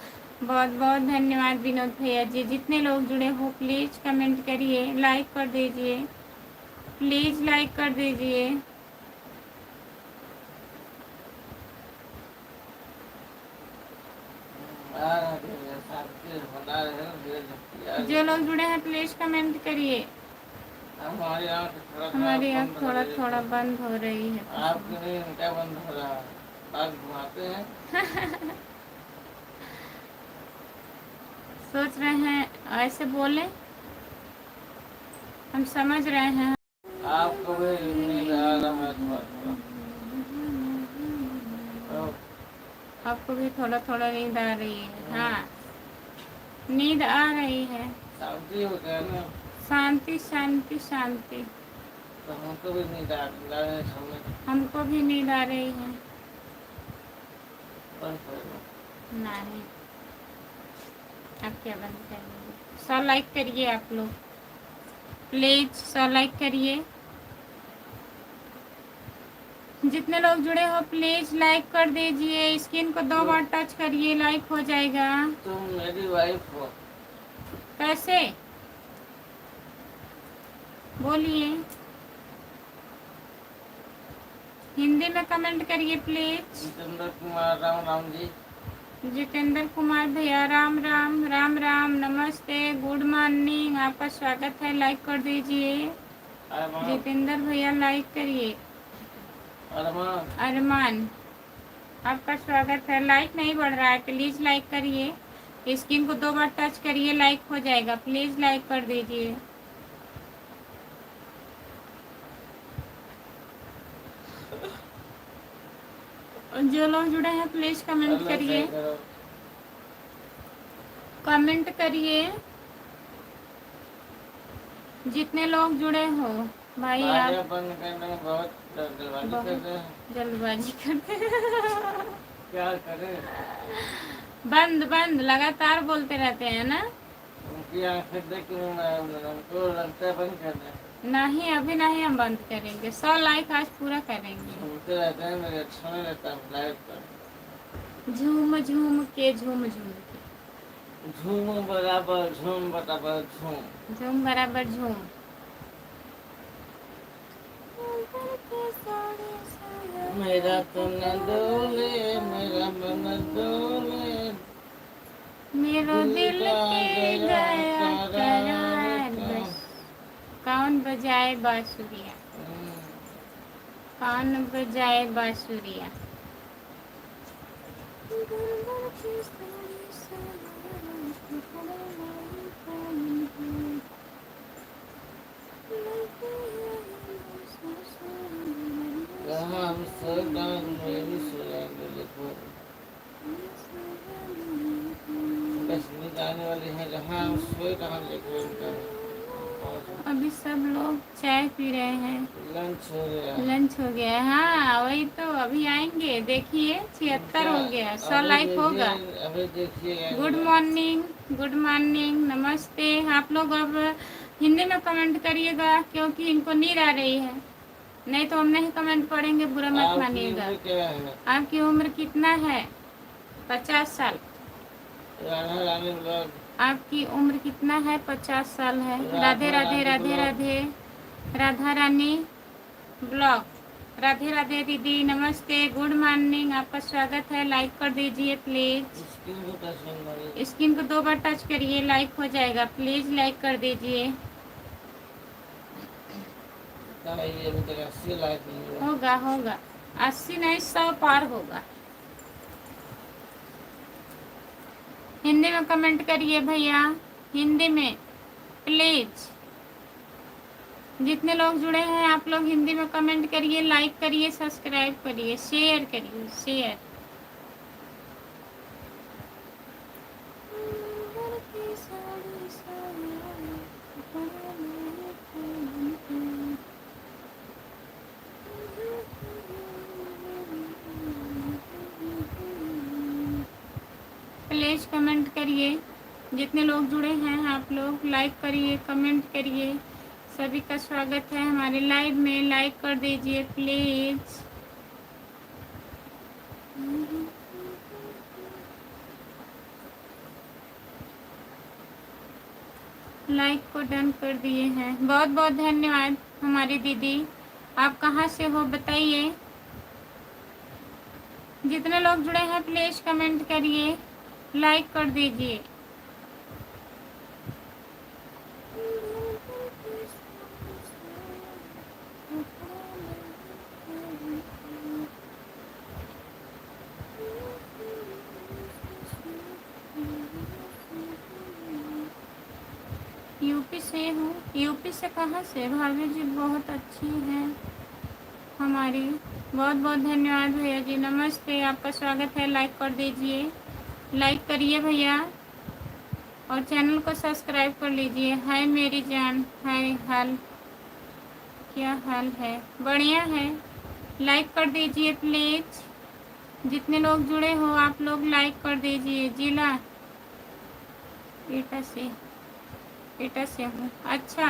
बहुत बहुत धन्यवाद विनोद भैया जी। जितने लोग जुड़े हो प्लीज कमेंट करिए, लाइक कर दीजिए, प्लीज लाइक कर दीजिए। जो लोग जुड़े हैं प्लीज कमेंट करिए। हमारी आँख थोड़ा थोड़ा बंद हो रही है। आपके लिए क्या बंद हो रहा है? आप घुमाते हैं। सोच रहे हैं ऐसे बोले, हम समझ रहे हैं। आपको भी नींद आ रहा है थोड़ा। आपको भी थोड़ा थोड़ा नींद आ रही है? हाँ, नींद आ रही है। शांति हो गया ना, शांति शांति शांति। तो हमको भी नींद आ रही है। हमको भी नींद आ रही है। बंद करो। नहीं, आप क्या बंद करेंगे? 100 लाइक करिए आप लोग प्लीज, 100 लाइक करिए। जितने लोग जुड़े हो प्लीज लाइक कर दीजिए। स्क्रीन को 2 बार टच करिए, लाइक हो जाएगा। तुम मेरी वाइफ हो। कैसे? बोलिए, हिंदी में कमेंट करिए प्लीज। जितेंद्र कुमार, राम राम जी। जितेंद्र कुमार भैया, राम राम, राम राम, नमस्ते, गुड मॉर्निंग, आपका स्वागत है। लाइक कर दीजिए। जितेंद्र भैया लाइक करिए। अरमान, आपका स्वागत है। लाइक नहीं बढ़ रहा है, प्लीज लाइक करिए। स्क्रीन को 2 बार टच करिए, लाइक हो जाएगा। प्लीज लाइक कर दीजिए। जो लोग जुड़े हैं प्लीज कमेंट करिए, कमेंट करिए। जितने लोग जुड़े हो भाई बाजा आप बंद करने में बहुत जल्दबाजी करते हैं। बहुत जल्दबाजी करते हैं। क्या करें? बंद बंद लगातार बोलते रहते हैं ना। उनकी आंखें देख के हमको लगता है बंद कर दें। नहीं अभी नहीं हम बंद करेंगे, 100 लाइक आज पूरा करेंगे। झूमते रहते हैं, मेरे अच्छा नहीं लगता लाइव पर। झूम झूम के झूम झूम के झूम बराबर झूम। झूम बराबर झूम। मेरा तो न डोले, मेरा मन डोले, मेरो दिल का के गया गया करार करार। बस। कौन बजाए बांसुरिया, कौन बजाए बांसुरिया। कहाँ हम सरदार मेरी सुरेंगे लिखो। कश्मीर जाने वाली है जहाँ हम सोए कहाँ लिखो इनका। अभी सब लोग चाय पी रहे हैं, लंच हो गया। लंच हो गया है। हाँ वही तो, अभी आएंगे। देखिए 76 हो गया, 100 लाइक होगा। अभी देखिए। गुड मॉर्निंग, गुड मॉर्निंग, नमस्ते। आप लोग अब हिंदी में कमेंट करिएगा क्योंकि इनको नींद आ रही है, नहीं तो हम नहीं कमेंट पढ़ेंगे, बुरा मत मानिएगा। क्या है? आपकी उम्र कितना है? 50 साल। राधा रानी ब्लॉग। आपकी उम्र कितना है? 50 साल है। राधे राधे राधे राधे। राधा रानी ब्लॉग। राधे राधे दीदी, नमस्ते, गुड मॉर्निंग, आपका स्वागत है। लाइक कर दीजिए प्लीज। स्क्रीन को 2 बार टच करिए, लाइक हो जाएगा। प्लीज लाइक कर दीजिए। होगा होगा 80 नहीं 100 पार होगा। हिंदी में कमेंट करिए भैया, हिंदी में प्लीज। जितने लोग जुड़े हैं आप लोग हिंदी में कमेंट करिए, लाइक करिए, सब्सक्राइब करिए, शेयर करिए, शेयर। प्लीज कमेंट करिए। जितने लोग जुड़े हैं आप लोग लाइक करिए, कमेंट करिए। सभी का स्वागत है हमारे लाइव में। लाइक कर दीजिए प्लीज। लाइक को डन कर दिए हैं, बहुत बहुत धन्यवाद हमारी दीदी। आप कहाँ से हो बताइए। जितने लोग जुड़े हैं प्लीज कमेंट करिए, लाइक कर दीजिए। यूपी से हूँ। यूपी से कहाँ से? भाभी जी बहुत अच्छी हैं हमारी। बहुत बहुत धन्यवाद भैया जी, नमस्ते, आपका स्वागत है। लाइक कर दीजिए, लाइक करिए भैया, और चैनल को सब्सक्राइब कर लीजिए। हाय मेरी जान, हाय, हाल क्या हाल है? बढ़िया है। लाइक कर दीजिए प्लीज। जितने लोग जुड़े हो आप लोग लाइक कर दीजिए। जिला एटा से हूँ। अच्छा,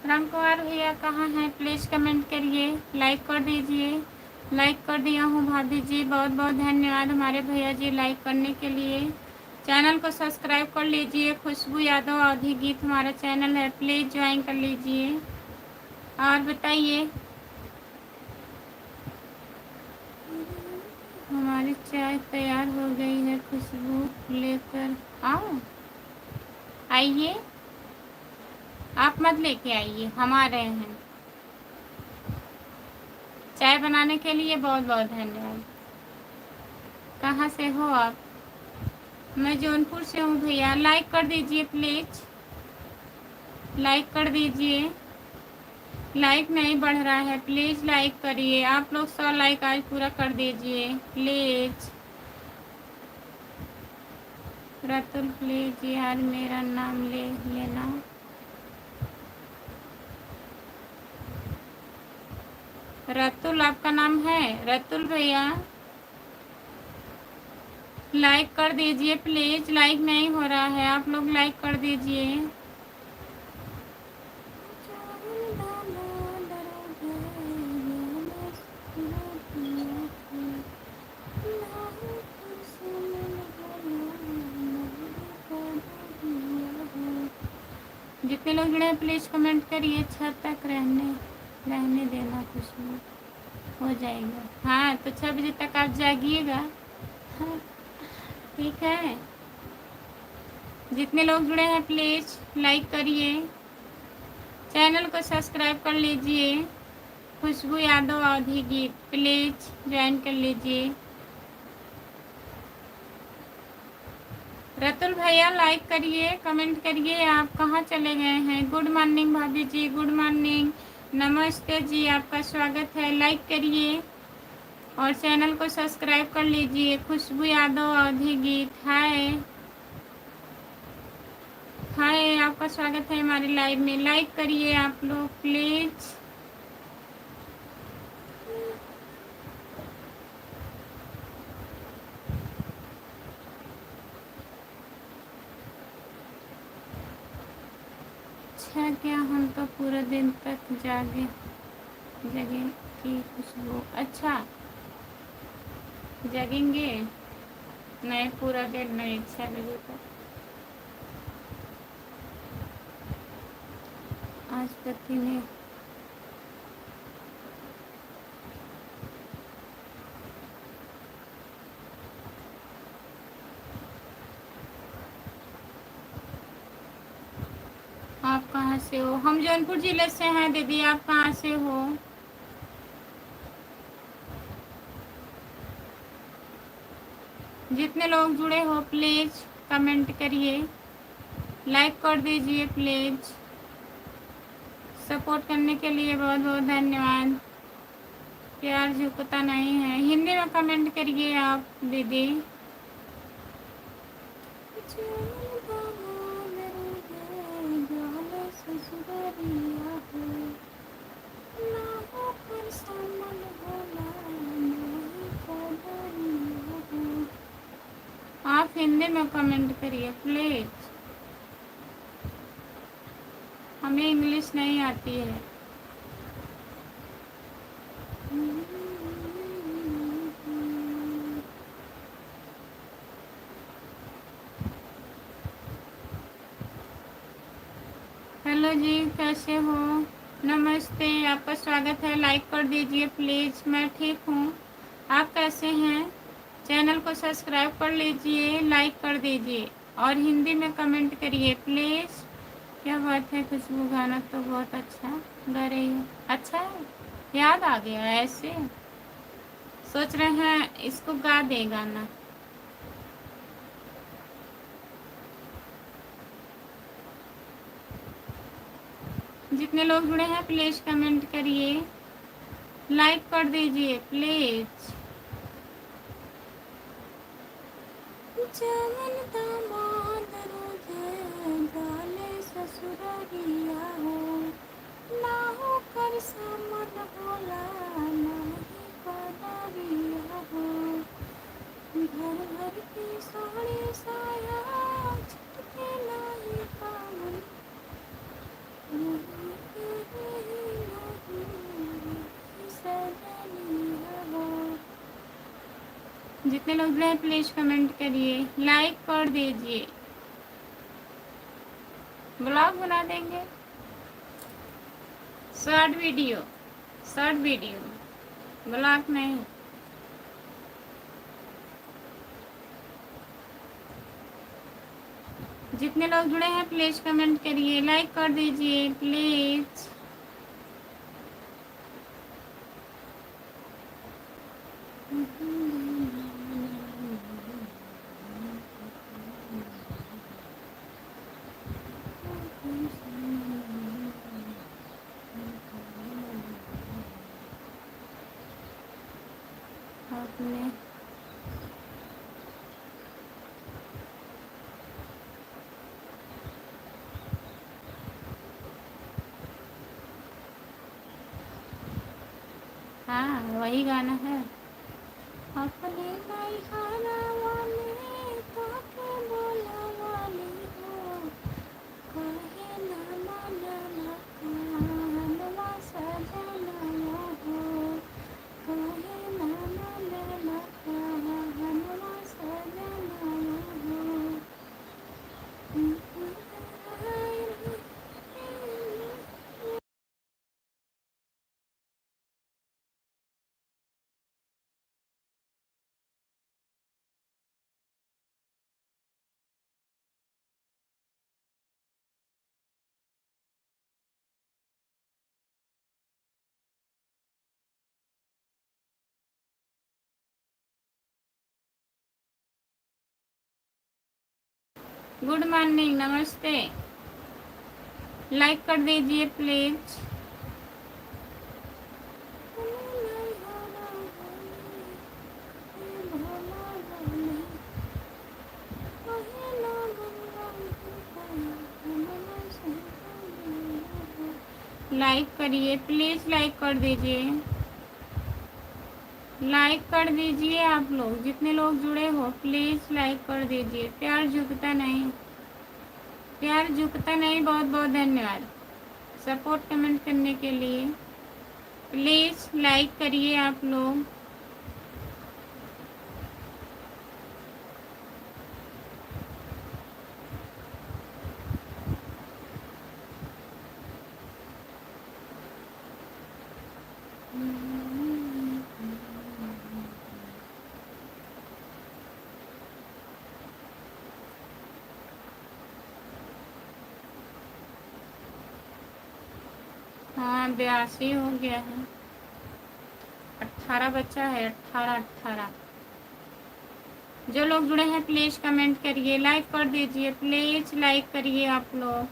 राम कुमार भैया कहाँ हैं? प्लीज़ कमेंट करिए, लाइक कर दीजिए। लाइक कर दिया हूँ भाभी जी, बहुत बहुत धन्यवाद हमारे भैया जी लाइक करने के लिए। चैनल को सब्सक्राइब कर लीजिए। खुशबू यादव अवधि गीत हमारा चैनल है, प्लीज़ ज्वाइन कर लीजिए। और बताइए, हमारी चाय तैयार हो गई है, खुशबू लेकर आओ। आइए, आप मत लेके आइए, हम आ रहे हैं। चाय बनाने के लिए बहुत बहुत धन्यवाद। कहाँ से हो आप? मैं जौनपुर से हूँ भैया। लाइक कर दीजिए प्लीज, लाइक कर दीजिए। लाइक नहीं बढ़ रहा है, प्लीज लाइक करिए। आप लोग 100 लाइक आज पूरा कर दीजिए प्लीज। रतुल प्लीज यार मेरा नाम ले लेना। रतुल आपका नाम है? रतुल भैया लाइक कर दीजिए प्लीज, लाइक नहीं हो रहा है, आप लोग लाइक कर दीजिए। जितने लोग जुड़े हैं प्लीज कमेंट करिए। छत तक रहने देना, कुछ भी हो जाएगा। हाँ तो 6 बजे तक आप जागिएगा। हाँ, ठीक है। जितने लोग जुड़े हैं प्लीज लाइक करिए, चैनल को सब्सक्राइब कर लीजिए। खुशबू यादव अवधी गीत प्लीज ज्वाइन कर लीजिए। रतुल भैया लाइक करिए, कमेंट करिए। आप कहाँ चले गए हैं? गुड मॉर्निंग भाभी जी, गुड मॉर्निंग, नमस्ते जी, आपका स्वागत है। लाइक करिए और चैनल को सब्सक्राइब कर लीजिए। खुशबू यादव अवधी गीत हाय हाय, आपका स्वागत है हमारी लाइव में। लाइक करिए आप लोग प्लीज। अच्छा क्या, हम तो पूरा दिन तक जगे की खुशबू। अच्छा जगेंगे? नहीं पूरा दिन नहीं, 6 बजे तक। आज पति ने आप कहाँ से हो? हम जौनपुर जिले से हैं दीदी, आप कहाँ से हो? जितने लोग जुड़े हो प्लीज कमेंट करिए, लाइक कर दीजिए प्लीज। सपोर्ट करने के लिए बहुत बहुत धन्यवाद। प्यार झुकता नहीं है, हिंदी में कमेंट करिए आप दीदी। आप हिंदी में कमेंट करिए प्लीज, हमें इंग्लिश नहीं आती है। हेलो जी, कैसे हो? नमस्ते, आपका स्वागत है। लाइक कर दीजिए प्लीज। मैं ठीक हूँ, आप कैसे हैं? चैनल को सब्सक्राइब कर लीजिए, लाइक कर दीजिए और हिंदी में कमेंट करिए प्लीज। क्या बात है, खुशबू गाना तो बहुत अच्छा गा रही हो। अच्छा है, याद आ गया ऐसे? सोच रहे हैं इसको गा दे गाना। जितने लोग जुड़े हैं प्लीज कमेंट करिए, लाइक कर दीजिए प्लीज। जवन दामाद रोजे डाले ससुररिया हो, ना हो कर समन होला नहीं कदरिया हो। घर घर की साड़ी साया छुटके नहीं पावन, जितने लोग हैं प्लीज कमेंट करिए, लाइक कर दीजिए। ब्लॉग बना देंगे, शॉर्ट वीडियो, ब्लॉग नहीं। जितने लोग जुड़े हैं प्लीज कमेंट करिए, लाइक कर दीजिए प्लीज। आपने वही गाना है। अपने नैहरा वाले ताके बोला वाली हो, कहे ना मनला कहनवा सजनवा हो, कहे ना मनला कहनवा सजनवा हो। गुड मॉर्निंग, नमस्ते। लाइक कर दीजिए प्लीज। लाइक करिए प्लीज, लाइक कर दीजिए, लाइक कर दीजिए। आप लोग जितने लोग जुड़े हो प्लीज लाइक कर दीजिए। प्यार झुकता नहीं, प्यार झुकता नहीं। बहुत बहुत धन्यवाद सपोर्ट कमेंट करने के लिए। प्लीज लाइक करिए आप लोग। हाँ 82 हो गया है। 18 बच्चा है, 18। जो लोग जुड़े हैं प्लीज कमेंट करिए, लाइक कर दीजिए प्लीज, लाइक करिए आप लोग।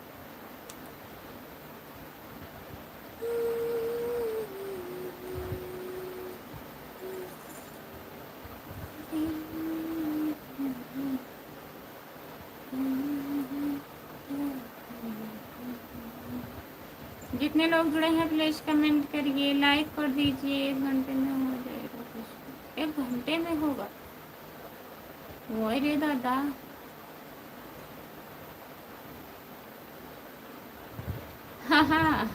जितने लोग जुड़े हैं प्लीज कमेंट करिए, लाइक कर दीजिए। 1 घंटे में हो जाएगा कुछ, 1 घंटे में होगा। वही रे दादा। हाँ हाँ,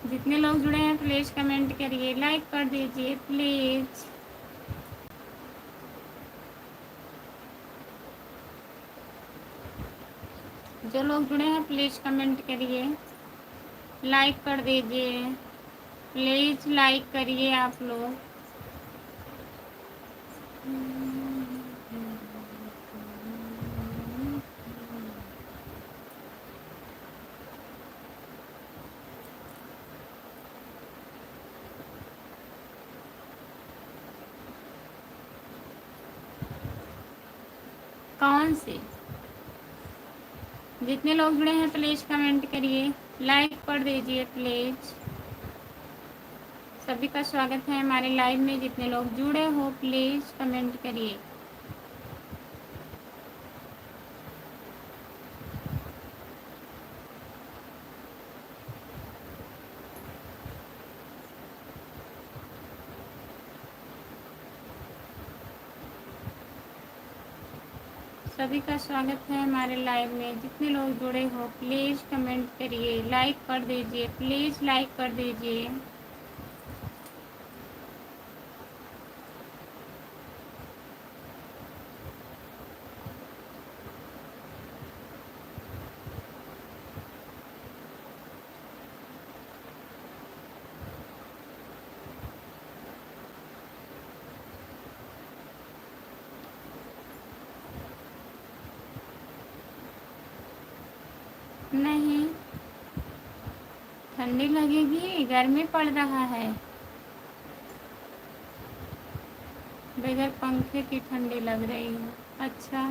जितने लोग जुड़े हैं प्लीज कमेंट करिए, लाइक कर दीजिए प्लीज। जो लोग जुड़े हैं प्लीज कमेंट करिए, लाइक कर दीजिए प्लीज, लाइक करिए आप लोग। कौन सी? जितने लोग जुड़े हैं प्लीज कमेंट करिए, लाइक कर दीजिए प्लीज। सभी का स्वागत है हमारे लाइव में। जितने लोग जुड़े हो प्लीज कमेंट करिए। सभी का स्वागत है हमारे लाइव में। जितने लोग जुड़े हो प्लीज कमेंट करिए, लाइक कर दीजिए प्लीज, लाइक कर दीजिए। नहीं, ठंडी लगेगी, गर्मी पड़ रहा है। बगैर पंखे की ठंडी लग रही है। अच्छा,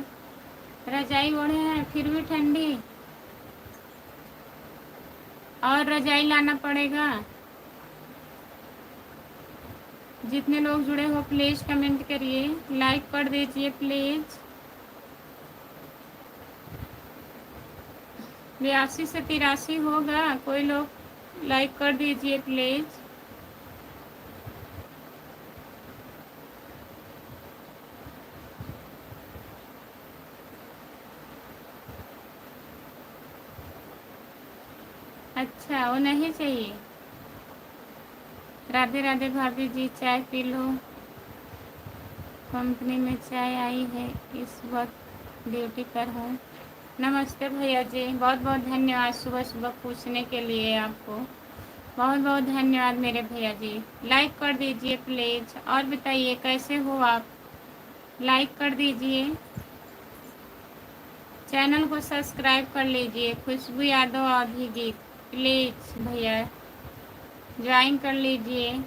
रजाई ओढ़े हैं फिर भी ठंडी, और रजाई लाना पड़ेगा। जितने लोग जुड़े हो प्लीज कमेंट करिए, लाइक कर दीजिए प्लीज। 82 से 83 होगा। कोई लोग लाइक कर दीजिए प्लीज़। अच्छा, वो नहीं चाहिए। राधे राधे भाभी जी, चाय पी लो। कंपनी में चाय आई है, इस वक्त ड्यूटी पर हूँ। नमस्ते भैया जी, बहुत बहुत धन्यवाद सुबह सुबह पूछने के लिए आपको। बहुत बहुत धन्यवाद मेरे भैया जी। लाइक कर दीजिए प्लीज़ और बताइए कैसे हो आप। लाइक कर दीजिए, चैनल को सब्सक्राइब कर लीजिए। खुशबू यादव आधी गीत प्लीज़ भैया ज्वाइन कर लीजिए।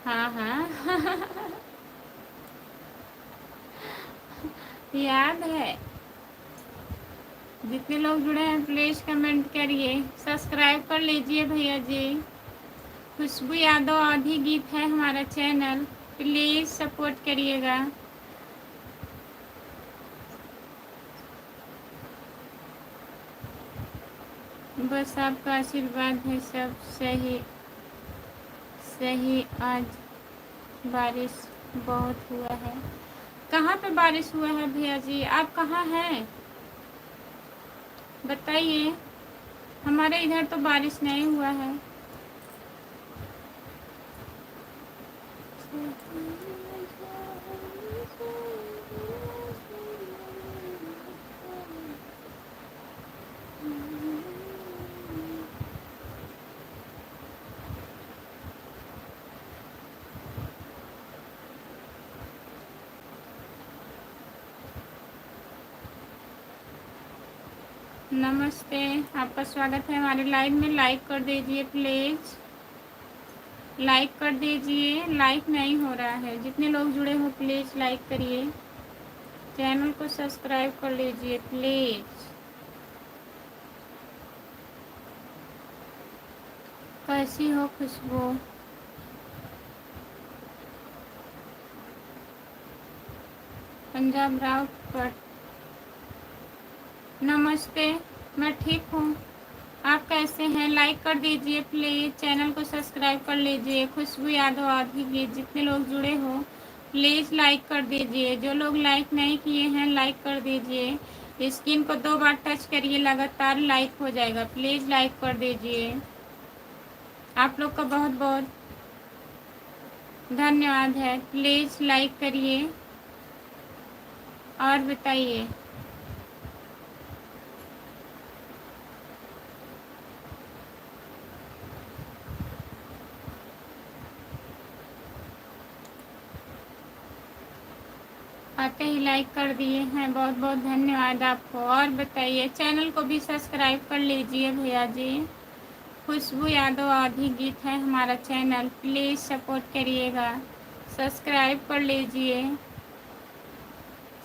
हाँ हाँ याद है। जितने लोग जुड़े हैं प्लीज़ कमेंट करिए, सब्सक्राइब कर लीजिए भैया जी। खुशबू यादव आधी गीत है हमारा चैनल, प्लीज़ सपोर्ट करिएगा। बस आपका आशीर्वाद है, सब सही सही। आज बारिश बहुत हुआ है। कहाँ पे बारिश हुआ है भैया जी, आप कहाँ हैं बताइए। हमारे इधर तो बारिश नहीं हुआ है। नमस्ते, आपका स्वागत है हमारे लाइव में। लाइक कर दीजिए प्लीज़, लाइक कर दीजिए। लाइक नहीं हो रहा है। जितने लोग जुड़े हो प्लीज़ लाइक करिए, चैनल को सब्सक्राइब कर लीजिए प्लीज़। कैसी हो खुशबू? पंजाब राव पट। नमस्ते, मैं ठीक हूँ, आप कैसे हैं? लाइक कर दीजिए प्लीज़, चैनल को सब्सक्राइब कर लीजिए। खुशबू यादव आधी गीत, जितने लोग जुड़े हो प्लीज़ लाइक कर दीजिए। जो लोग लाइक नहीं किए हैं लाइक कर दीजिए। स्क्रीन को 2 बार टच करिए, लगातार लाइक हो जाएगा। प्लीज़ लाइक कर दीजिए। आप लोग का बहुत बहुत धन्यवाद है। प्लीज़ लाइक करिए और बताइए। आते ही लाइक कर दिए हैं, बहुत बहुत धन्यवाद आपको। और बताइए, चैनल को भी सब्सक्राइब कर लीजिए भैया जी। खुशबू यादव आधी गीत है हमारा चैनल, प्लीज़ सपोर्ट करिएगा, सब्सक्राइब कर लीजिए।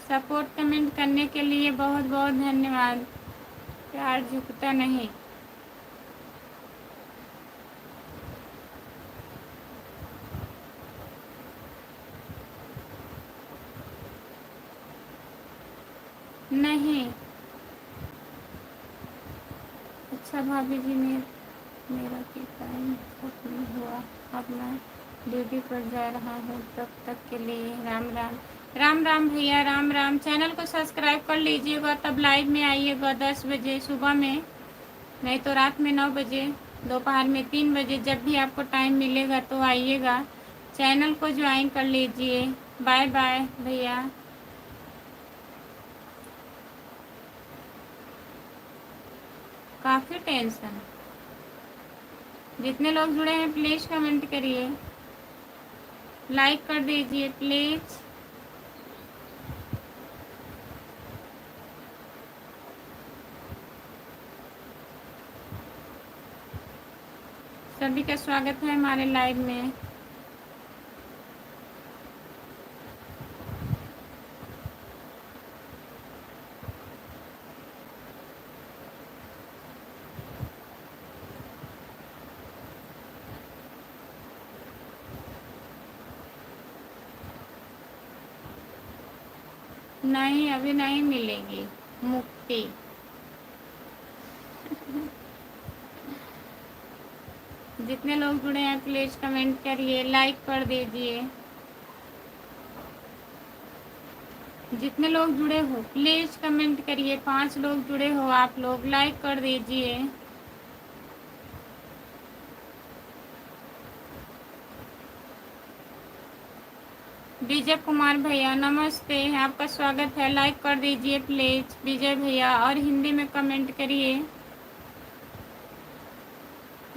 सपोर्ट कमेंट करने के लिए बहुत बहुत धन्यवाद। प्यार झुकता नहीं। नहीं, अच्छा भाभी जी ने मेरा कि टाइम खत्म हुआ, अब मैं ड्यूटी पर जा रहा हूँ, तब तक के लिए राम राम। राम राम भैया, राम राम। चैनल को सब्सक्राइब कर लीजिएगा, तब लाइव में आइएगा 10 बजे सुबह में, नहीं तो रात में 9 बजे, दोपहर में 3 बजे, जब भी आपको टाइम मिलेगा तो आइएगा। चैनल को ज्वाइन कर लीजिए। बाय बाय भैया। काफ़ी टेंशन। जितने लोग जुड़े हैं प्लीज़ कमेंट करिए, लाइक कर दीजिए प्लीज़। सभी का स्वागत है हमारे लाइव में। नहीं, अभी नहीं मिलेगी मुक्ति। जितने लोग जुड़े हैं प्लीज कमेंट करिए, लाइक कर दीजिए। जितने लोग जुड़े हो प्लीज कमेंट करिए। 5 लोग जुड़े हो आप लोग, लाइक कर दीजिए। विजय कुमार भैया नमस्ते, आपका स्वागत है। लाइक कर दीजिए प्लीज विजय भैया, और हिंदी में कमेंट करिए।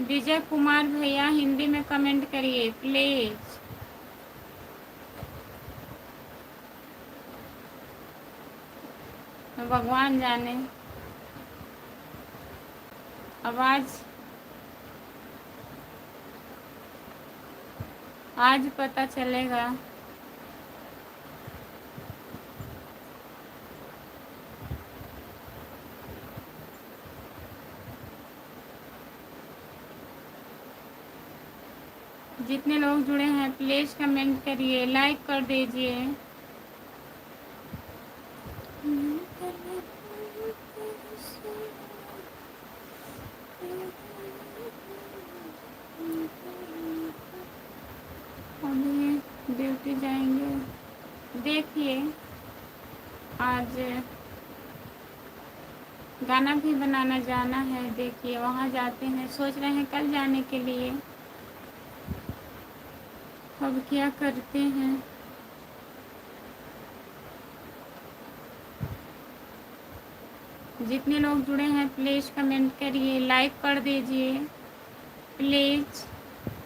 विजय कुमार भैया हिंदी में कमेंट करिए प्लीज। भगवान जाने, आवाज आज पता चलेगा। जितने लोग जुड़े हैं प्लीज कमेंट करिए, लाइक कर दीजिए। अभी ड्यूटी जाएंगे, देखिए आज गाना भी बनाना जाना है। देखिए वहाँ जाते हैं, सोच रहे हैं कल जाने के लिए, अब क्या करते हैं। जितने लोग जुड़े हैं प्लीज कमेंट करिए, लाइक कर दीजिए प्लीज।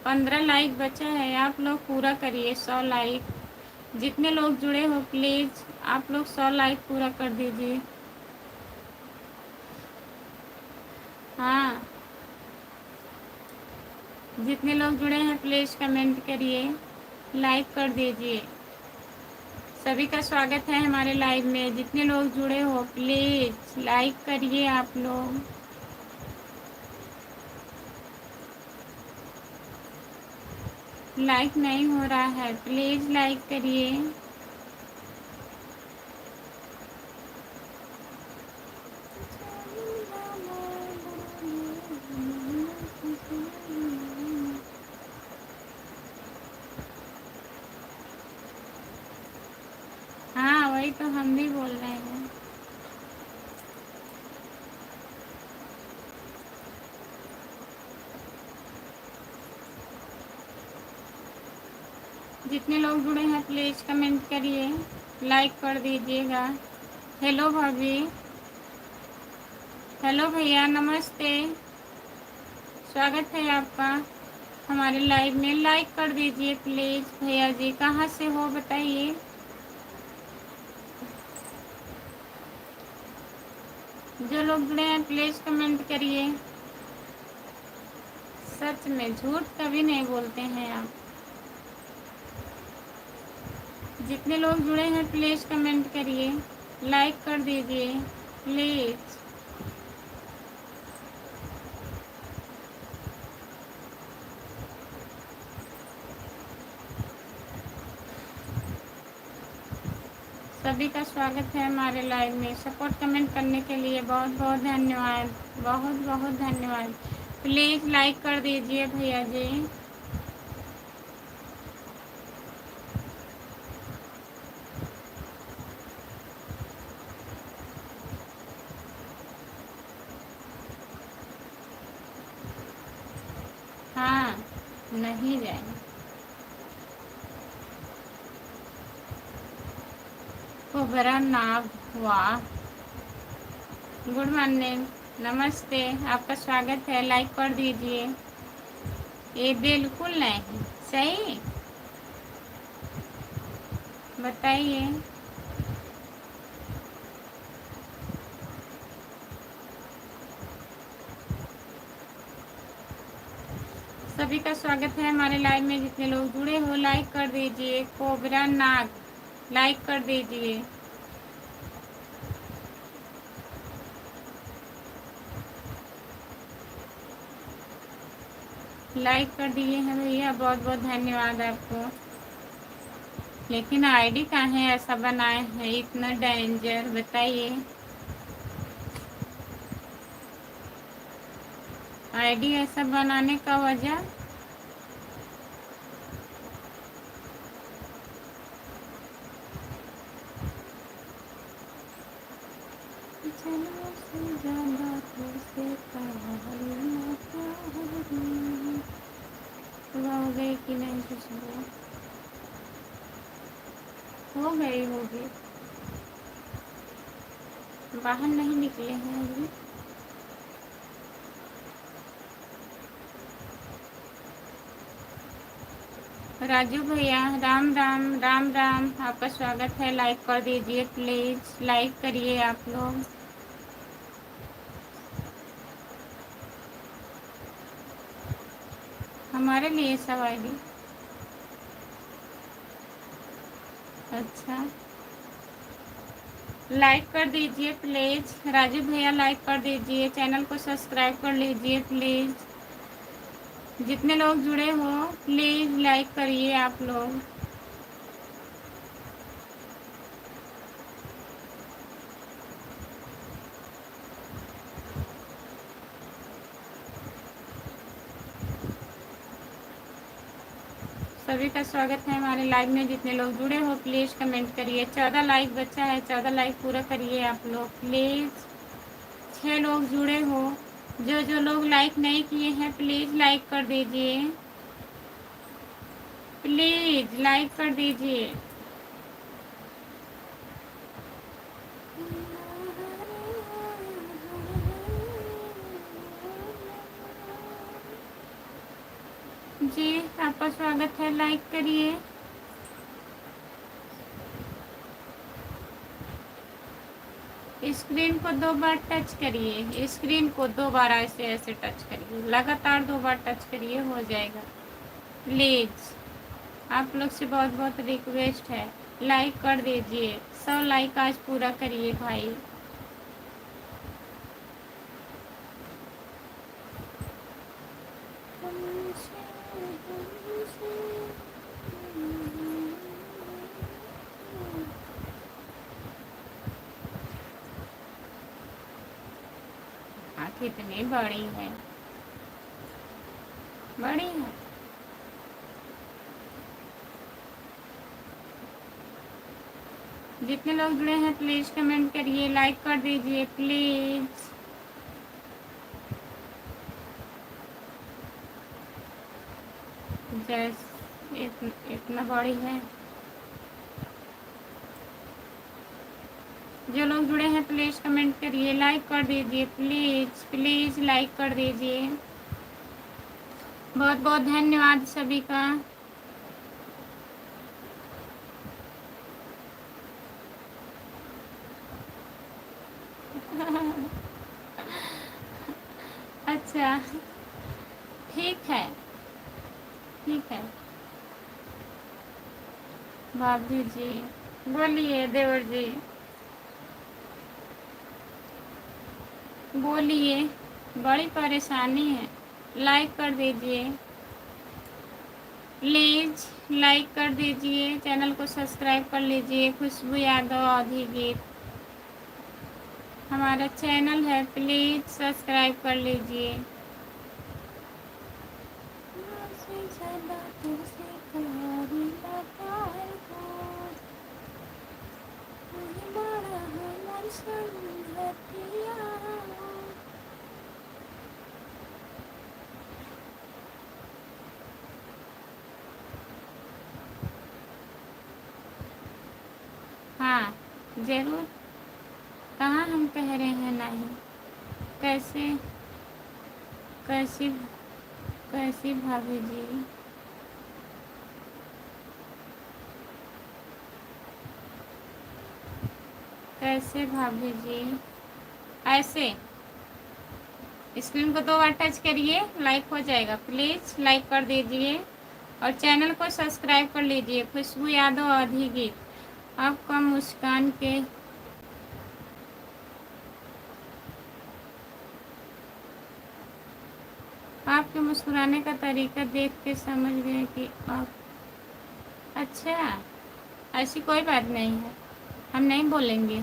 15 लाइक बचा है, आप लोग पूरा करिए 100 लाइक। जितने लोग जुड़े हो प्लीज आप लोग 100 लाइक पूरा कर दीजिए। हाँ, जितने लोग जुड़े हैं प्लीज कमेंट करिए, लाइक कर दीजिए। सभी का स्वागत है हमारे लाइव में। जितने लोग जुड़े हो प्लीज लाइक करिए आप लोग। लाइक नहीं हो रहा है, प्लीज लाइक करिए। हाँ वही तो हम भी बोल रहे हैं। जितने लोग जुड़े हैं प्लीज कमेंट करिए, लाइक कर दीजिएगा। हेलो भाभी, हेलो भैया नमस्ते, स्वागत है आपका हमारे लाइव में। लाइक कर दीजिए प्लीज भैया जी। कहाँ से हो बताइए। जो लोग जुड़े हैं प्लीज कमेंट करिए। सच में झूठ कभी नहीं बोलते हैं आप। जितने लोग जुड़े हैं प्लीज कमेंट करिए, लाइक कर दीजिए प्लीज। सभी का स्वागत है हमारे लाइव में। सपोर्ट कमेंट करने के लिए बहुत बहुत धन्यवाद, बहुत बहुत धन्यवाद। प्लीज़ लाइक कर दीजिए भैया जी। हाँ, नहीं जाएंगे। कोबरा नाग, वाह, गुड मॉर्निंग, नमस्ते, आपका स्वागत है। लाइक कर दीजिए। ये बिल्कुल नहीं सही, बताइए। सभी का स्वागत है हमारे लाइव में। जितने लोग जुड़े हो लाइक कर दीजिए। कोबरा नाग, लाइक कर दीजिए। लाइक कर दिए हैं भैया, बहुत बहुत धन्यवाद आपको। लेकिन आईडी काहे ऐसा बनाए हैं, इतना डेंजर, बताइए। आईडी ऐसा बनाने का वजह? सुबह हो गई कि नहीं? सुबह हो गई होगी, बाहर नहीं निकले हैं अभी। राजू भैया राम राम राम राम, आपका स्वागत है। लाइक कर दीजिए प्लीज़, लाइक करिए आप लोग। हमारे लिए सब आईडी। अच्छा, लाइक कर दीजिए प्लीज़। राजू भैया लाइक कर दीजिए, चैनल को सब्सक्राइब कर लीजिए प्लीज़। जितने लोग जुड़े हो प्लीज़ लाइक करिए आप लोग। सभी का स्वागत है हमारे लाइव में। जितने लोग जुड़े हो प्लीज़ कमेंट करिए। 14 लाइक बचा है, 14 लाइक पूरा करिए आप लोग प्लीज़। 6 लोग जुड़े हो, जो जो लोग लाइक नहीं किए हैं प्लीज़ लाइक कर दीजिए, प्लीज़ लाइक कर दीजिए। जी, आपका स्वागत है, लाइक करिए। स्क्रीन को 2 बार टच करिए, स्क्रीन को 2 बार ऐसे ऐसे टच करिए, लगातार 2 बार टच करिए, हो जाएगा। प्लीज़ आप लोग से बहुत बहुत रिक्वेस्ट है, लाइक कर दीजिए। 100 लाइक आज पूरा करिए भाई। आँख इतनी बड़ी है, बड़ी है। जितने लोग जुड़े हैं प्लीज़ कमेंट करिए, लाइक कर दीजिए प्लीज़। जैसे इतना बड़ी है। जो लोग जुड़े हैं प्लीज़ कमेंट करिए, लाइक कर दीजिए प्लीज़, प्लीज़ लाइक कर दीजिए। बहुत बहुत धन्यवाद सभी का। अच्छा, ठीक है, ठीक है। भाभी जी बोलिए, देवर जी बोलिए, बड़ी परेशानी है। लाइक कर दीजिए प्लीज़, लाइक कर दीजिए, चैनल को सब्सक्राइब कर लीजिए। खुशबू यादव आधी गीत हमारा चैनल है, प्लीज़ सब्सक्राइब कर लीजिए। हाँ ज़रूर, कहाँ हम कह रहे हैं नहीं। कैसे कैसी कैसी भाभी जी? कैसे भाभी जी? ऐसे स्क्रीन को 2 बार टच करिए, लाइक हो जाएगा। प्लीज़ लाइक कर दीजिए और चैनल को सब्सक्राइब कर लीजिए। खुशबू यादव आधी गीत आपका मुस्कान के आपके मुस्कुराने का तरीका देख के समझ गए कि आप अच्छा ऐसी कोई बात नहीं है, हम नहीं बोलेंगे।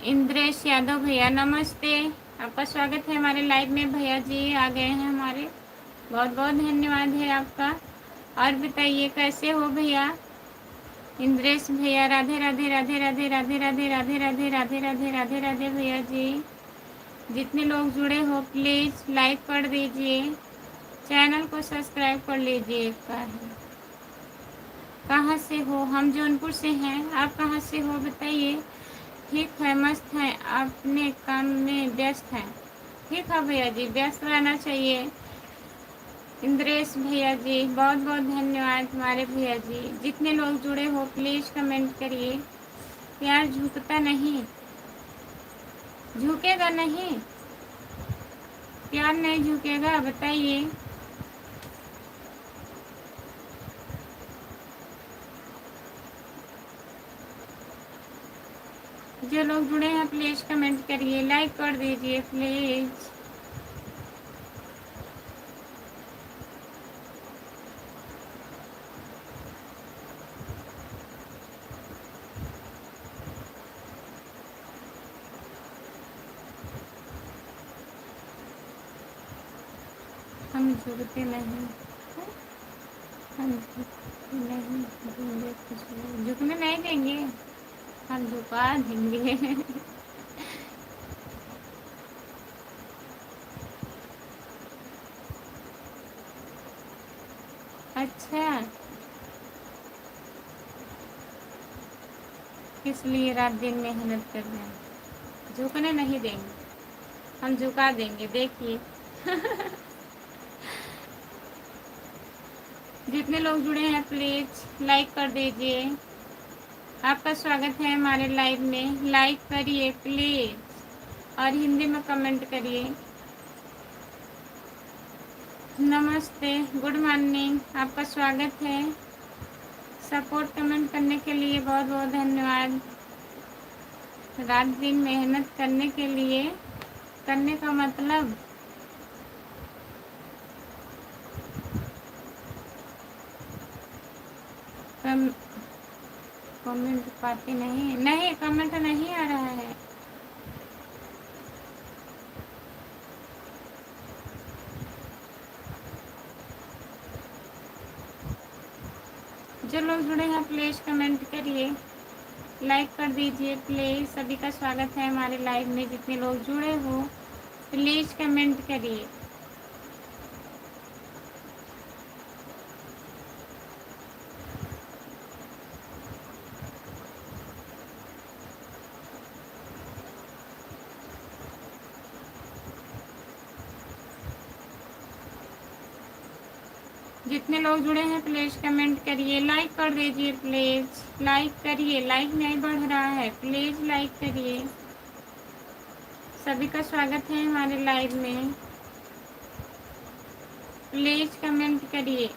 इंद्रेश यादव भैया नमस्ते, आपका स्वागत है हमारे लाइव में। भैया जी आ गए हैं हमारे, बहुत बहुत धन्यवाद है आपका। और बताइए कैसे हो भैया? इंद्रेश भैया राधे राधे राधे राधे राधे राधे राधे राधे राधे राधे राधे राधे भैया जी। जितने लोग जुड़े हो प्लीज़ लाइक कर दीजिए, चैनल को सब्सक्राइब कर लीजिए एक बार। कहाँ से हो? हम जौनपुर से हैं, आप कहाँ से हो बताइए? ठीक है, मस्त हैं, अपने काम में व्यस्त हैं। ठीक है भैया जी, व्यस्त रहना चाहिए। इंद्रेश भैया जी बहुत बहुत धन्यवाद हमारे भैया जी। जितने लोग जुड़े हो प्लीज़ कमेंट करिए। प्यार झुकता नहीं, झुकेगा नहीं, प्यार नहीं झुकेगा बताइए। जो लोग जुड़े हैं प्लीज़ कमेंट करिए, लाइक कर दीजिए प्लीज़। हम झुकते नहीं, हम झुकते नहीं देंगे कुछ लोग। झुकने नहीं देंगे, हम झुका देंगे। अच्छा, इसलिए रात दिन मेहनत कर रहे हैं। झुकने नहीं देंगे, हम झुका देंगे देखिए। जितने लोग जुड़े हैं प्लीज़ लाइक कर दीजिए। आपका स्वागत है हमारे लाइव में, लाइक करिए प्लीज़ और हिंदी में कमेंट करिए। नमस्ते, गुड मॉर्निंग, आपका स्वागत है। सपोर्ट कमेंट करने के लिए बहुत बहुत धन्यवाद। रात दिन मेहनत करने के लिए, करने का मतलब कमेंट पाती नहीं, नहीं कमेंट नहीं आ रहा है। जो लोग जुड़े हैं प्लीज़ कमेंट करिए, लाइक कर दीजिए प्लीज़। सभी का स्वागत है हमारे लाइव में। जितने लोग जुड़े हो प्लीज़ कमेंट करिए। जितने लोग जुड़े हैं प्लीज़ कमेंट करिए, लाइक कर दीजिए प्लीज़। लाइक करिए, लाइक नहीं बढ़ रहा है, प्लीज़ लाइक करिए। सभी का स्वागत है हमारे लाइव में, प्लीज़ कमेंट करिए।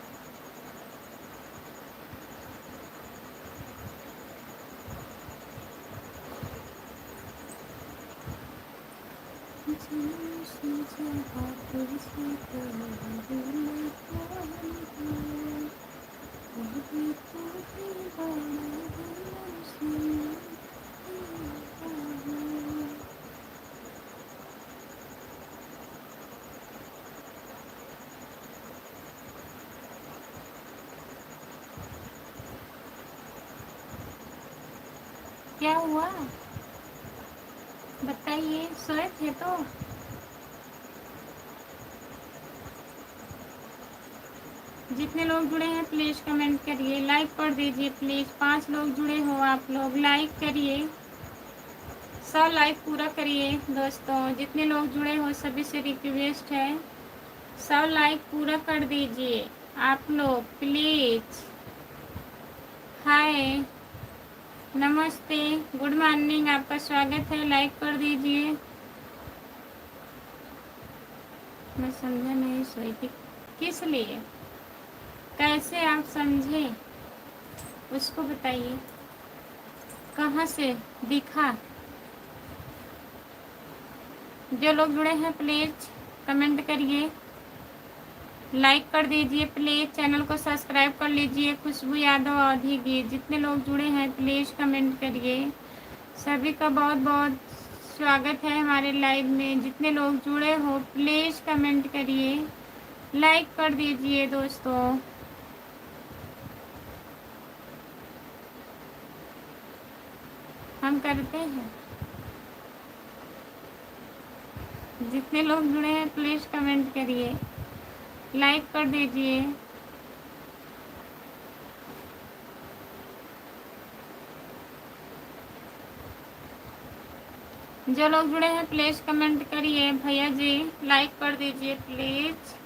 क्या हुआ बताइए, सोए थे तो? जितने लोग जुड़े हैं प्लीज़ कमेंट करिए, लाइक कर दीजिए प्लीज़। 5 लोग जुड़े हो आप लोग, लाइक करिए, 100 लाइक पूरा करिए दोस्तों। जितने लोग जुड़े हो सभी से रिक्वेस्ट है 100 लाइक पूरा कर दीजिए आप लोग प्लीज़। हाय, नमस्ते, गुड मॉर्निंग, आपका स्वागत है, लाइक कर दीजिए। मैं समझा नहीं, सोई थी किस लिए, कैसे आप समझे उसको बताइए, कहाँ से दिखा? जो लोग जुड़े हैं प्लीज़ कमेंट करिए। लाइक कर दीजिए प्लीज़, चैनल को सब्सक्राइब कर लीजिए। खुशबू यादव अवधी गीत, जितने लोग जुड़े हैं प्लीज़ कमेंट करिए। सभी का बहुत बहुत स्वागत है हमारे लाइव में। जितने लोग जुड़े हो प्लीज़ कमेंट करिए, लाइक कर दीजिए दोस्तों। हम करते हैं। जितने लोग जुड़े हैं प्लीज़ कमेंट करिए, लाइक कर दीजिए। जो लोग जुड़े हैं प्लीज़ कमेंट करिए। भैया जी लाइक कर दीजिए प्लीज़।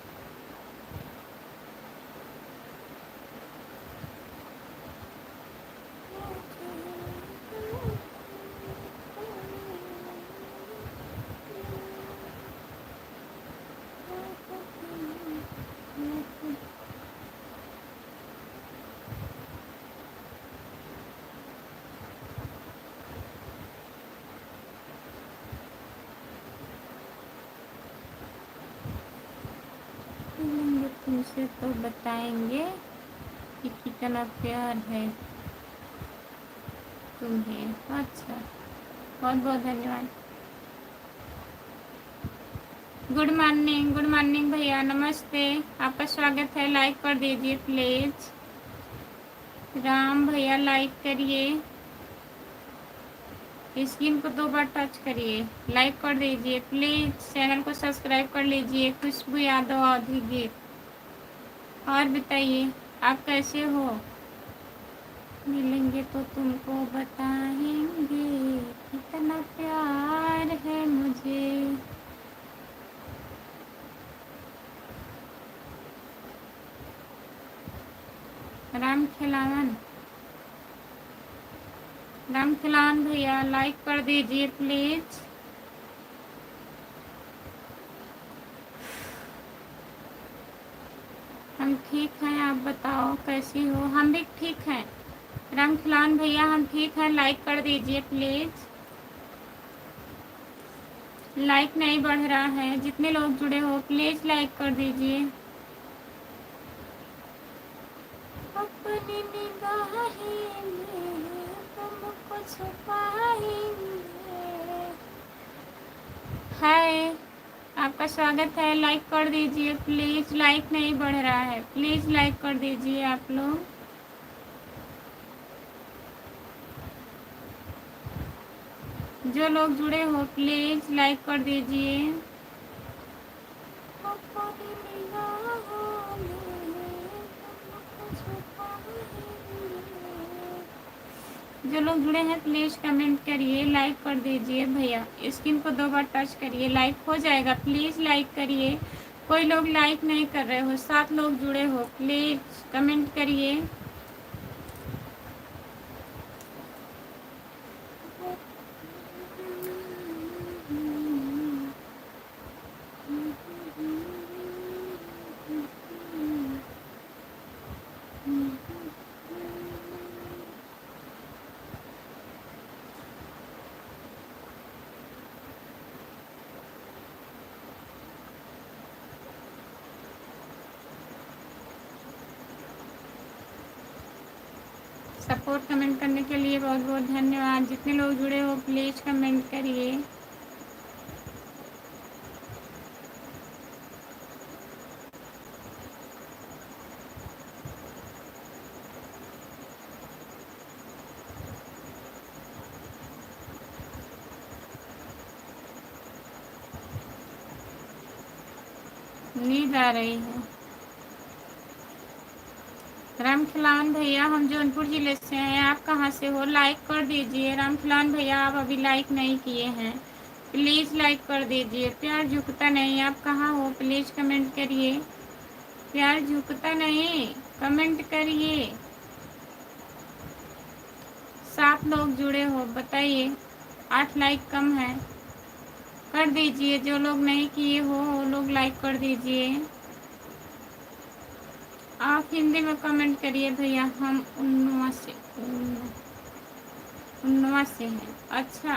तुमसे तो बताएंगे कि कितना प्यार है तुम्हें। अच्छा, बहुत बहुत धन्यवाद। गुड मॉर्निंग भैया, नमस्ते, आपका स्वागत है। लाइक कर दीजिए प्लीज़। राम भैया लाइक करिए, स्क्रीन को 2 बार टच करिए, लाइक कर दीजिए प्लीज़। चैनल को सब्सक्राइब कर लीजिए। खुशबू यादव अवधी गीत। और बताइए आप कैसे हो? मिलेंगे तो तुमको बताएंगे कितना प्यार है मुझे। राम खिलावन भैया लाइक कर दीजिए प्लीज़। हम ठीक हैं, आप बताओ कैसी हो? हम भी ठीक हैं राम खिलावन भैया, हम ठीक हैं। लाइक कर दीजिए प्लीज़। लाइक नहीं बढ़ रहा है। जितने लोग जुड़े हो प्लीज़ लाइक कर दीजिए। अपनी निगाहें में तुमको छुपाएंगे। हाय, आपका स्वागत है। लाइक कर दीजिए प्लीज़। लाइक नहीं बढ़ रहा है, प्लीज़ लाइक कर दीजिए आप लोग। जो लोग जुड़े हो प्लीज़ लाइक कर दीजिए। जो लोग जुड़े हैं प्लीज़ कमेंट करिए, लाइक कर दीजिए। भैया स्क्रीन को 2 बार टच करिए, लाइक हो जाएगा। प्लीज़ लाइक करिए। कोई लोग लाइक नहीं कर रहे हो, 7 लोग जुड़े हो, प्लीज़ कमेंट करिए। सपोर्ट कमेंट करने के लिए बहुत बहुत धन्यवाद। जितने लोग जुड़े हो प्लीज़ कमेंट करिए। नींद आ रही है। राम खिलावन भैया हम जौनपुर ज़िले से हैं, आप कहाँ से हो? लाइक कर दीजिए। राम खिलावन भैया आप अभी लाइक नहीं किए हैं, प्लीज़ लाइक कर दीजिए। प्यार झुकता नहीं, आप कहाँ हो? प्लीज़ कमेंट करिए। प्यार झुकता नहीं, कमेंट करिए। 7 लोग जुड़े हो, बताइए। 8 लाइक कम है, कर दीजिए। जो लोग नहीं किए हो वो लोग लाइक कर दीजिए। आप हिंदी में कमेंट करिए भैया। हम उन्नवा से हैं। अच्छा,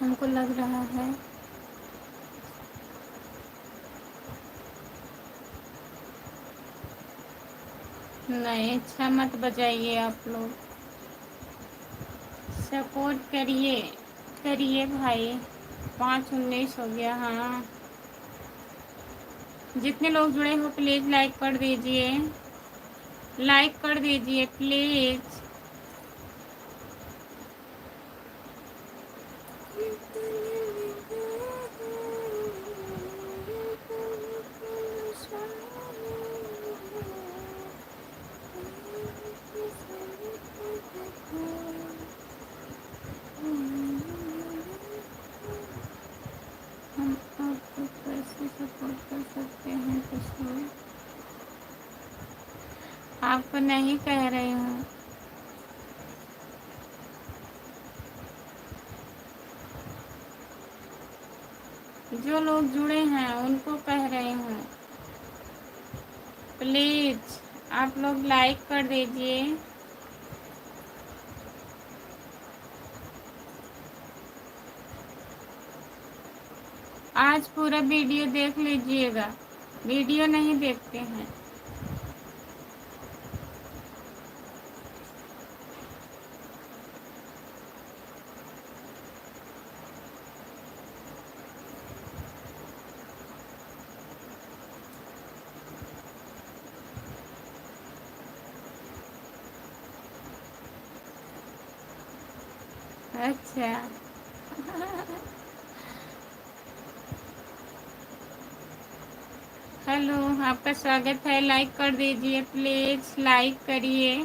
हमको लग रहा है नहीं, अच्छा मत बजाइए आप लोग, सपोर्ट करिए, करिए भाई। 5:19 हो गया। हाँ, जितने लोग जुड़े हो प्लीज़ लाइक कर दीजिए, लाइक कर दीजिए प्लीज़। हम आपको कैसे सपोर्ट कर सकते हैं कुछ लोग? आपको नहीं कह रही हूँ, जो लोग जुड़े हैं उनको कह रही हूँ, प्लीज़ आप लोग लाइक कर दीजिए। आज पूरा वीडियो देख लीजिएगा, वीडियो नहीं देखते हैं। अच्छा, हेलो, आपका स्वागत है। लाइक कर दीजिए प्लीज़, लाइक करिए।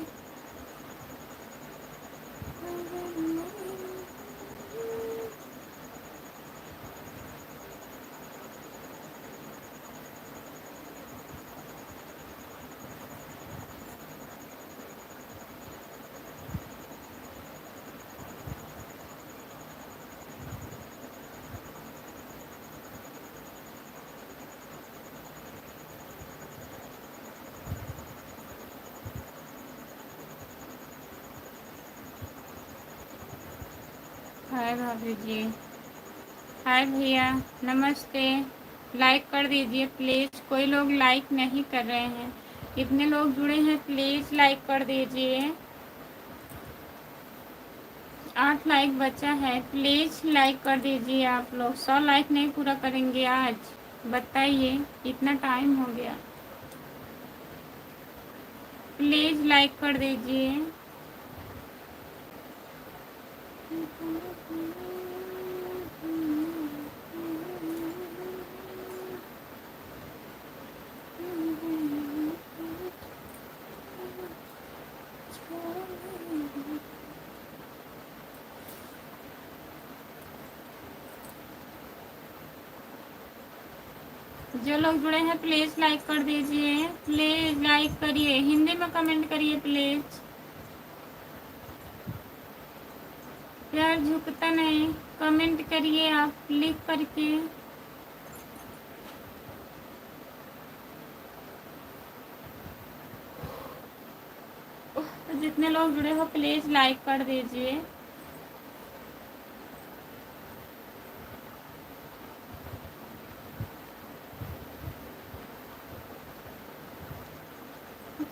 हाय भाभी जी, हाय भैया, नमस्ते। लाइक कर दीजिए प्लीज़, कोई लोग लाइक नहीं कर रहे हैं। कितने लोग जुड़े हैं प्लीज़ लाइक कर दीजिए। 8 लाइक बचा है, प्लीज़ लाइक कर दीजिए आप लोग। 100 लाइक नहीं पूरा करेंगे आज? बताइए, इतना टाइम हो गया। प्लीज़ लाइक कर दीजिए। जो लोग जुड़े हैं प्लीज़ लाइक कर दीजिए, प्लीज़ लाइक करिए, हिंदी में कमेंट करिए प्लीज़। यार झुकता नहीं, कमेंट करिए आप लिख करके। जितने लोग जुड़े हो प्लीज़ लाइक कर दीजिए।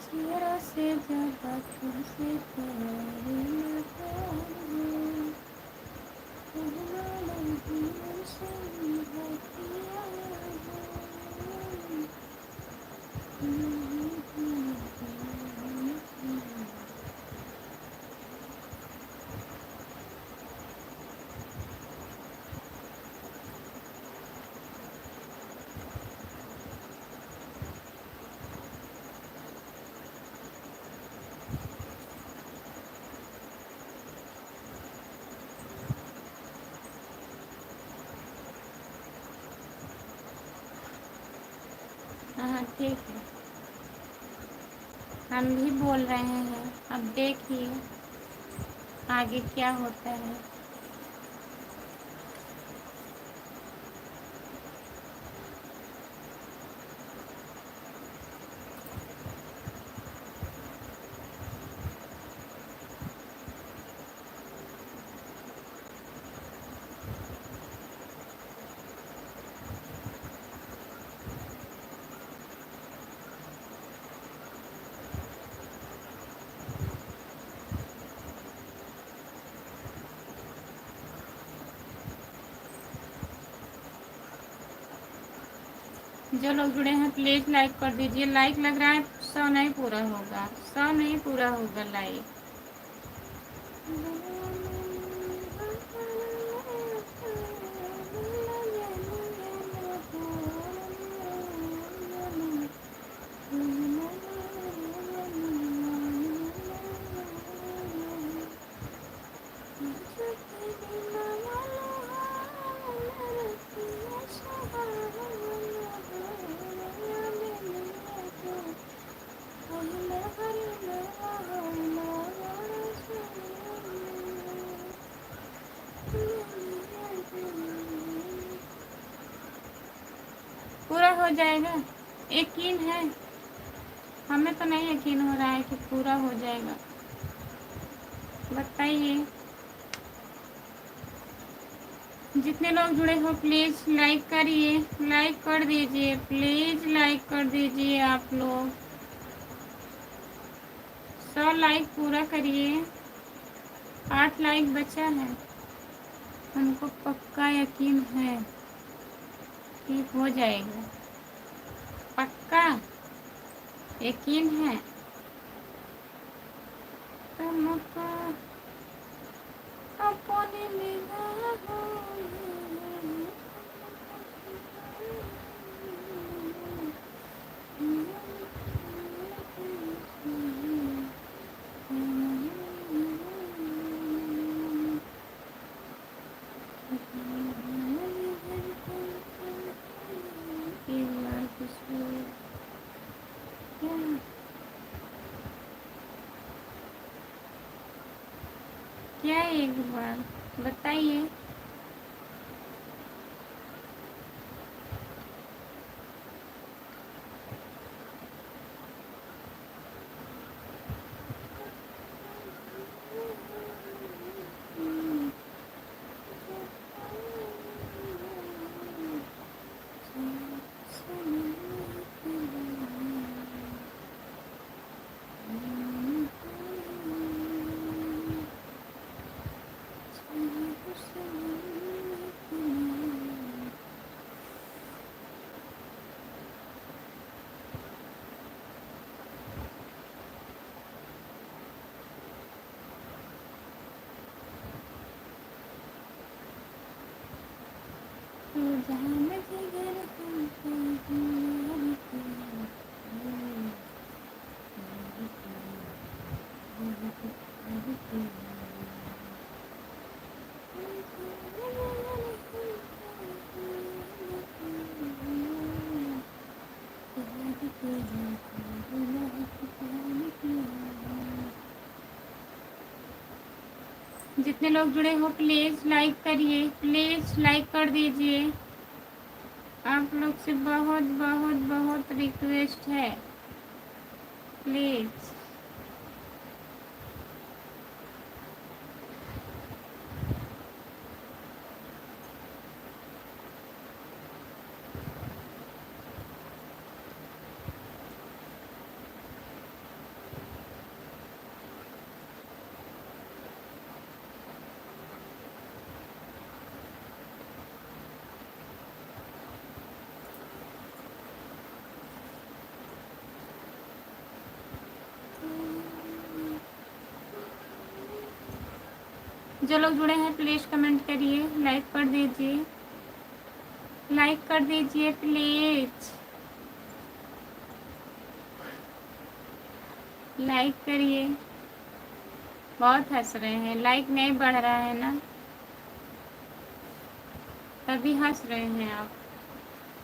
ज़रा से ज़्यादा तुमसे प्यार मैं करूँ, कहना नहीं समझती हाँ ठीक है, हम भी बोल रहे हैं। अब देखिए आगे क्या होता है। जो लोग जुड़े हैं प्लीज लाइक कर दीजिए। लाइक लग रहा है 100 नहीं पूरा होगा, 100 नहीं पूरा होगा लाइक। पूरा हो जाएगा, यकीन है। हमें तो नहीं यकीन हो रहा है कि पूरा हो जाएगा। बताइए, जितने लोग जुड़े हो प्लीज लाइक करिए, लाइक कर दीजिए, प्लीज लाइक कर दीजिए आप लोग। 100 लाइक पूरा करिए। 8 लाइक बचा है। हमको पक्का यकीन है कि हो जाएगा, पक्का यकीन है। तुमको अपनी निगाहों क्या एक बार बताइए। जितने लोग जुड़े हो प्लीज लाइक करिए, प्लीज लाइक कर दीजिए। आप लोग से बहुत बहुत बहुत रिक्वेस्ट है, प्लीज। जो लोग जुड़े हैं प्लीज कमेंट करिए, लाइक कर दीजिए, लाइक कर दीजिए प्लीज, लाइक करिए। बहुत हंस रहे हैं, लाइक नहीं बढ़ रहा है ना, तभी हंस रहे हैं आप।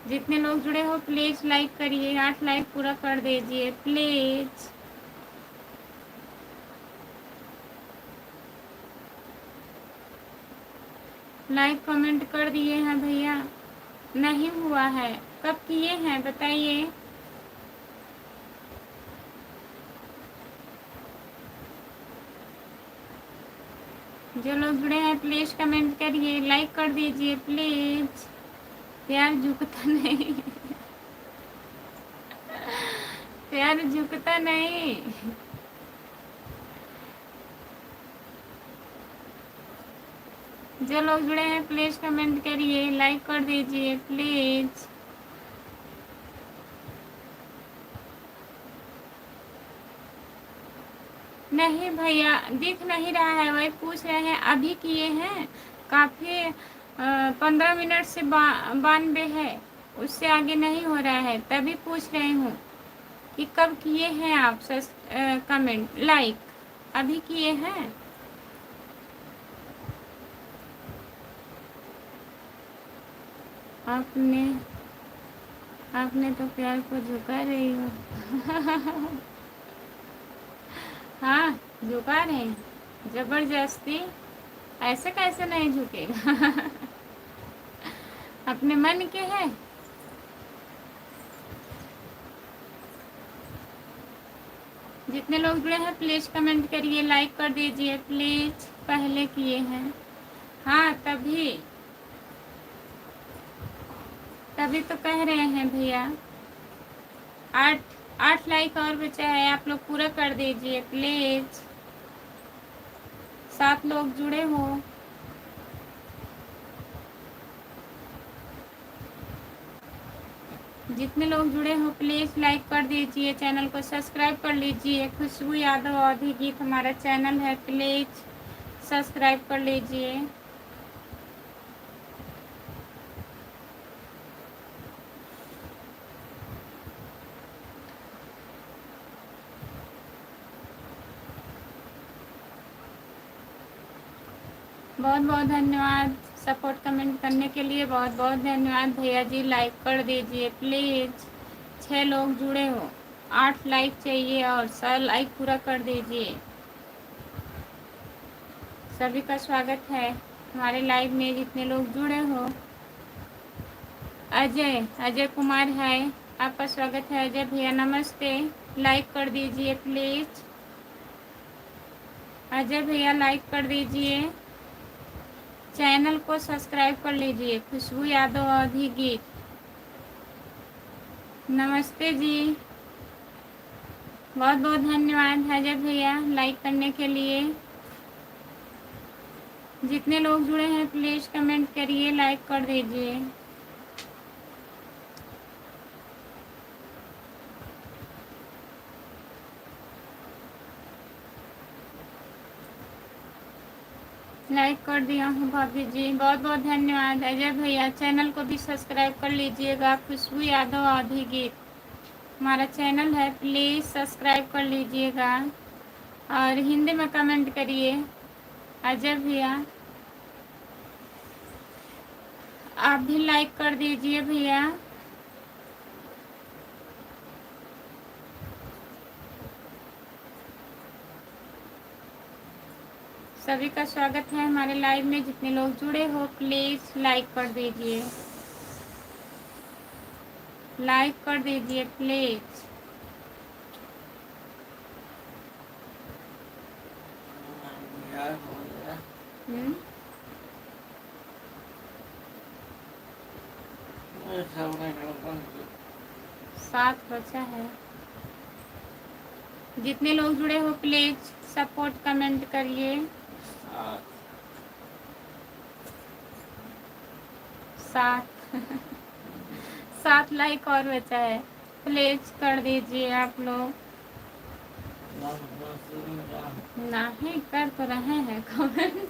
जितने लोग जुड़े हो प्लीज लाइक करिए। 8 लाइक पूरा कर दीजिए प्लीज। लाइक कमेंट कर दिए हैं भैया, नहीं हुआ है। कब किए हैं बताइए। जो लोग जुड़े हैं प्लीज कमेंट करिए, लाइक कर दीजिए प्लीज। प्यार झुकता नहीं प्यार झुकता नहीं। जो लोग जुड़े हैं प्लीज कमेंट करिए, लाइक कर दीजिए प्लीज। नहीं भैया, दिख नहीं रहा है, वही पूछ रहे हैं। अभी किए हैं काफ़ी, 15 मिनट से 92 है, उससे आगे नहीं हो रहा है, तभी पूछ रही हूँ कि कब किए हैं आप कमेंट लाइक, अभी किए हैं? आपने आपने तो प्यार को झुका रही हो। हाँ, झुका रहे हैं जबरदस्ती, ऐसे कैसे नहीं झुकेगा। अपने मन के है। जितने लोग जुड़े हैं प्लीज कमेंट करिए, लाइक कर दीजिए प्लीज। पहले किए हैं, हाँ तभी तभी तो कह रहे हैं भैया। 8 लाइक और बचा है, आप लोग पूरा कर दीजिए प्लीज। 7 लोग जुड़े हो। जितने लोग जुड़े हो प्लीज लाइक कर दीजिए, चैनल को सब्सक्राइब कर लीजिए। खुशबू यादव अवधी गीत हमारा चैनल है, प्लीज सब्सक्राइब कर लीजिए। बहुत बहुत धन्यवाद सपोर्ट कमेंट करने के लिए, बहुत बहुत धन्यवाद भैया जी। लाइक कर दीजिए प्लीज़। 6 लोग जुड़े हो, 8 लाइक चाहिए और 100 लाइक पूरा कर दीजिए। सभी का स्वागत है हमारे लाइव में, जितने लोग जुड़े हो। अजय कुमार है, आपका स्वागत है अजय भैया, नमस्ते। लाइक कर दीजिए प्लीज़। अजय भैया लाइक कर दीजिए, चैनल को सब्सक्राइब कर लीजिए। खुशबू यादव अवधी गीत, नमस्ते जी। बहुत बहुत धन्यवाद अजय भैया लाइक करने के लिए। जितने लोग जुड़े हैं प्लीज़ कमेंट करिए, लाइक कर दीजिए। लाइक कर दिया हूँ भाभी जी, बहुत बहुत धन्यवाद अजय भैया। चैनल को भी सब्सक्राइब कर लीजिएगा, खुशबू यादव अवधी गीत हमारा चैनल है, प्लीज़ सब्सक्राइब कर लीजिएगा। और हिंदी में कमेंट करिए अजय भैया। आप भी लाइक कर दीजिए भैया। सभी का स्वागत है हमारे लाइव में, जितने लोग जुड़े हो प्लीज़ लाइक कर दीजिए, लाइक कर दीजिए प्लीज़। हम्म, 7 बचा है। जितने लोग जुड़े हो प्लीज़ सपोर्ट कमेंट करिए। 7 7 लाइक और बचा है, प्लीज कर दीजिए आप लोग। नहीं कर तो रहे हैं कमेंट।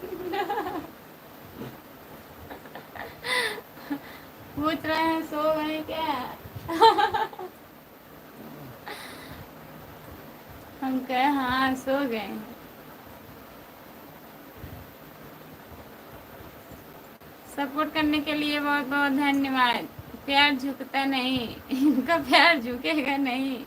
पूछ रहे हैं सो गए क्या। हम कहे हाँ सो गए। सपोर्ट करने के लिए बहुत बहुत धन्यवाद। प्यार झुकता नहीं, इनका प्यार झुकेगा नहीं।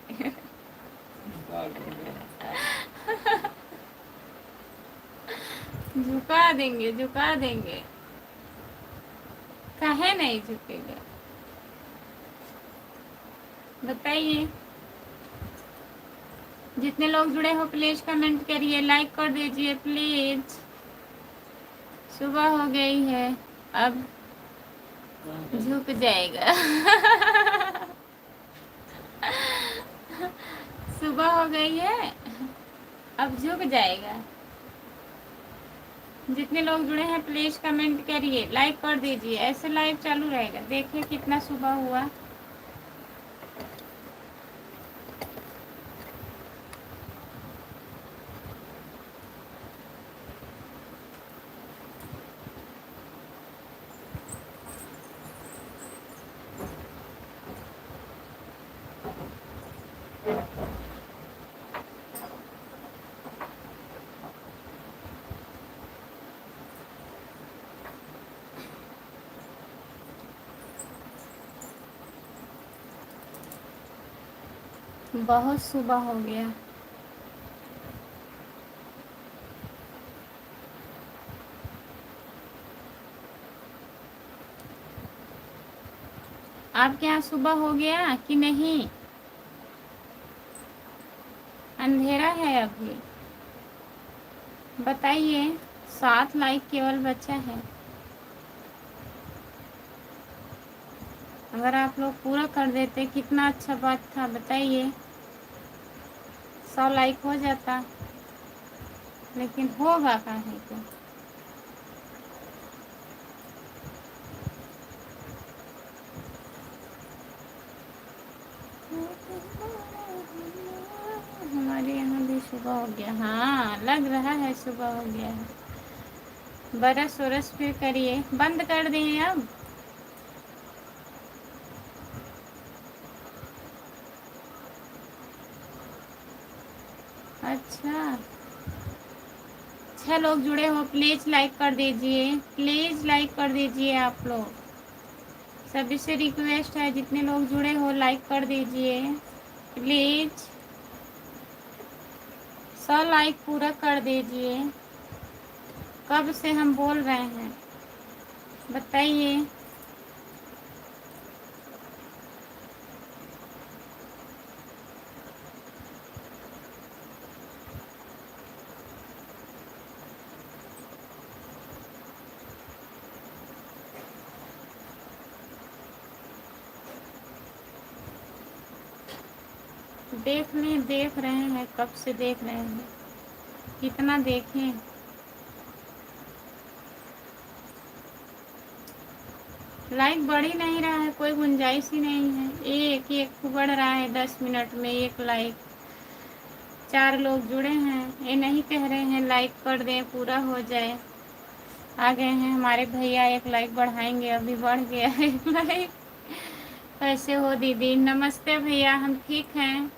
झुका देंगे, झुका देंगे, काहे नहीं झुकेगा बताइए। जितने लोग जुड़े हो प्लीज कमेंट करिए, लाइक कर दीजिए प्लीज। सुबह हो गई है, अब झुक जाएगा। सुबह हो गई है, अब झुक जाएगा। जितने लोग जुड़े हैं प्लीज कमेंट करिए, लाइक कर दीजिए। ऐसे लाइव चालू रहेगा, देखिए कितना सुबह हुआ। बहुत सुबह हो गया। आपके यहाँ सुबह हो गया कि नहीं? अंधेरा है अभी। बताइए, 7 लाइक केवल बचा है। अगर आप लोग पूरा कर देते कितना अच्छा बात था, बताइए। 100 लाइक हो जाता, लेकिन होगा काहे को। हमारे यहाँ भी सुबह हो गया। हाँ, लग रहा है सुबह हो गया है। बरस वरस फिर करिए। बंद कर दिए अब? अच्छा, 6 लोग जुड़े हो, प्लीज लाइक कर दीजिए। प्लीज लाइक कर दीजिए आप लोग। सभी से रिक्वेस्ट है, जितने लोग जुड़े हो लाइक कर दीजिए प्लीज। 100 लाइक पूरा कर दीजिए। कब से हम बोल रहे हैं, बताइए। देख रहे हैं, कब से देख रहे हैं। कितना देखें। लाइक बढ़ ही नहीं रहा है, कोई गुंजाइश ही नहीं है। एक एक बढ़ रहा है, 10 मिनट में 1 लाइक। 4 लोग जुड़े हैं, ये नहीं कह रहे हैं लाइक कर दें, पूरा हो जाए। आ गए हैं हमारे भैया, 1 लाइक बढ़ाएंगे। अभी बढ़ गया 1 लाइक। कैसे हो दीदी? नमस्ते भैया, हम ठीक हैं,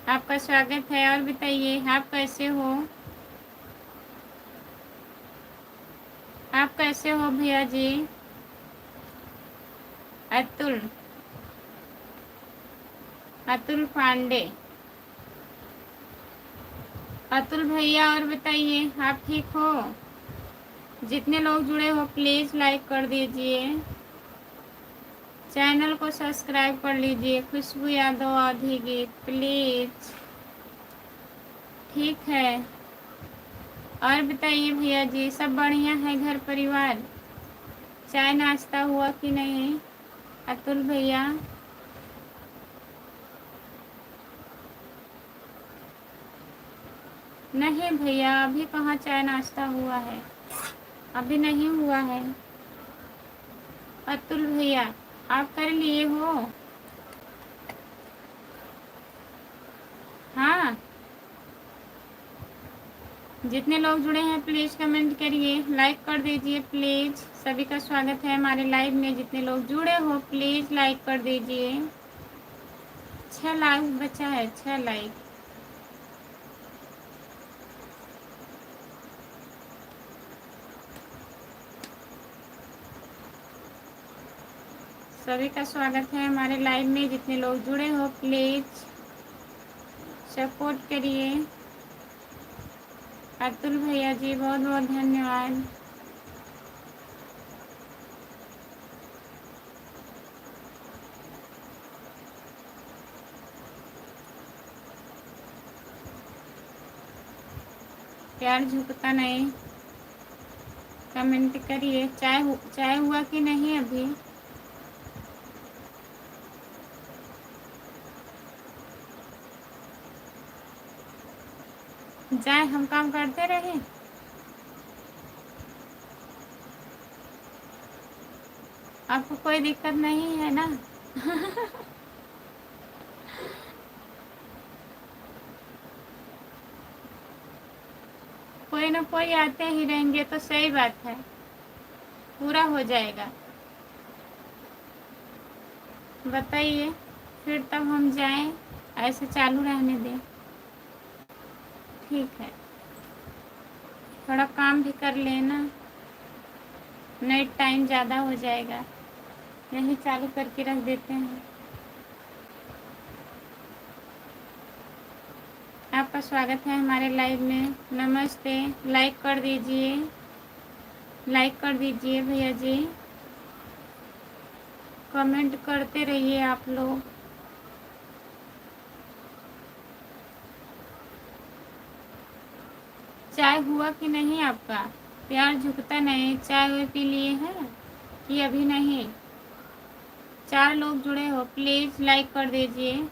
आपका स्वागत है। और बताइए, आप कैसे हो? आप कैसे हो भैया जी? अतुल अतुल पांडे। अतुल भैया, और बताइए, आप ठीक हो? जितने लोग जुड़े हो प्लीज़ लाइक कर दीजिए। चैनल को सब्सक्राइब कर लीजिए। खुशबू यादव आधी गीत प्लीज़। ठीक है, और बताइए भैया जी, सब बढ़िया है घर परिवार? चाय नाश्ता हुआ कि नहीं अतुल भैया? नहीं भैया, अभी कहाँ चाय नाश्ता हुआ है, अभी नहीं हुआ है। अतुल भैया, आप कर लिए हो? हाँ, जितने लोग जुड़े हैं प्लीज़ कमेंट करिए, लाइक कर दीजिए प्लीज़। सभी का स्वागत है हमारे लाइव में। जितने लोग जुड़े हो प्लीज़ लाइक कर दीजिए। 6 लाइक बचा है, 6 लाइक। सभी का स्वागत है हमारे लाइव में। जितने लोग जुड़े हो प्लीज़ सपोर्ट करिए। अतुल भैया जी, बहुत बहुत धन्यवाद। प्यार झुकता नहीं, कमेंट करिए। चाय हुआ कि नहीं अभी? जाए, हम काम करते रहे। आपको कोई दिक्कत नहीं है ना? कोई ना कोई आते ही रहेंगे तो सही बात है, पूरा हो जाएगा। बताइए, फिर तब हम जाएं, ऐसे चालू रहने दें? ठीक है, थोड़ा काम भी कर लेना, नहीं टाइम ज़्यादा हो जाएगा। यहीं चालू करके रख देते हैं। आपका स्वागत है हमारे लाइव में। नमस्ते। लाइक कर दीजिए, लाइक कर दीजिए भैया जी, कमेंट करते रहिए आप लोग। चाय हुआ कि नहीं आपका? प्यार झुकता नहीं। चाय हुए पी लिए हैं कि अभी नहीं? 4 लोग जुड़े हो, प्लीज़ लाइक कर दीजिए।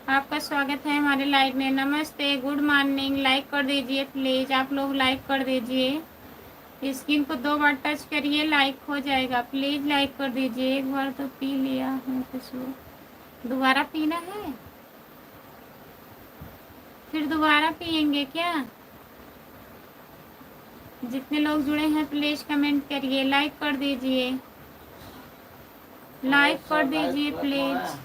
आपका स्वागत है हमारे लाइव में। नमस्ते, गुड मॉर्निंग। लाइक कर दीजिए प्लीज़, आप लोग लाइक कर दीजिए। स्क्रीन को 2 बार टच करिए, लाइक हो जाएगा। प्लीज़ लाइक कर दीजिए। एक बार तो पी लिया हूँ खुशबू, दोबारा पीना है? फिर दोबारा पियेंगे क्या? जितने लोग जुड़े हैं प्लीज़ कमेंट करिए, लाइक कर दीजिए, लाइक कर दीजिए प्लीज़।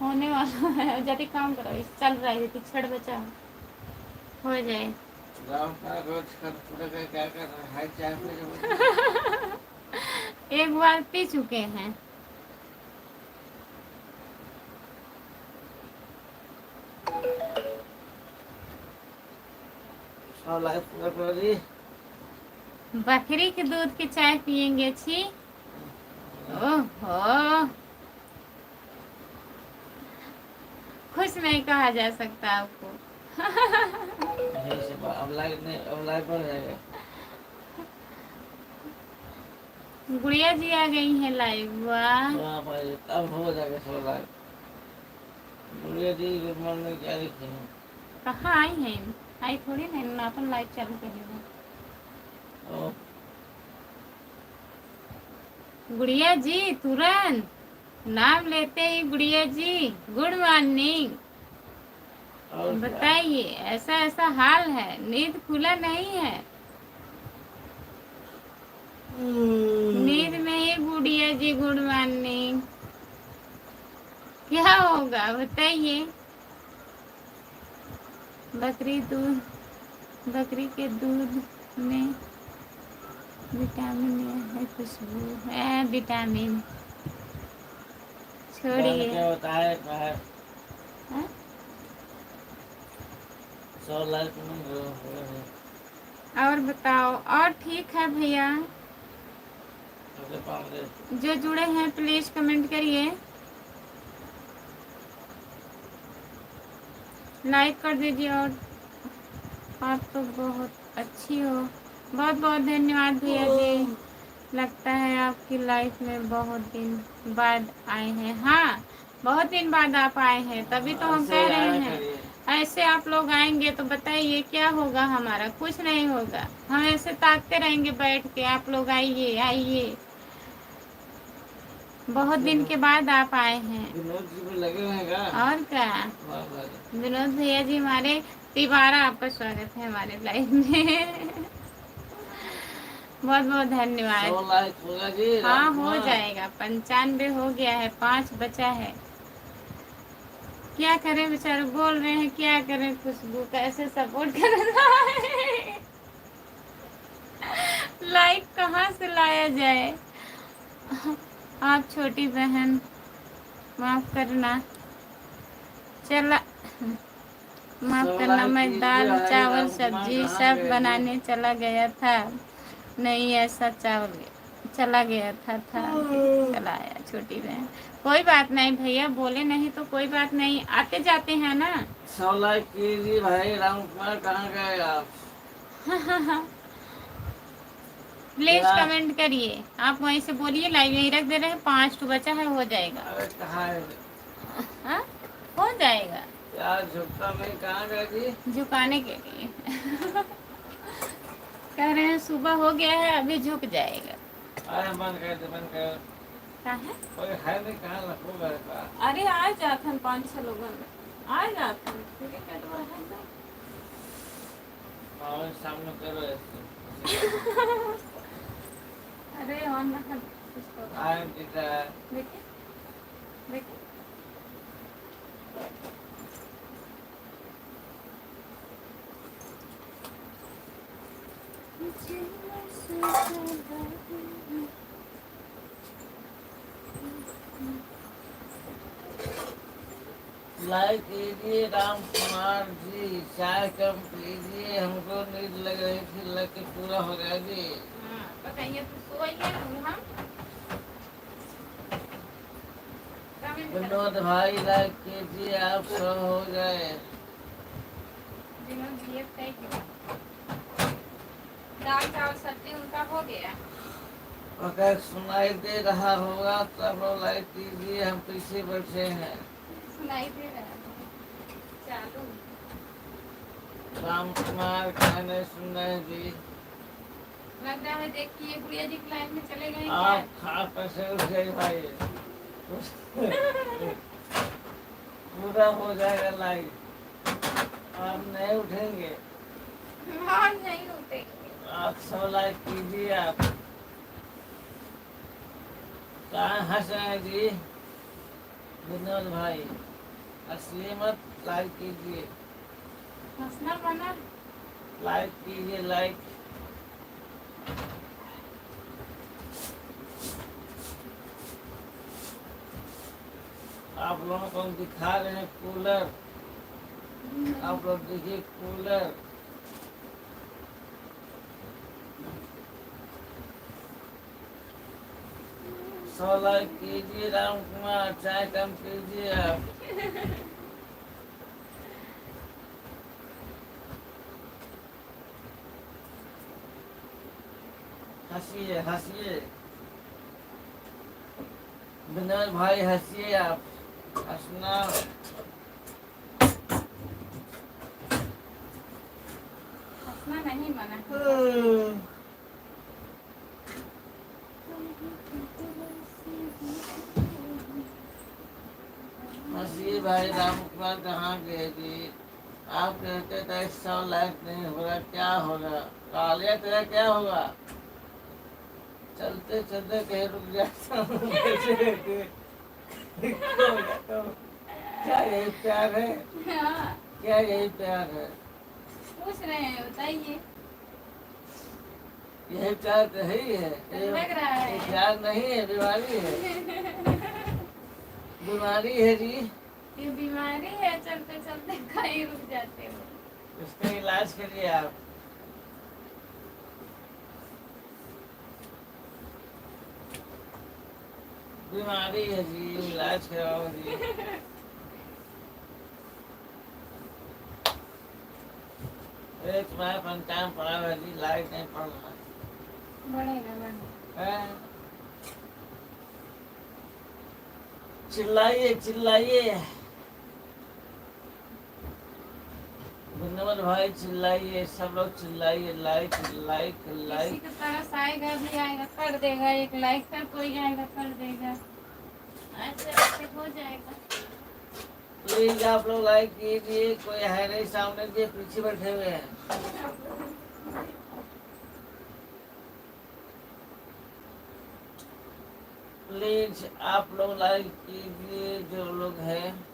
होने वाला है, जल्दी काम करो, चल रहा है, छड़ बचा हो जाए। गाँव का रोज का पूरा का क्या कर रहा है? चाय पे एक बार पी चुके हैं। सब लाइफ पूरा कर दी। बकरी के दूध की चाय पियेंगे? छी, ओहो, खुश नहीं कहा जा सकता आपको। अब लाइफ नहीं, अब लाइफ बढ़ जाएगा। गुड़िया जी आ गई हैं लाइव। वाह, अब हो जाएगा सब लाइफ। गुड़िया जी गुड मॉर्निंग क्या लिखी है? कहाँ आई हैं? आई थोड़ी ना, अपन लाइव चालू करेंगे। गुड़िया जी तुरंत नाम लेते ही गुड़िया जी गुड मॉर्निंग। बताइए, ऐसा ऐसा हाल है, नींद खुला नहीं है? नींद में ही गुड़िया जी गुड मॉर्निंग, क्या होगा बताइए? बकरी के दूध में विटामिन है, खुशबू है विटामिन। छोड़िए। क्या होता है? हाँ? और बताओ, और ठीक है भैया? जो जुड़े हैं प्लीज कमेंट करिए, लाइक कर दीजिए। और आप तो बहुत अच्छी हो, बहुत बहुत धन्यवाद भैया जी। लगता है आपकी लाइफ में बहुत दिन बाद आए हैं। हाँ, बहुत दिन बाद आप आए हैं, तभी तो हम कह रहे हैं। ऐसे आप लोग आएंगे तो बताइए क्या होगा? हमारा कुछ नहीं होगा, हम ऐसे ताकते रहेंगे बैठ के। आप लोग आइए आइए, बहुत दिन के बाद आप आए हैं। विनोद जी को लगे हुए हैं और क्या, विनोद भैया जी हमारे। तिवारा, आपका स्वागत है हमारे लाइव में। बहुत बहुत धन्यवाद। हाँ, हो जाएगा। 95 हो गया है, 5 बचा है। क्या करें, बेचारे बोल रहे हैं क्या करें, खुशबू कैसे सपोर्ट करना है। लाइक कहाँ से लाया जाए? आप छोटी बहन, माफ करना। चला, माफ करना, मैं दाल चावल सब्जी सब बनाने चला गया था। नहीं, ऐसा चावल चला गया था चला आया। छोटी बहन, कोई बात नहीं भैया, बोले नहीं तो कोई बात नहीं, आते जाते हैं ना। 100 लाइक कीजिए भाई। राम कुमार कहाँ गए आप? प्लीज कमेंट करिए, आप वहीं से बोलिए, लाइव यही रख दे रहे हैं। 5 तो बचा है, हो जाएगा। अरे कहाँ है? हाँ, हो जाएगा। यार झुकता नहीं, कहाँ गए जी? झुकाने के लिए। कह रहे हैं सुबह हो गया है, अभी झुक जाएगा। अरे मन कर कहाँ है? कोई है नहीं, कहाँ रखो मेरे पास। अरे आ जाते 5-6 लोग आ जाते और सामने करो ऐसे। अरे ऑन आई एम टीचर। देखिए देखिए, लाइक कीजिए राम कुमार जी, चाय कम कीजिए, हमको नींद लग रही थी, लग के पूरा हो गया जी। हाँ बताइए तो सोइए हम कमेंट विनोद भाई लाइक कीजिए, आप सब हो गए। विनोद जी तय किया दाल चावल सब्जी उनका हो गया। अगर सुनाई दे रहा होगा तो आप लोग लाइक कीजिए, हम पीछे बैठे हैं। सुनाई दे रहा है चालू राम कुमार कहने सुन रहे हैं जी। लग रहा है देखिए गुड़िया जी की लाइन में चले गए आप खा कैसे उठ गए भाई? पूरा हो जाएगा लाइक, आप नहीं उठेंगे। क्या हाँ नहीं उठेंगे। आप सब लाइक कीजिए। आप कहाँ हंस रहे हैं जी विनोद भाई? असली मत, लाइक कीजिए, हंसना बना लाइक कीजिए, लाइक। आप लोगों को हम दिखा रहे हैं कूलर, आप लोग देखिए कूलर। सौ लाइक कीजिए राम कुमार, चाय कम कीजिए आप। हंसिए हंसिए विनोद भाई, हंसिए आप, हंसना। हंसना नहीं मना हंसिए भाई। राम कुमार कहाँ गए जी? आप कहते थे 100 लाइक नहीं होगा, क्या होगा? कालिया तेरा क्या होगा? चलते चलते कहीं रुक जाता हूँ। क्या यही प्यार है? हाँ क्या यही प्यार है? पूछ रहे हैं बताइए। यही प्यार तो है ही है। लग रहा है ये प्यार नहीं है, बीमारी है। बीमारी है जी। ये बीमारी है, चलते चलते कहीं रुक जाते हो। इसका इलाज करिए आप। बीमारी है जी, इलाज कराओ जी। अरे तुम्हारा पंचांग पड़ा है जी, लाइट नहीं पड़ रहा बढ़ेगा बढ़ेगा। है। चिल्लाइए चिल्लाइए विनोद भाई, चिल्लाइए, सब लोग चिल्लाइए, लाइक लाइक किसी लाइक। के तरस आएगा भी आएगा कर देगा, एक लाइक कर कोई आएगा कर देगा, ऐसे ऐसे हो जाएगा। प्लीज आप लोग लाइक कीजिए, कोई है नहीं सामने जी, पीछे बैठे हुए हैं। प्लीज आप लोग लाइक कीजिए जो लोग हैं।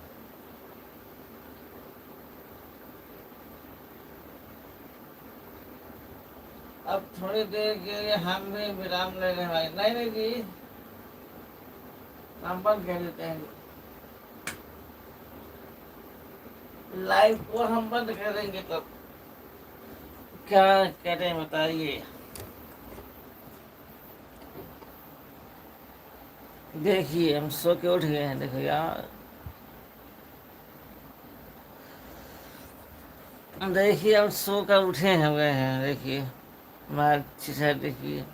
अब थोड़ी देर के लिए हम भी विराम ले रहे हैं भाई। नहीं नहीं जी, हम बंद कर देते हैं। लाइव को हम बंद करेंगे तब क्या करें बताइए? देखिए हम सो के उठ गए हैं, देखो यार। देखिए हम सो कर उठे हैं गए हैं, देखिए हमारा चेहरा देखिए,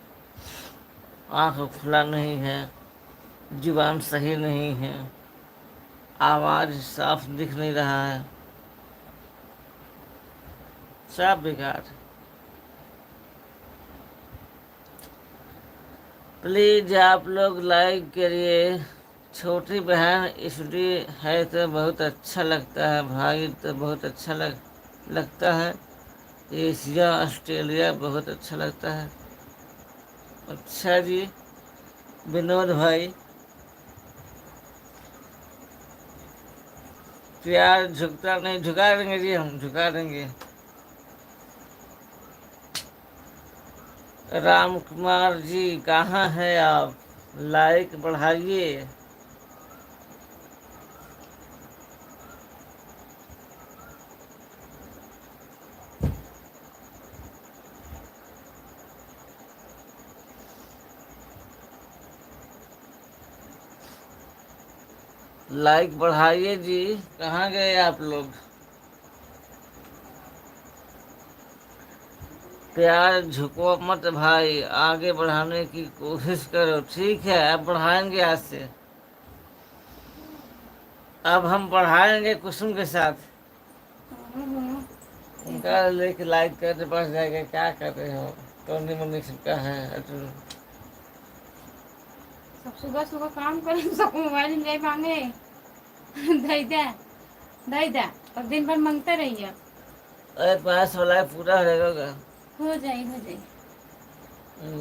आँख खुला नहीं है, जुबान सही नहीं है, आवाज़ साफ दिख नहीं रहा है, सब बेकार। प्लीज आप लोग लाइक करिए। छोटी बहन इसलिए है तो बहुत अच्छा लगता है, भाई तो बहुत अच्छा लगता है। एशिया ऑस्ट्रेलिया बहुत अच्छा लगता है। अच्छा जी विनोद भाई, प्यार झुकता नहीं, झुका देंगे जी, हम झुका देंगे। राम कुमार जी कहाँ हैं आप? लाइक बढ़ाइए। लाइक बढ़ाइए जी। कहाँ गए आप लोग? प्यार झुको मत भाई, आगे बढ़ाने की कोशिश करो। ठीक है, अब बढ़ाएंगे आज से। अब हम बढ़ाएंगे कुसुम के साथ। उनका लेके लाइक करने पास जाएगा। क्या कर रहे हो? टोनी मुन्नी सबका है अर्जुन। सब सुबह सुबह काम करें, सबको मोबाइल ले मांगे। दे दे, दे दे, और दिन भर मांगते रहिए। अरे पास वाला है, पूरा हो जाएगा। हो जाए, हो जाए।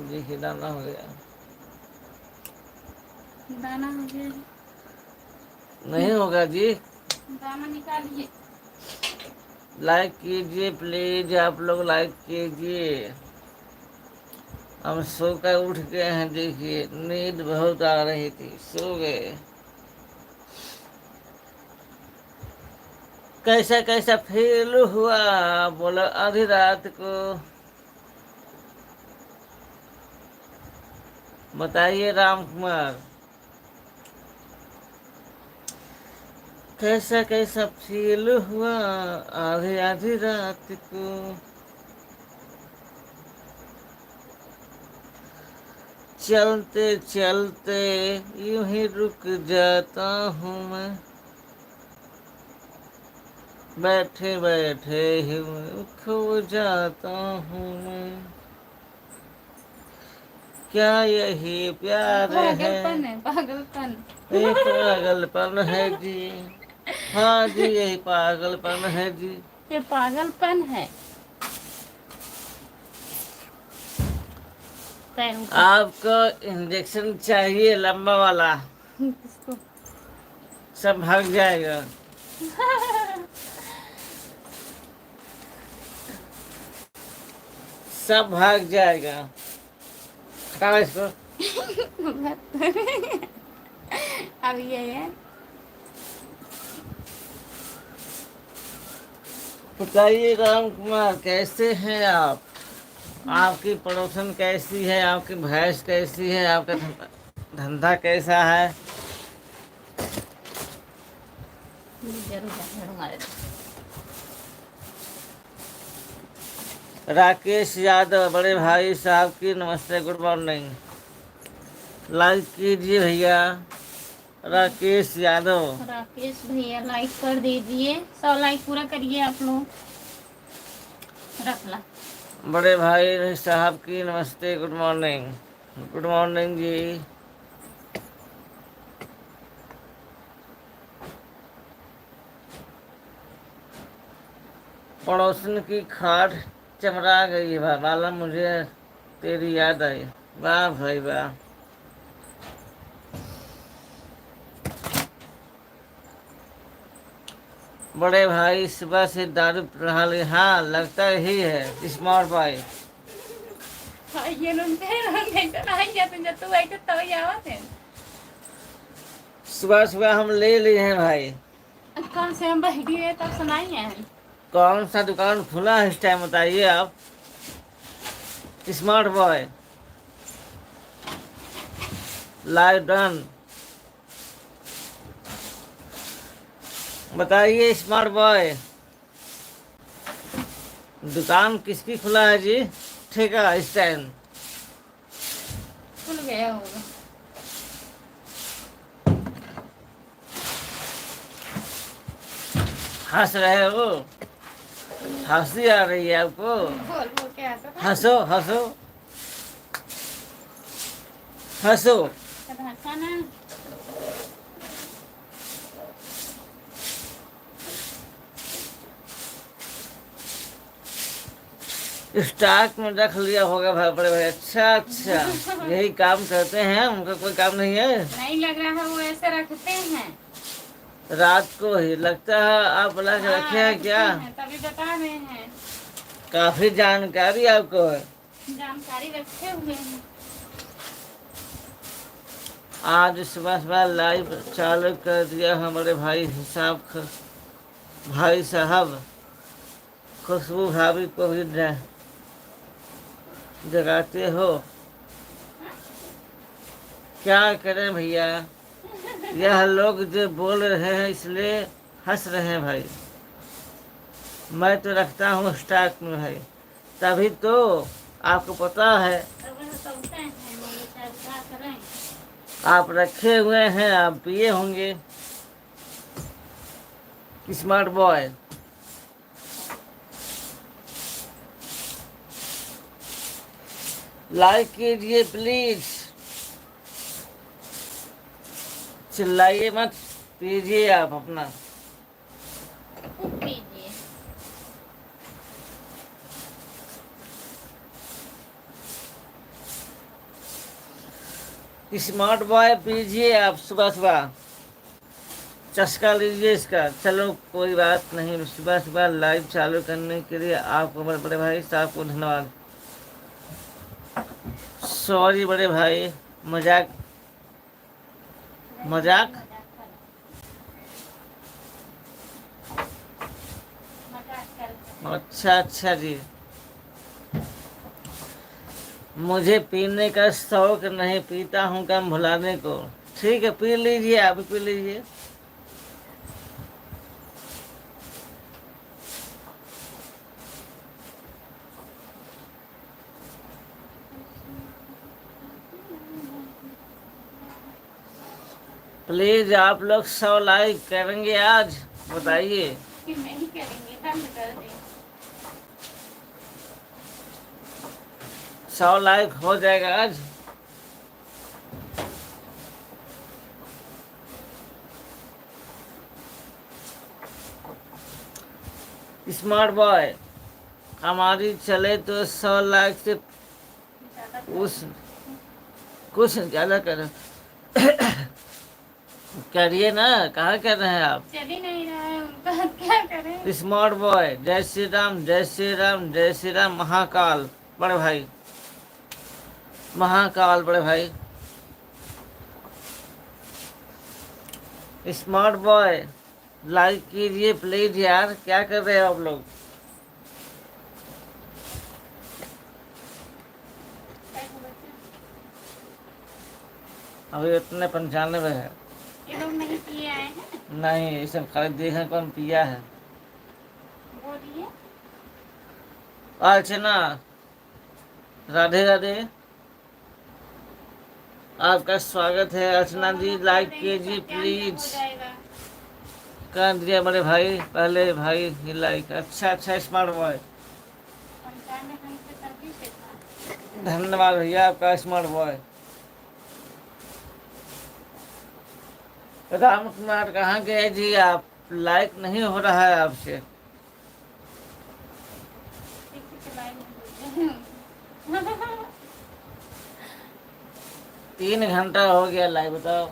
देखिए दाना हो गया। दाना हो गया। नहीं होगा जी। दाना निकालिए। लाइक कीजिए प्लीज, आप लोग लाइक कीजिए। हम सो कर उठ गए हैं। देखिए नींद बहुत आ रही थी, सो गए। कैसा कैसा फील हुआ? बोला आधी रात को। बताइए राम कुमार, कैसा कैसा फील हुआ आधी आधी रात को? चलते चलते यूं ही रुक जाता हूँ मैं, बैठे बैठे ही खो जाता हूँ मैं। क्या यही प्यार है? पागलपन है, पागलपन। ये पागलपन है जी। हाँ जी, यही पागलपन है जी। ये पागलपन है। पैरों का। आपको इंजेक्शन चाहिए लंबा वाला? किसको? सब भाग जाएगा। सब भाग जाएगा। हटाओ इसको। अब ये है। बताइए राम कुमार, कैसे हैं आप? आपकी पड़ोसन कैसी है? आपकी भैंस कैसी है? आपका धंधा कैसा है? जरूर झाड़ू मारे। राकेश यादव, बड़े भाई साहब की नमस्ते, गुड मॉर्निंग। लाइक कीजिए भैया। राकेश यादव, राकेश भैया लाइक कर दीजिए। 100 लाइक पूरा करिए आप लोग। रख ला। बड़े भाई साहब की नमस्ते, गुड मॉर्निंग। गुड मॉर्निंग जी। पड़ोसन की खाट चमरा गई है वाला, मुझे तेरी याद आई। वाह भाई वाह। बड़े भाई सुबह से दारू पी रहा है। हाँ लगता ही है, स्मार्ट बॉय। ये लोग कैसे नहीं जाते, जब तू बैठे तो ही आवत है। सुबह सुबह हम ले लिए हैं भाई। कौन से हम बैठी है तब सुनाइए। कौन सा दुकान खुला है इस टाइम बताइए आप? Smart boy live done. बताइए स्मार्ट बॉय, दुकान किसकी खुला है जी? ठेका स्टैंड खुल गया होगा। हंस रहे हो? हंसी आ रही है आपको? बोल बोल के हंसो हंसो हंसो। हंसा ना। स्टॉक में रख लिया होगा भाई बड़े भाई। अच्छा अच्छा, यही काम करते हैं, उनका कोई काम नहीं है। नहीं लग रहा है, वो ऐसे रखते हैं। रात को ही लगता है आप ला के रखे हैं क्या? तभी बता रहे हैं। काफी जानकारी आपको है। जानकारी रखे हुए हैं। आज सुबह सुबह लाइव चालू कर दिया हमारे भाई साहब। खुशबू भाभी को भी जगाते हो। क्या करें भैया, यह लोग जो बोल रहे हैं इसलिए हंस रहे हैं भाई। मैं तो रखता हूँ स्टॉक में भाई, तभी तो आपको पता है। आप रखे हुए हैं, आप पिए होंगे। स्मार्ट बॉय, लाइक कीजिए प्लीज, चिल्लाइए मत, पीजिए आप अपना। पीजिए। स्मार्ट बॉय पीजिए आप सुबह सुबह, चस्का लीजिए इसका। चलो कोई बात नहीं, सुबह सुबह लाइव चालू करने के लिए आपको बड़े भाई साहब को धन्यवाद। सॉरी बड़े भाई, मजाक मजाक। अच्छा अच्छा जी, मुझे पीने का शौक नहीं, पीता हूँ कम भुलाने को। ठीक है, पी लीजिए, आप भी पी लीजिए। प्लीज आप लोग 100 लाइक करेंगे आज, बताइए। नहीं करेंगे, बंद कर दें। 100 लाइक हो जाएगा आज। स्मार्ट बॉय, हमारी चले तो 100 लाख से उस कुछ ज्यादा करो। करिए ना, कहाँ कर रहे हैं आप? चल ही नहीं रहा है उनका, क्या करें। स्मार्ट बॉय, जय श्री राम जय श्री राम जय श्री राम। महाकाल बड़े भाई, महाकाल बड़े भाई। स्मार्ट बॉय लाइक कीजिए प्लीज यार, क्या कर रहे हो आप लोग? अभी उतने 95 है। ये लोग नहीं पिए आए हैं। नहीं, ये सब खाली देखा कौन पिया है। बोलिए। अर्चना, राधे राधे, आपका स्वागत है अर्चना जी। लाइक कीजिए प्लीज। कर दिया बड़े भाई, पहले भाई ये लाइक। अच्छा अच्छा स्मार्ट बॉय, धन्यवाद भैया आपका स्मार्ट बॉय। राम कुमार कहाँ गए जी आप? लाइक नहीं हो रहा है आपसे। तीन घंटा हो गया लाइव, बताओ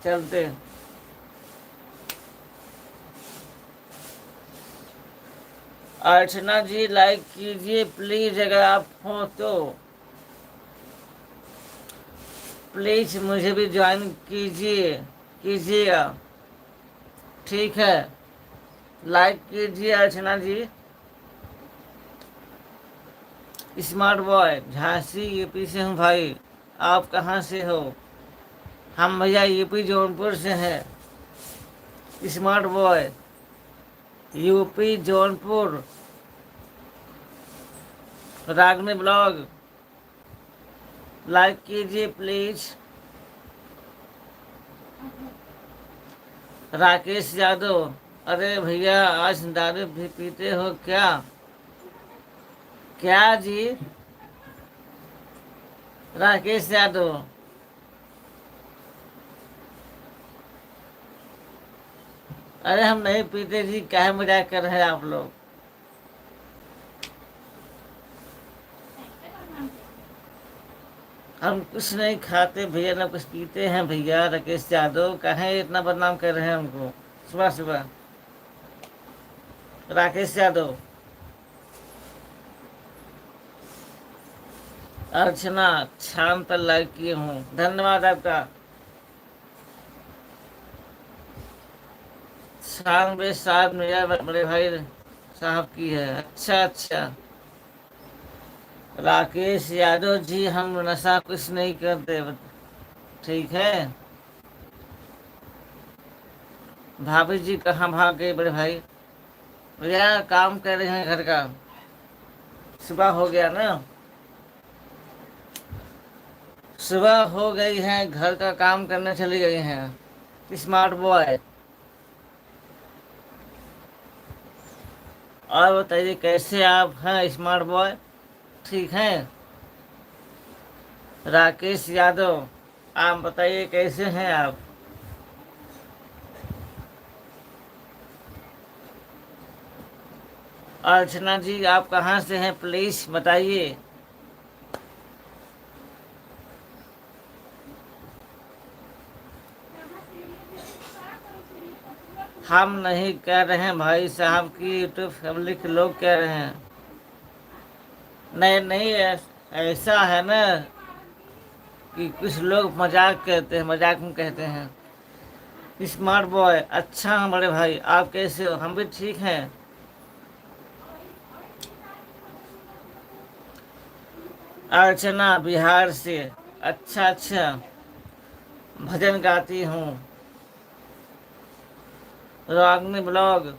चलते। अर्चना जी लाइक कीजिए प्लीज, अगर आप हो तो प्लीज मुझे भी ज्वाइन कीजिएगा। ठीक है, लाइक कीजिए अर्चना जी। स्मार्ट बॉय, झांसी यूपी से हूँ भाई, आप कहाँ से हो? हम भैया यूपी जौनपुर से हैं। स्मार्ट बॉय, यूपी जौनपुर, रागनी ब्लॉग, लाइक कीजिए प्लीज। राकेश यादव, अरे भैया आज दारू भी पीते हो क्या? क्या जी? राकेश यादव, अरे हम नहीं पीते जी, क्या मजाक कर रहे हैं आप लोग? हम कुछ नहीं खाते भैया, ना कुछ पीते हैं भैया। राकेश यादव, कहे इतना बदनाम कर रहे हैं हमको सुबह सुबह? राकेश यादव, अर्चना शांत लाइक किए हूँ, धन्यवाद आपका। 97 मेरा बड़े भाई साहब की है। अच्छा अच्छा, राकेश यादव जी, हम नशा कुछ नहीं करते, ठीक है। भाभी जी कहाँ भाग गए बड़े भाई? भैया काम कर रहे हैं घर का, सुबह हो गया ना, सुबह हो गई है, घर का काम करने चली गई हैं स्मार्ट बॉय। और बताइए कैसे आप हैं स्मार्ट बॉय? ठीक हैं? राकेश यादव, आप बताइए कैसे हैं आप? अर्चना जी आप कहाँ से हैं प्लीज बताइए। हम नहीं कह रहे हैं भाई साहब की यूट्यूब फैमिली के लोग कह रहे हैं। नहीं नहीं ऐसा है ना कि कुछ लोग मजाक कहते हैं, मजाक में कहते हैं। स्मार्ट बॉय अच्छा है बड़े भाई, आप कैसे हो? हम भी ठीक हैं। अर्चना बिहार से, अच्छा अच्छा, भजन गाती हूँ। रागनी ब्लॉग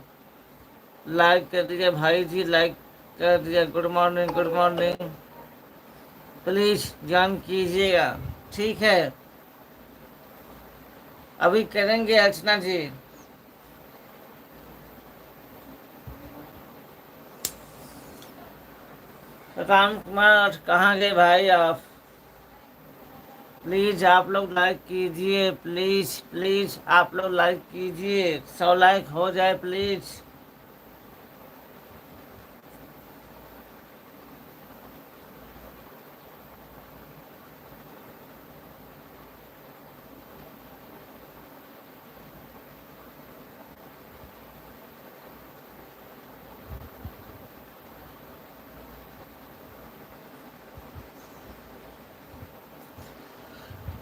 लाइक कर दीजिए भाई जी, लाइक कर दीजिए। Good morning good morning, please join कीजिएगा, ठीक है? अभी करेंगे अर्चना जी। राम कुमार कहाँ गए भाई आप? प्लीज आप लोग लाइक कीजिए, प्लीज प्लीज आप लोग लाइक कीजिए, 100 लाइक हो जाए प्लीज।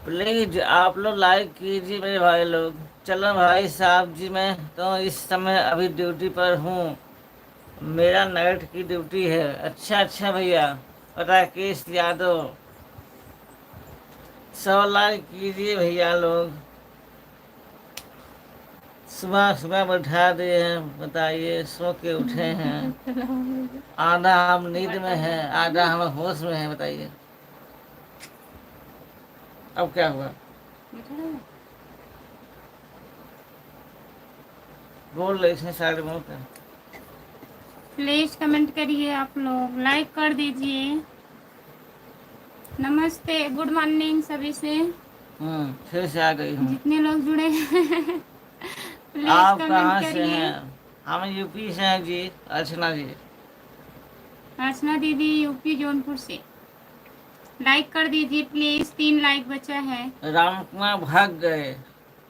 प्लीज आप लोग लाइक कीजिए मेरे भाई लोग। चलो भाई साहब जी, मैं तो इस समय अभी ड्यूटी पर हूँ, मेरा नाइट की ड्यूटी है। अच्छा अच्छा भैया, राकेश यादव 100 लाइक कीजिए भैया लोग। सुबह सुबह बैठा दिए हैं, बताइए सो के उठे हैं, आधा हम नींद में हैं, आधा हम होश में हैं, बताइए अब क्या हुआ? बोल रहे थे सारे मुंह पे। प्लीज कमेंट करिए, आप लोग लाइक कर दीजिए। नमस्ते, गुड मॉर्निंग सभी से, फिर से आ गई हूँ। जितने लोग जुड़े हैं प्लीज आप कमेंट कहाँ से करिए। हैं? हम यूपी से हैं जी, अर्चना जी। अर्चना दीदी यूपी जौनपुर से, लाइक कर दीजिए प्लीज, 3 लाइक बचा है। राम कुमार भाग गए,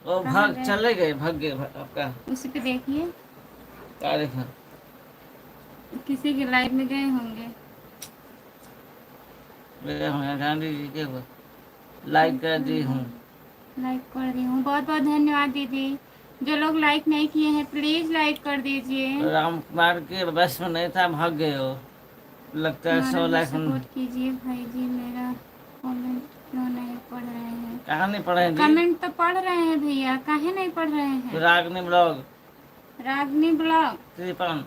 वो कहाँ भाग गए? चले गए, भाग गए आपका उसी पे देखिए, क्या देखा? किसी के लाइव में गए होंगे। गांधी जी के वो लाइक कर दी हूँ। लाइक कर दी हूँ, बहुत बहुत धन्यवाद दीदी। जो लोग लाइक नहीं किए हैं प्लीज लाइक कर दीजिए। राम कुमार के बस में नहीं था, भाग गए हो, लगता है हमारा 100 भी लाख। सपोर्ट कीजिए भाई जी, मेरा कमेंट क्यों नहीं पढ़ रहे हैं? कहाँ नहीं पढ़े जी? कमेंट तो पढ़ रहे हैं भैया, काहे नहीं पढ़ रहे हैं? रागनी ब्लॉग रागनी ब्लॉग, 53,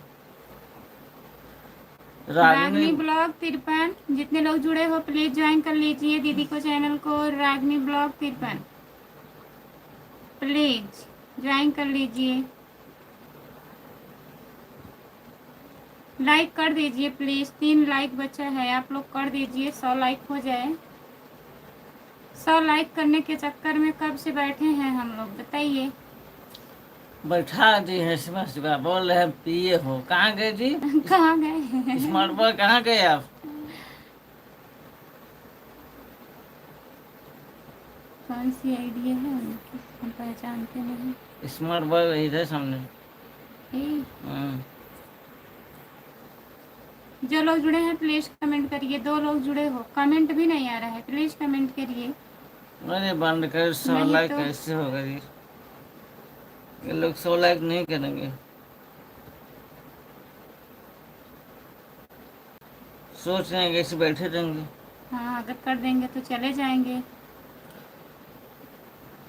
रागनी ब्लॉग 53, जितने लोग जुड़े हो प्लीज ज्वाइन कर लीजिए दीदी को, चैनल को रागनी ब्लॉग 53, प्लीज ज्वाइन कर लीजिए। लाइक कर दीजिए प्लीज, 3 लाइक बचा है, आप लोग कर दीजिए, 100 लाइक हो जाए। 100 लाइक करने के चक्कर में कब से बैठे हैं हम लोग, बताइए। बैठा दी है सुबह सुबह, बोल रहे हैं पिए हो, कहाँ गए जी? कहाँ गए? स्मार्ट बॉय कहाँ गए आप? कौन सी आइडिया है उनकी, हम पहचानते नहीं। स्मार्ट बॉय वही थे सामने। ए, हम्म, जो लोग जुड़े हैं प्लीज कमेंट करिए। 2 लोग जुड़े हो, कमेंट भी नहीं आ रहा है, प्लीज कमेंट करिए। मैंने बंद कर 100 नहीं लाइक तो कैसे होगा जी? ये लोग 100 लाइक नहीं करेंगे, सोच रहे हैं कैसे बैठे रहेंगे। हाँ, अगर कर देंगे तो चले जाएंगे।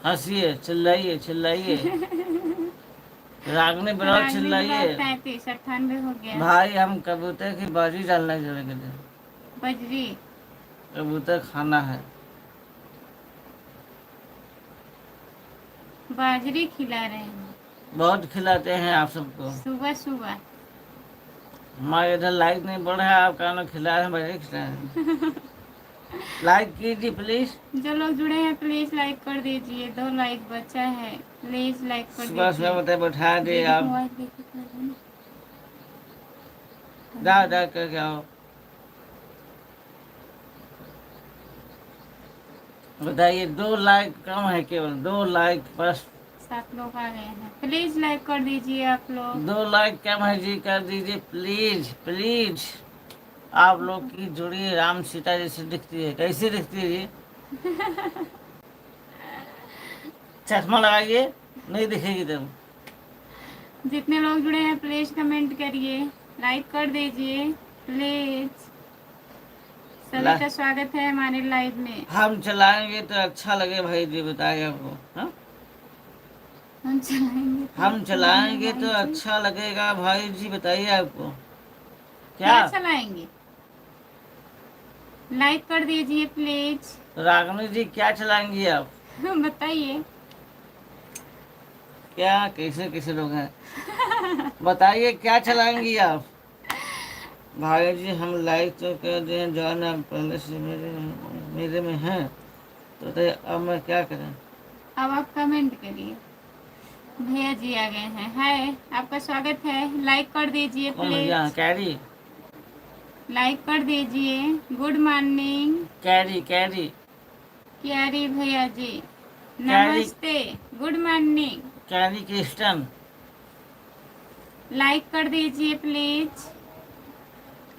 हंसिए, चिल्लाइए चिल्लाइए। रागनी ब्लाउज चिल्लाइए। 33 98 हो गया। भाई हम कबूतर की बाजी डालने चलेंगे थे। बजरी कबूतर खाना है। बाजरी खिला रहे हैं बहुत खिलाते हैं आप सबको। सुबह सुबह। हमारे इधर लाइक नहीं बढ़ रहा है, आप कहना खिला रहे हैं, बजे खिला रहे हैं। लाइक कीजिए प्लीज। जो लोग जुड़े हैं प्लीज लाइक कर दीजिए, 2 लाइक बचा है, प्लीज लाइक कर सुबह सुबह दीजिए। बताए बैठा दे दीदी आप। मोबाइल लेके कर देना। जा करके आओ। बताइए 2 लाइक कम है, केवल 2 लाइक बस। 7 लोग आ गए हैं, प्लीज लाइक कर दीजिए आप लोग। 2 लाइक कम है जी, कर दीजिए प्लीज प्लीज। आप लोग की जोड़ी राम सीता जैसी दिखती है। कैसी दिखती है जी? चश्मा लगाइए, नहीं दिखेगी तुम। जितने लोग जुड़े हैं प्लीज कमेंट करिए, लाइक कर दीजिए प्लीज। सभी का स्वागत है हमारे लाइव में। हम चलाएंगे तो अच्छा लगे भाई जी, बताइए आपको। हाँ? हम चलाएंगे तो हम अच्छा लगे चलाएंगे भाई तो जी। अच्छा लगेगा भाई जी, बताइए आपको क्या। क्या चलाएंगे? लाइक कर दीजिए प्लीज। रागनी जी क्या चलाएंगी आप? बताइए। क्या कैसे कैसे लोग हैं, बताइए क्या चलाएंगी आप? भाई जी हम लाइक तो कर दें, जान आप पहले से मेरे में हैं, तो बताइए अब मैं क्या करें? अब आप कमेंट करिए। भैया जी आ गए हैं, हाय आपका स्वागत है, लाइक कर दीजिए कौन भैया? प्लीज। कैरी? लाइक कर दीजिए। Good morning carry Carry Carry भैया जी, कैरी नमस्ते, good morning. Carry Kristen. Like कर दीजिए प्लीज।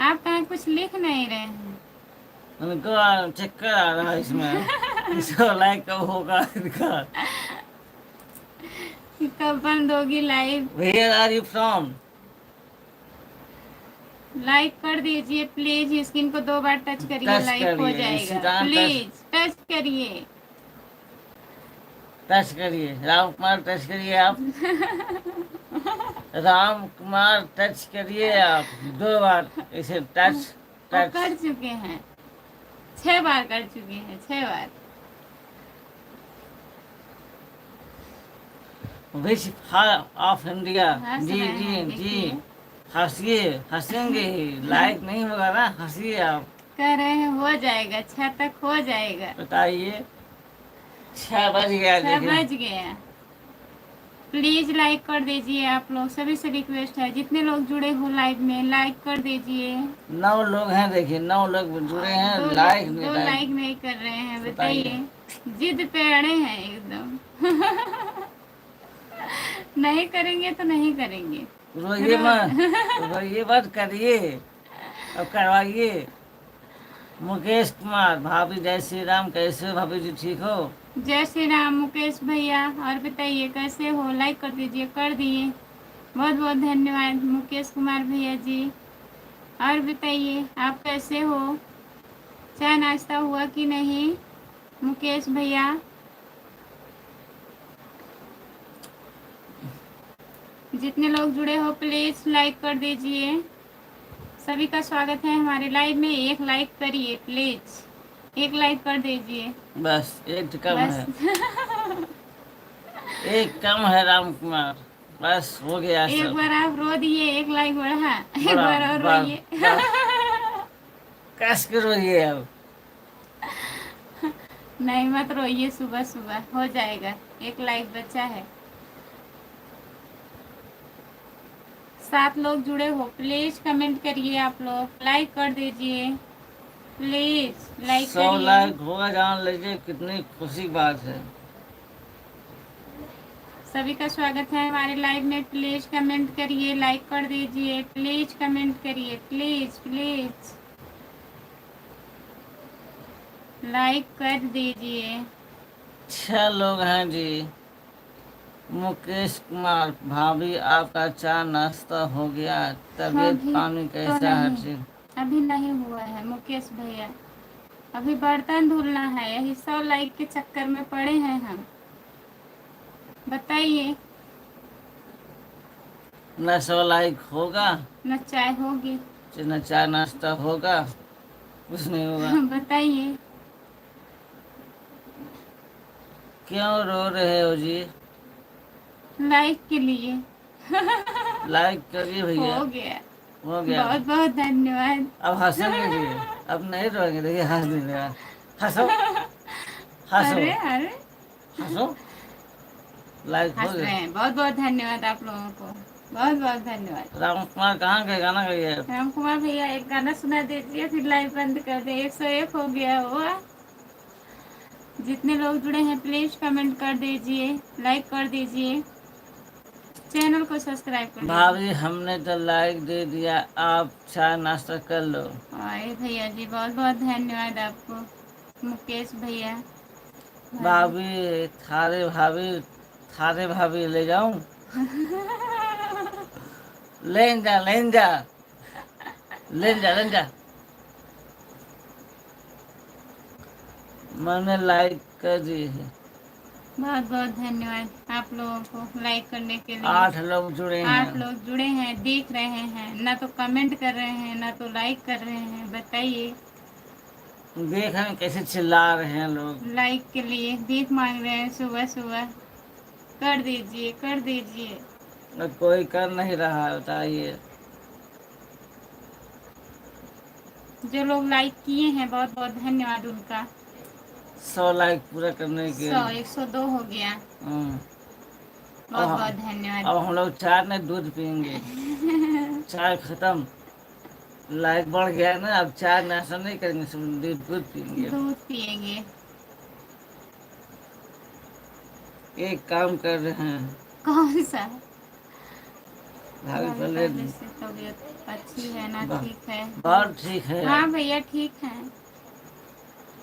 आप कहाँ कुछ लिख नहीं रहे हैं? उनको चक्कर आ रहा है इसमें। इसको लाइक कब होगा इनका? कब बंद होगी live? Where are you from? Like कर दीजिए प्लीज, स्क्रीन को 2 बार टच करिए, टच लाइक हो करिए इसी जाएगा, तरह प्लीज टच करिए। टच करिए। राम कुमार टच करिए आप। राम कुमार टच करिए आप 2 बार इसे टच वो टच। कर चुके हैं, 6 बार कर चुके हैं, 6 बार। Which of India? हंस जी रहे जी हैं जी। देखिए। हंसिए, हंसेंगे ही, लाइक नहीं होगा ना, हंसिए आप। कह रहे हैं हो जाएगा, 6 तक हो जाएगा। बताइए 6 बज गया 6 देखिए। बज गया। प्लीज लाइक कर दीजिए आप लोग, सभी से रिक्वेस्ट है, जितने लोग जुड़े हो लाइव में लाइक कर दीजिए। 9 लोग हैं देखिए, 9 लोग जुड़े हैं, दो लाइक दो नहीं लाइक लाइक। नहीं कर रहे हैं, बताइए। बताइए। जिद पे अड़े हैं एकदम। नहीं करेंगे तो नहीं करेंगे। रोइए मत, रोइए मत, करिए और करवाइए। मुकेश कुमार, भाभी जय श्री राम, कैसे हो भाभी जी, ठीक हो? जय श्री राम मुकेश भैया, और बताइए कैसे हो? लाइक कर दीजिए, कर दिए, बहुत बहुत धन्यवाद मुकेश कुमार भैया जी। और बताइए आप कैसे हो? चाय नाश्ता हुआ कि नहीं मुकेश भैया? जितने लोग जुड़े हो प्लीज लाइक कर दीजिए। सभी का स्वागत है हमारे लाइव में। 1 लाइक करिए प्लीज, 1 लाइक कर दीजिए बस एक कम बस। है, एक कम है राम कुमार, बस हो गया एक सब। बार आप रो दिए, 1 लाइक बढ़ा, एक बड़ा बार और बस रोइए। बस कस के रोइए अब। नहीं मत रोइए, सुबह सुबह हो जाएगा, 1 लाइक बचा है। 7 लोग जुड़े हो, प्लीज कमेंट करिए, आप लोग लाइक कर दीजिए, प्लीज लाइक 100 करिए। लाइक होगा, जान लीजिए कितनी खुशी की बात है। सभी का स्वागत है हमारे लाइव में, प्लीज कमेंट करिए, लाइक कर दीजिए, प्लीज कमेंट करिए, प्लीज प्लीज लाइक कर दीजिए। 6 लोग हैं जी। मुकेश कुमार, भाभी आपका चाय नाश्ता हो गया? तबीयत अभी पानी तो कैसा है? नहीं, ठीक। अभी नहीं हुआ है मुकेश भैया, अभी बर्तन धुलना है, यही 100 लाइक के चक्कर में पड़े हैं हम। बताइए न 100 लाइक होगा, न चाय होगी। न चाय नाश्ता होगा, कुछ नहीं होगा। बताइए। क्यों रो रहे हो जी? लाइक के लिए। लाइक करिए भैया। हो गया। हो गया। बहुत बहुत धन्यवाद। अब हंसेंगे जी, अब नहीं रोएंगे। देखिए हंस दीजिएगा। हंसो, हंसो, अरे अरे, हंसो। लाइक हो हंस गया। रहे हैं। बहुत बहुत धन्यवाद आप लोगों को। बहुत बहुत धन्यवाद। राम कुमार कहाँ गए? गाना गाइए। राम कुमार भैया एक गाना सुना दीजिए, फिर लाइव बंद कर दे। 101 हो गया हुआ। जितने लोग जुड़े हैं प्लीज कमेंट कर दीजिए, लाइक कर दीजिए, चैनल को सब्सक्राइब कर लीजिए। भाभी हमने तो लाइक दे दिया, आप चाय नाश्ता कर लो। अरे भैया जी बहुत बहुत धन्यवाद आपको। मुकेश भैया। भाभी थारे भाभी, थारे भाभी ले जाऊं? लेन जा, लेन जा, लेन जा, लेन जा। मैंने लाइक कर दी है। बहुत बहुत धन्यवाद आप लोगों को लाइक करने के लिए। 8 लोग जुड़े हैं। 8 लोग जुड़े हैं, देख रहे हैं, ना तो कमेंट कर रहे हैं ना तो लाइक कर रहे हैं। बताइए। देख रहे हैं कैसे चिल्ला रहे हैं लोग। लाइक के लिए भीख मांग रहे हैं सुबह सुबह। कर दीजिए, कर दीजिए। और कोई कर नहीं रहा है, बताइए। जो लोग लाइक किए हैं बहुत बहुत धन्यवाद उनका। 100 लाइक पूरा करने के 100 लिए। 102 हो गया। हम्म। बहुत बहुत धन्यवाद। अब हम लोग चाय में दूध पियेंगे। चाय खत्म, लाइक बढ़ गया है ना, अब चाय नाश्ता नहीं करेंगे, सिर्फ दूध दूध पियेंगे। दूध पिएंगे। एक काम कर रहे हैं कौन सा? भाभी, भाभी पहले पहले से तबीयत अच्छी है ना? ठीक है। बहुत ठीक है। हाँ भैया ठीक है।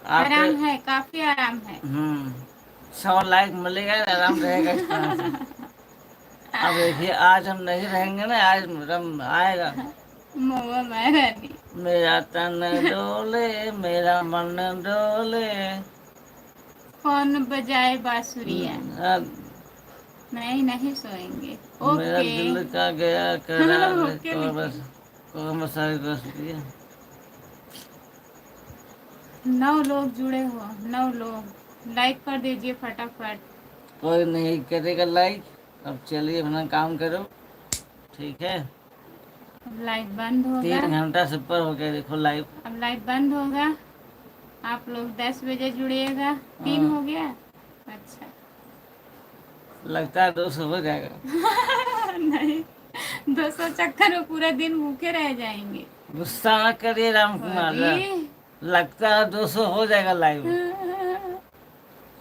आपके आराम है, काफी आराम है। 100 लाइक मिलेगा, आराम रहेगा इस तरह से। अब देखिए आज हम नहीं रहेंगे ना, आज रम आएगा। महुआ महारानी। मेरा तन डोले, मेरा मन डोले। कौन बजाए बांसुरिया? अब नहीं नहीं सोएंगे। मेरा ओके। दिल का गया करार। ओके और लिखिए। बस कौन मसाले बस दिया। 9 लोग जुड़े हो, 9 लोग लाइक कर दीजिए फटाफट। कोई नहीं करेगा लाइक। अब चलिए अपना काम करो, ठीक है। अब लाइव बंद होगा। 3 घंटा से ऊपर हो गया, देखो लाइव। अब लाइव बंद होगा। आप लोग 10 बजे जुड़िएगा। 3 हो गया। अच्छा। लगता है 200 हो जाएगा। नहीं, 200 चक्कर में पूरा दिन भूखे रह जाएंगे। गुस्सा ना करिए राम कुमार। अरे लगता है 200 हो जाएगा लाइव,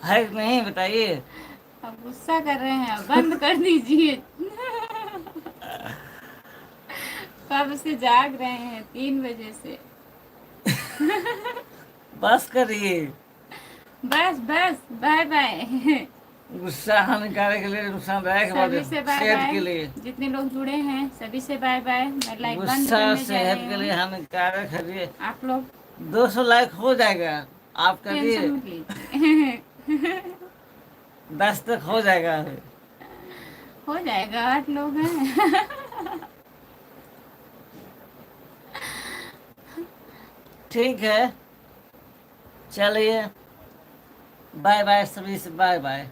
है कि नहीं बताइए। अब गुस्सा कर रहे हैं, अब बंद कर दीजिए। कब से जाग रहे हैं? 3 बजे से। बस करिए। बस बस, बाय बाय। गुस्सा हानिकारक के लिए, नुकसानदायक है सभी से बाय सेहत के बाय। लिए। जितने लोग जुड़े हैं सभी से बाय बाय। मैं लाइव बंद गुस्सा करने जा सेहत रही के लिए हूँ। हानिकारक है जी। आप लोग 200 लाइक हो जाएगा, आप करिए। टेंशन मत लीजिए। 10 तक हो जाएगा। हो जाएगा, 8 लोग हैं। ठीक है, चलिए बाय बाय, सभी से बाय बाय।